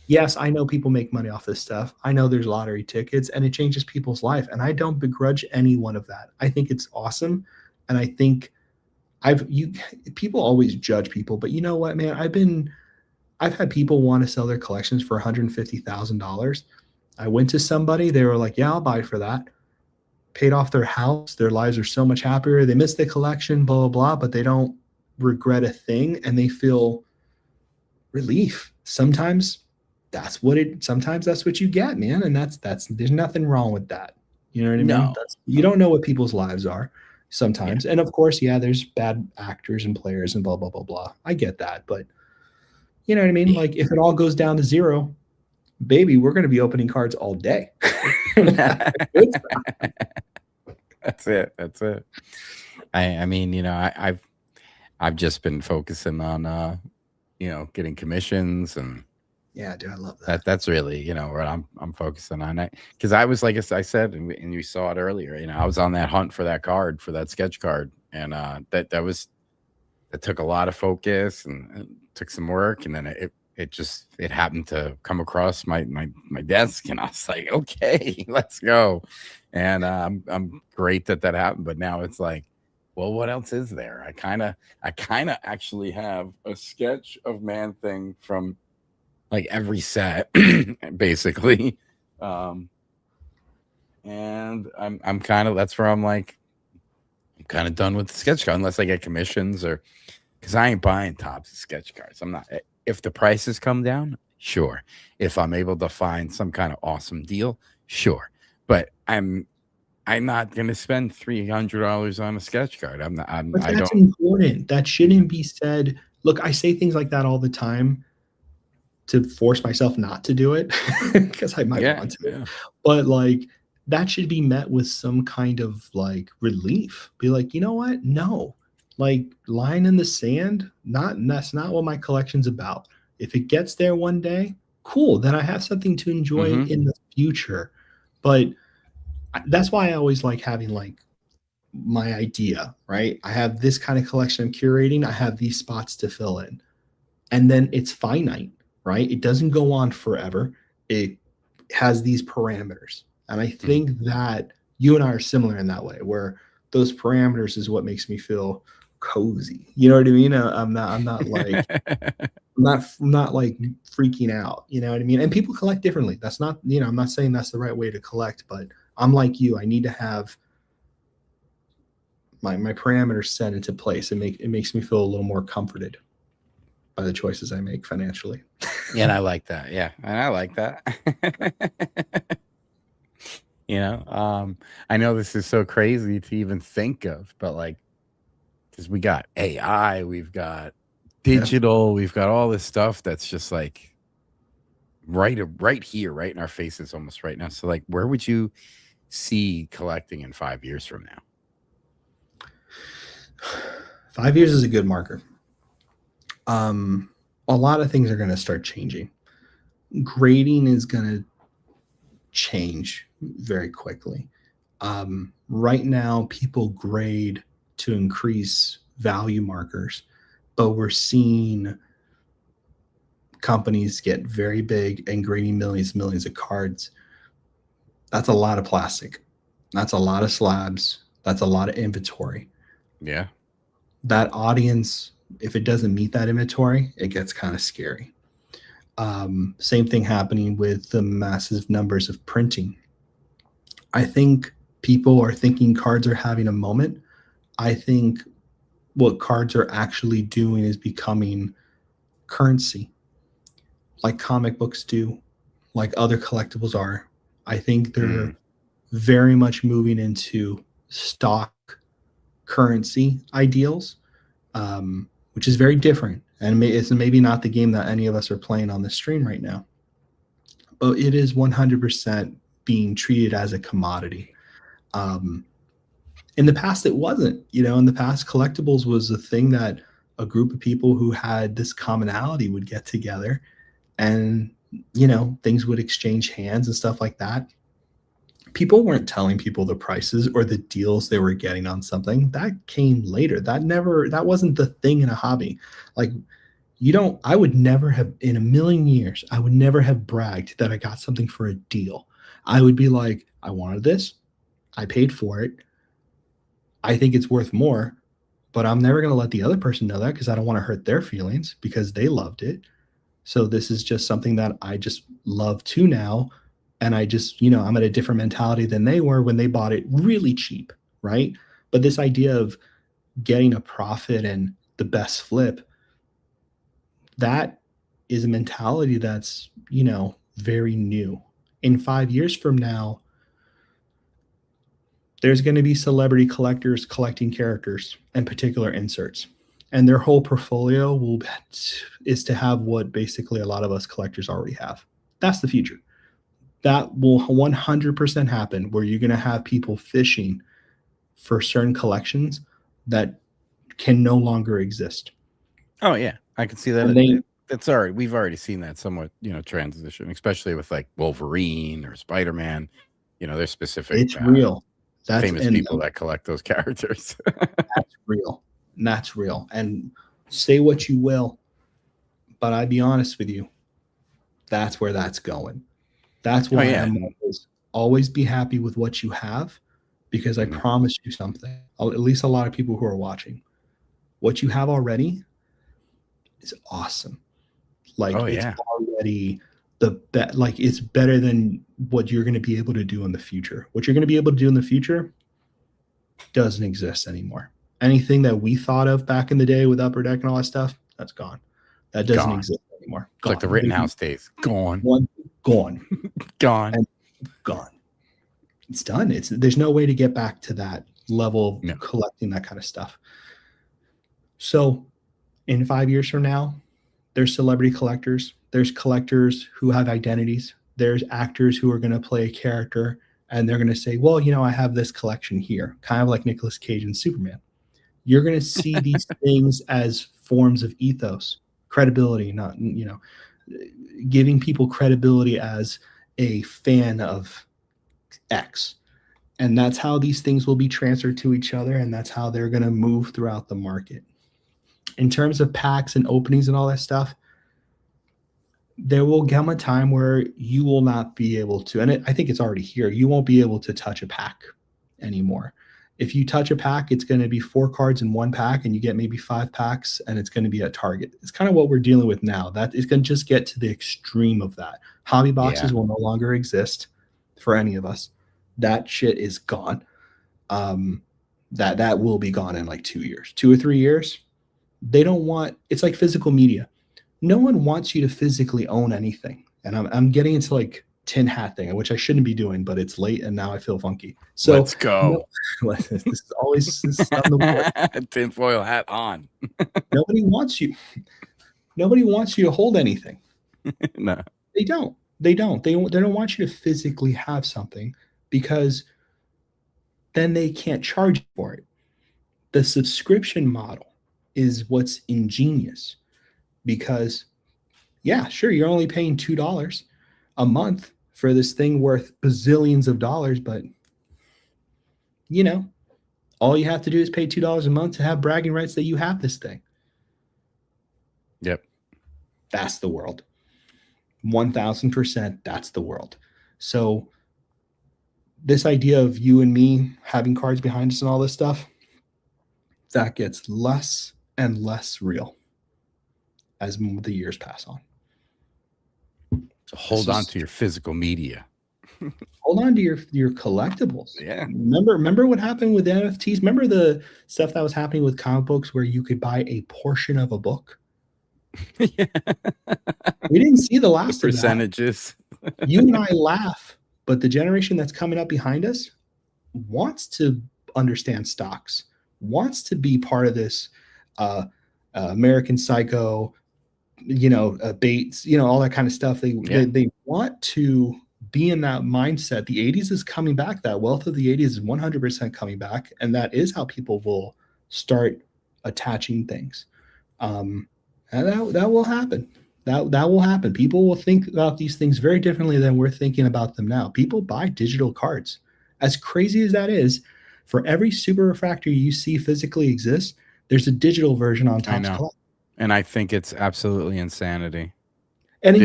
yes, I know people make money off this stuff. I know there's lottery tickets, and it changes people's life. And I don't begrudge any one of that. I think it's awesome. And I think people always judge people, but you know what, man? I've had people want to sell their collections for $150,000. I went to somebody, they were like, yeah, I'll buy for that. paid off their house, their lives are so much happier, they miss the collection, blah blah blah, but they don't regret a thing, and they feel relief. Sometimes that's what you get, man, and that's there's nothing wrong with that. You know what I mean? No. You don't know what people's lives are sometimes, and of course, yeah, there's bad actors and players and blah blah blah blah. I get that, but you know what I mean? Like, if it all goes down to zero, baby, we're going to be opening cards all day. That's it. I mean, I've just been focusing on getting commissions, and yeah, dude, I love that. That's really what I'm focusing on. Because I was, like I said, and you saw it earlier, I was on that hunt for that card, for that sketch card, and that took a lot of focus and took some work, and then it happened to come across my desk, and I was like, okay, let's go. And I'm great that happened, but now it's like, well, what else is there? I kind of actually have a sketch of Man Thing from like every set, basically, and I'm kind of, that's where I'm like, I'm kind of done with the sketch card unless I get commissions, or because I ain't buying Topps sketch cards. I'm not. If the prices come down, sure. If I'm able to find some kind of awesome deal, sure. But I'm not going to spend $300 on a sketch card. But that's important. That shouldn't be said. Look, I say things like that all the time to force myself not to do it, because I might want to. Yeah. But like, that should be met with some kind of like relief. Be like, you know what? No. Like, line in the sand, that's not what my collection's about. If it gets there one day, cool. Then I have something to enjoy in the future. But that's why I always like having like my idea, right? I have this kind of collection I'm curating. I have these spots to fill in. And then it's finite, right? It doesn't go on forever. It has these parameters. And I think that you and I are similar in that way, where those parameters is what makes me feel cozy. You know what I mean? I'm not like I'm not like freaking out. You know what I mean? And people collect differently. That's not, I'm not saying that's the right way to collect, but I'm like you. I need to have my parameters set into place. It makes me feel a little more comforted by the choices I make financially. Yeah, and I like that. Yeah, and I like that. I know this is so crazy to even think of, but like, because we got AI, we've got digital, we've got all this stuff that's just like right here, right in our faces almost right now. So like, where would you see collecting in 5 years from now? 5 years is a good marker. A lot of things are going to start changing. Grading is going to change very quickly. Right now, people grade to increase value markers, but we're seeing companies get very big and grading millions of cards. That's a lot of plastic. That's a lot of slabs. That's a lot of inventory. Yeah. That audience, if it doesn't meet that inventory, it gets kind of scary. Same thing happening with the massive numbers of printing. I think people are thinking cards are having a moment. I think what cards are actually doing is becoming currency, like comic books do, like other collectibles are. I think they're very much moving into stock currency ideals, which is very different. And it's maybe not the game that any of us are playing on the stream right now, but it is 100% being treated as a commodity. In the past, it wasn't. In the past, collectibles was a thing that a group of people who had this commonality would get together, and things would exchange hands and stuff like that. People weren't telling people the prices or the deals they were getting on something. That came later. That wasn't the thing in a hobby. Like, I would never have, in a million years, I would never have bragged that I got something for a deal. I would be like, I wanted this, I paid for it, I think it's worth more, but I'm never going to let the other person know that, because I don't want to hurt their feelings because they loved it. So this is just something that I just love too now. and I just, you know, I'm at a different mentality than they were when they bought it really cheap, right? But this idea of getting a profit and the best flip, that is a mentality that's, you know, very new. In 5 years from now, there's going to be celebrity collectors collecting characters and particular inserts. And their whole portfolio is to have what basically a lot of us collectors already have. That's the future. That will 100% happen, where you're going to have people fishing for certain collections that can no longer exist. Oh yeah, I can see that. That's already, we've already seen that somewhat, you know, transition, especially with like Wolverine or Spider-Man. You know, there's specific. It's real. That's famous people that collect those characters. That's real. That's real. And say what you will, but I'd be honest with you, that's where that's going. That's why I'm always be happy with what you have, because I promise you something. At least a lot of people who are watching, what you have already is awesome. Like it's already like it's better than what you're going to be able to do in the future. What you're going to be able to do in the future doesn't exist anymore. Anything that we thought of back in the day with Upper Deck and all that stuff, that's gone. That doesn't exist anymore. It's like the Rittenhouse days. Gone. Gone. Gone. And gone. It's done. There's no way to get back to that level of collecting that kind of stuff. So in 5 years from now, there's celebrity collectors. There's collectors who have identities. There's actors who are going to play a character, and they're going to say, well, you know, I have this collection here, kind of like Nicolas Cage and Superman. You're going to see these things as forms of ethos, credibility, not, you know, giving people credibility as a fan of X. And that's how these things will be transferred to each other, and that's how they're going to move throughout the market. In terms of packs and openings and all that stuff, there will come a time where you will not be able to, and I think it's already here, you won't be able to touch a pack anymore. If you touch a pack, it's going to be 4 cards in one pack, and you get maybe 5 packs, and it's going to be at Target. It's kind of what we're dealing with now. That is going to just get to the extreme of that. Hobby boxes will no longer exist for any of us. That shit is gone. That will be gone in like 2 years, 2 or 3 years. They don't want, it's like physical media. No one wants you to physically own anything. And I'm getting into like tin hat thing, which I shouldn't be doing, but it's late and now I feel funky. So let's go. This is always the tinfoil hat on. Nobody wants you to hold anything. No. They don't. They don't want you to physically have something, because then they can't charge for it. The subscription model is what's ingenious, because yeah, sure, you're only paying $2 a month for this thing worth bazillions of dollars, but you know, all you have to do is pay $2 a month to have bragging rights that you have this thing. Yep. That's the world. 1000%, that's the world. So this idea of you and me having cards behind us and all this stuff, that gets less and less real as the years pass on. So hold on to your physical media. Hold on to your collectibles. Yeah. Remember what happened with NFTs? Remember the stuff that was happening with comic books where you could buy a portion of a book? Yeah. We didn't see the last the percentages. Of that. You and I laugh, but the generation that's coming up behind us wants to understand stocks, wants to be part of this American Psycho, you know, Bates, you know, all that kind of stuff. They want to be in that mindset. The 80s is coming back. That wealth of the 80s is 100% coming back. And that is how people will start attaching things. And that will happen. That will happen. People will think about these things very differently than we're thinking about them now. People buy digital cards. As crazy as that is, for every super refractor you see physically exist, there's a digital version on top. And I think it's absolutely insanity. And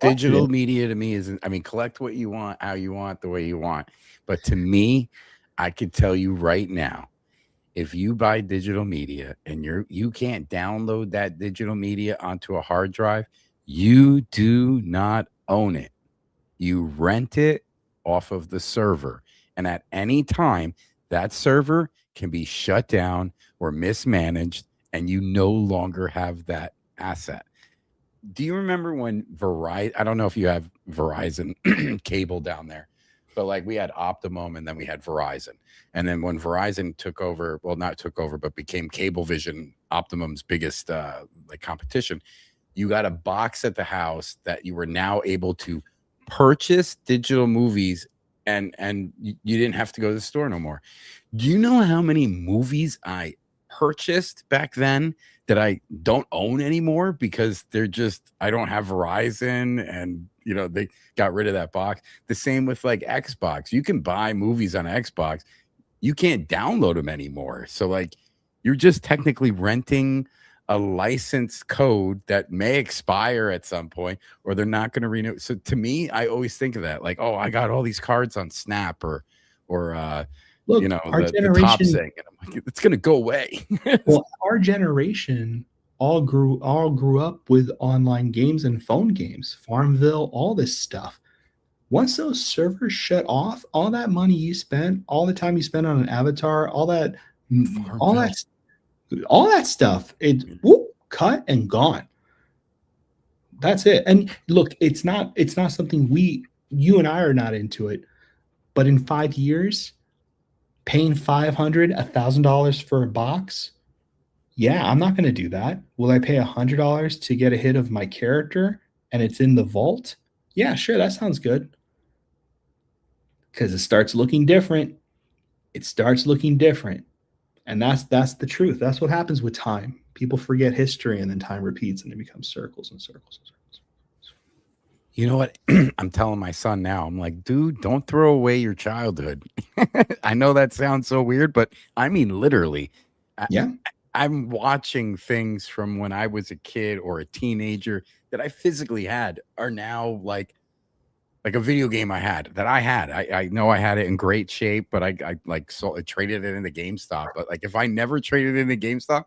digital media to me is, I mean, collect what you want, how you want, the way you want. But to me, I could tell you right now, if you buy digital media and you can't download that digital media onto a hard drive, you do not own it. You rent it off of the server, and at any time that server can be shut down or mismanaged, and you no longer have that asset. Do you remember when Verizon? I don't know if you have Verizon cable down there, but like we had Optimum and then we had Verizon. And then when Verizon took over, well, not took over, but became Cablevision, Optimum's biggest like competition, you got a box at the house that you were now able to purchase digital movies, and you didn't have to go to the store no more. Do you know how many movies I purchased back then that I don't own anymore because they're just, I don't have Verizon, and you know, they got rid of that box. The same with like Xbox. You can buy movies on Xbox, you can't download them anymore. So like you're just technically renting a license code that may expire at some point, or they're not going to renew. So to me, I always think of that like, oh, I got all these cards on Snap or Look, you know, our the generation, top thing, and I'm like, it's going to go away. well, our generation all grew up with online games and phone games, Farmville, all this stuff. Once those servers shut off, all that money you spent, all the time you spent on an avatar, all that stuff, it cut and gone. That's it. And look, it's not something you and I are not into it, but in 5 years, paying $500, $1,000 for a box, yeah, I'm not going to do that. Will I pay $100 to get a hit of my character and it's in the vault? Yeah, sure, that sounds good. Because it starts looking different. It starts looking different. And that's the truth. That's what happens with time. People forget history, and then time repeats, and it becomes circles and circles and circles. You know what? I'm telling my son now, I'm like, dude, don't throw away your childhood. I know that sounds so weird, but I mean, literally. Yeah. I'm watching things from when I was a kid or a teenager that I physically had are now like a video game I had. I know I had it in great shape, but I traded it into GameStop. But like if I never traded it into GameStop,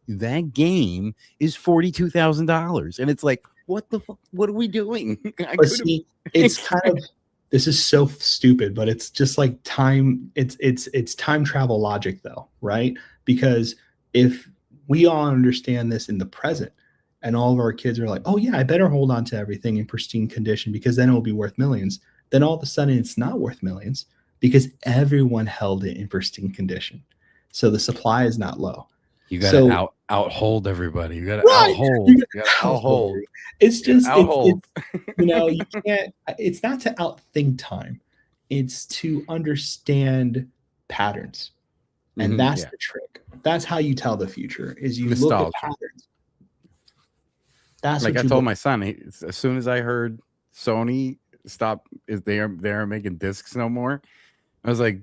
that game is $42,000, and it's like, what the fuck? What are we doing? But see, it's kind of, this is so stupid, but it's just like time. It's time travel logic, though, right? Because if we all understand this in the present, and all of our kids are like, oh yeah, I better hold on to everything in pristine condition because then it will be worth millions. Then all of a sudden it's not worth millions because everyone held it in pristine condition. So the supply is not low. You got to outhold everybody. You got to outhold. You got to outhold. It's just, it's, you know, you can't, it's not to outthink time. It's to understand patterns. And that's the trick. That's how you tell the future, is you look at patterns. That's like I told my son, as soon as I heard Sony they are making discs no more, I was like,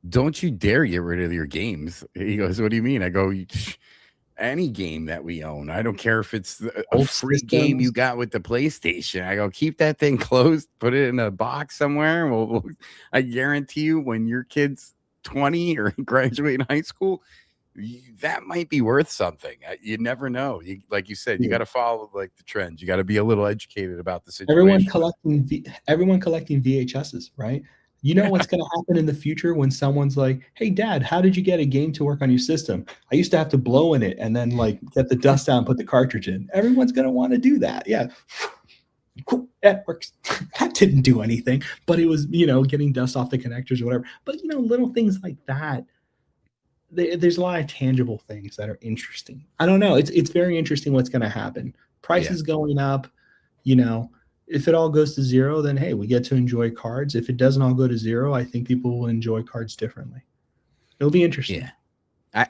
don't you dare get rid of your games. He goes, what do you mean? I go, any game that we own. I don't care if it's a free game you got with the PlayStation. I go, keep that thing closed, put it in a box somewhere. I guarantee you, when your kid's 20 or graduate high school, that might be worth something. You never know. Like you said, you got to follow like the trends. You got to be a little educated about the situation. Everyone collecting VHSs, right? You know what's going to happen in the future when someone's like, hey, Dad, how did you get a game to work on your system? I used to have to blow in it and then like get the dust out and put the cartridge in. Everyone's going to want to do that. Yeah. Cool. That works. That didn't do anything, but it was, you know, getting dust off the connectors or whatever. But, you know, little things like that. There's a lot of tangible things that are interesting. I don't know. It's very interesting what's going to happen. Prices going up, you know. If it all goes to zero, then hey, we get to enjoy cards. If it doesn't all go to zero, I think people will enjoy cards differently. It'll be interesting. Yeah.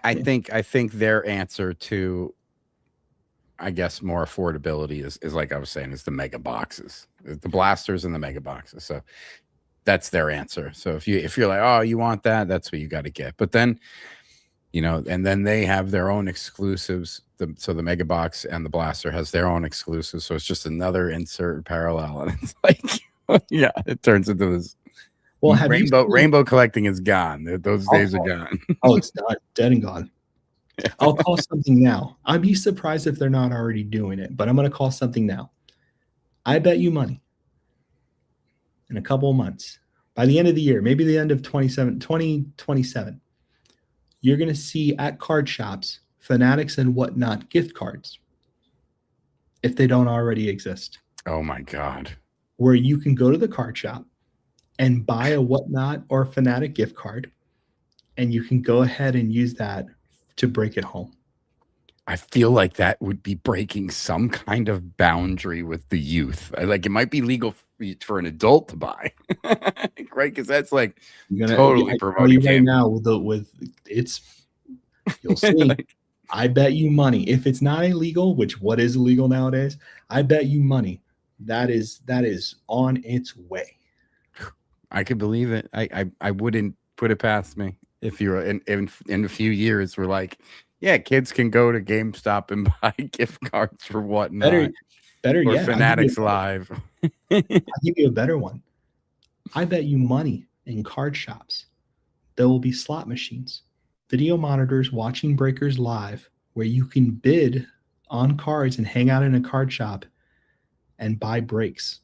I think their answer to, I guess, more affordability is like I was saying, is the mega boxes, the blasters and the mega boxes. So that's their answer. So if you're like, oh, you want that, that's what you got to get. But then, you know, and then they have their own exclusives. So the mega box and the blaster has their own exclusives. So it's just another insert parallel, and it's like, yeah, it turns into this. Well, rainbow collecting is gone. Those days are gone. Oh, it's not dead and gone. I'll call something now. I'd be surprised if they're not already doing it, but I'm going to call something now. I bet you money. in a couple of months, by the end of the year, maybe the end of 2027, you're going to see at card shops, Fanatics and whatnot gift cards, if they don't already exist. Oh my God. Where you can go to the card shop and buy a whatnot or Fanatic gift card, and you can go ahead and use that to break it home. I feel like that would be breaking some kind of boundary with the youth. Like, it might be legal for an adult to buy, right? Because that's like totally promoting right now with it's. You'll see. Like, I bet you money, if it's not illegal, which what is illegal nowadays, I bet you money that is on its way. I could believe it. I wouldn't put it past me if you're in a few years we're like, yeah, kids can go to GameStop and buy gift cards for whatnot. Better or yet, Fanatics Live. I'll give you a better one. I bet you money in card shops there will be slot machines, video monitors watching breakers live, where you can bid on cards and hang out in a card shop and buy breaks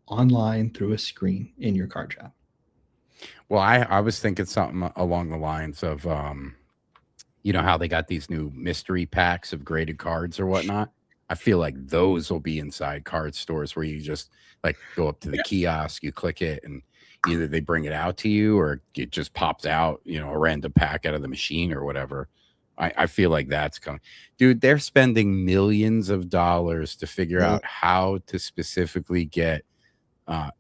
online through a screen in your card shop. Well, I was thinking something along the lines of, you know how they got these new mystery packs of graded cards or whatnot? I feel like those will be inside card stores where you just like go up to the kiosk, you click it, and either they bring it out to you or it just pops out, you know, a random pack out of the machine or whatever. I feel like that's coming. Dude, they're spending millions of dollars to figure out how to specifically get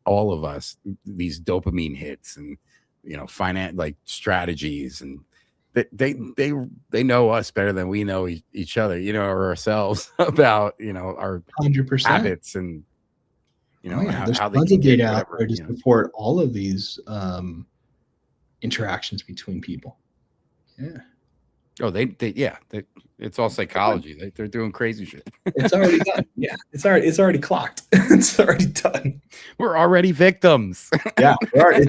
all of us these dopamine hits and, you know, finance like strategies, and they know us better than we know each other, you know, or ourselves about, you know, our 100% habits and, you know, how they tons can of data get out whatever, there to you know. support all of these interactions between people. Yeah. Oh, it's all psychology. They're doing crazy shit. It's already done. Yeah, it's already clocked. It's already done. We're already victims. Yeah, we're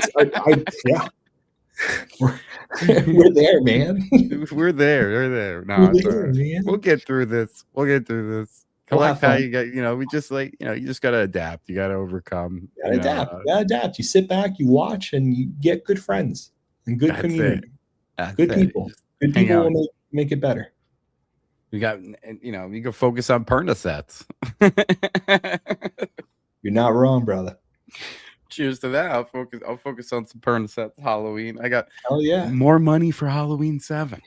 there, man. We're there. No, We're there, man. We'll get through this. Collect how you got, you know, we just like, you know, you just got to adapt. You got to overcome. You gotta adapt. You sit back, you watch, and you get good friends and good community. Good people. Good people will make it better. You got, you know, you can focus on perna sets. You're not wrong, brother. Cheers to that. I'll focus on some perna sets. Halloween. I got more money for Halloween 7.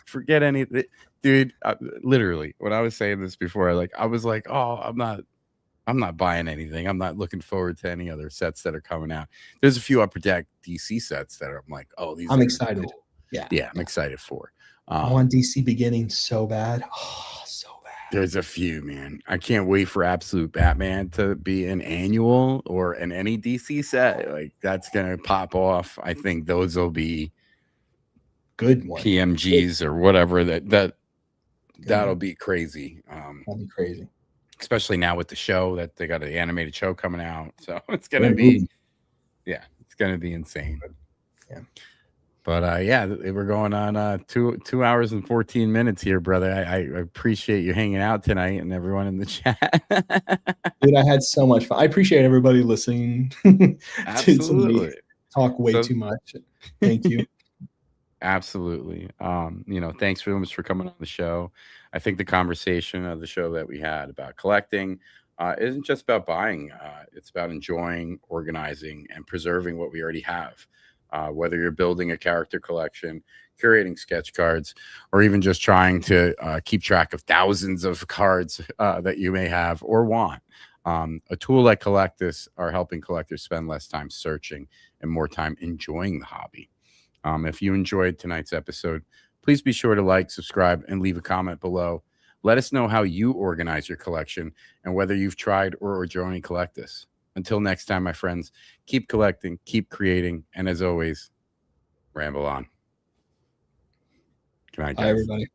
Forget anything, dude. Literally, when I was saying this before, I was like, oh, I'm not buying anything. I'm not looking forward to any other sets that are coming out. There's a few Upper Deck DC sets that I'm like, oh, these. I'm excited. Cool. Yeah, I'm excited for. I want DC beginning so bad. Oh, so bad. There's a few, man. I can't wait for Absolute Batman to be an annual or an any DC set. Like, that's gonna pop off. I think those will be good ones. PMGs or whatever. That'll be crazy. That'll be crazy. Especially now with the show that they got an animated show coming out. So it's gonna be it's gonna be insane. Yeah. But we're going on 2 hours and 14 minutes here, brother. I appreciate you hanging out tonight and everyone in the chat. Dude, I had so much fun. I appreciate everybody listening. Absolutely. Talk way too much. Thank you. Absolutely. You know, thanks very much for coming on the show. I think the conversation of the show that we had about collecting isn't just about buying. It's about enjoying, organizing, and preserving what we already have. Whether you're building a character collection, curating sketch cards, or even just trying to keep track of thousands of cards that you may have or want. A tool like Collectus are helping collectors spend less time searching and more time enjoying the hobby. If you enjoyed tonight's episode, please be sure to like, subscribe, and leave a comment below. Let us know how you organize your collection and whether you've tried or are joining Collectus. Until next time, my friends, keep collecting, keep creating, and as always, ramble on. Good night, guys. Bye, everybody.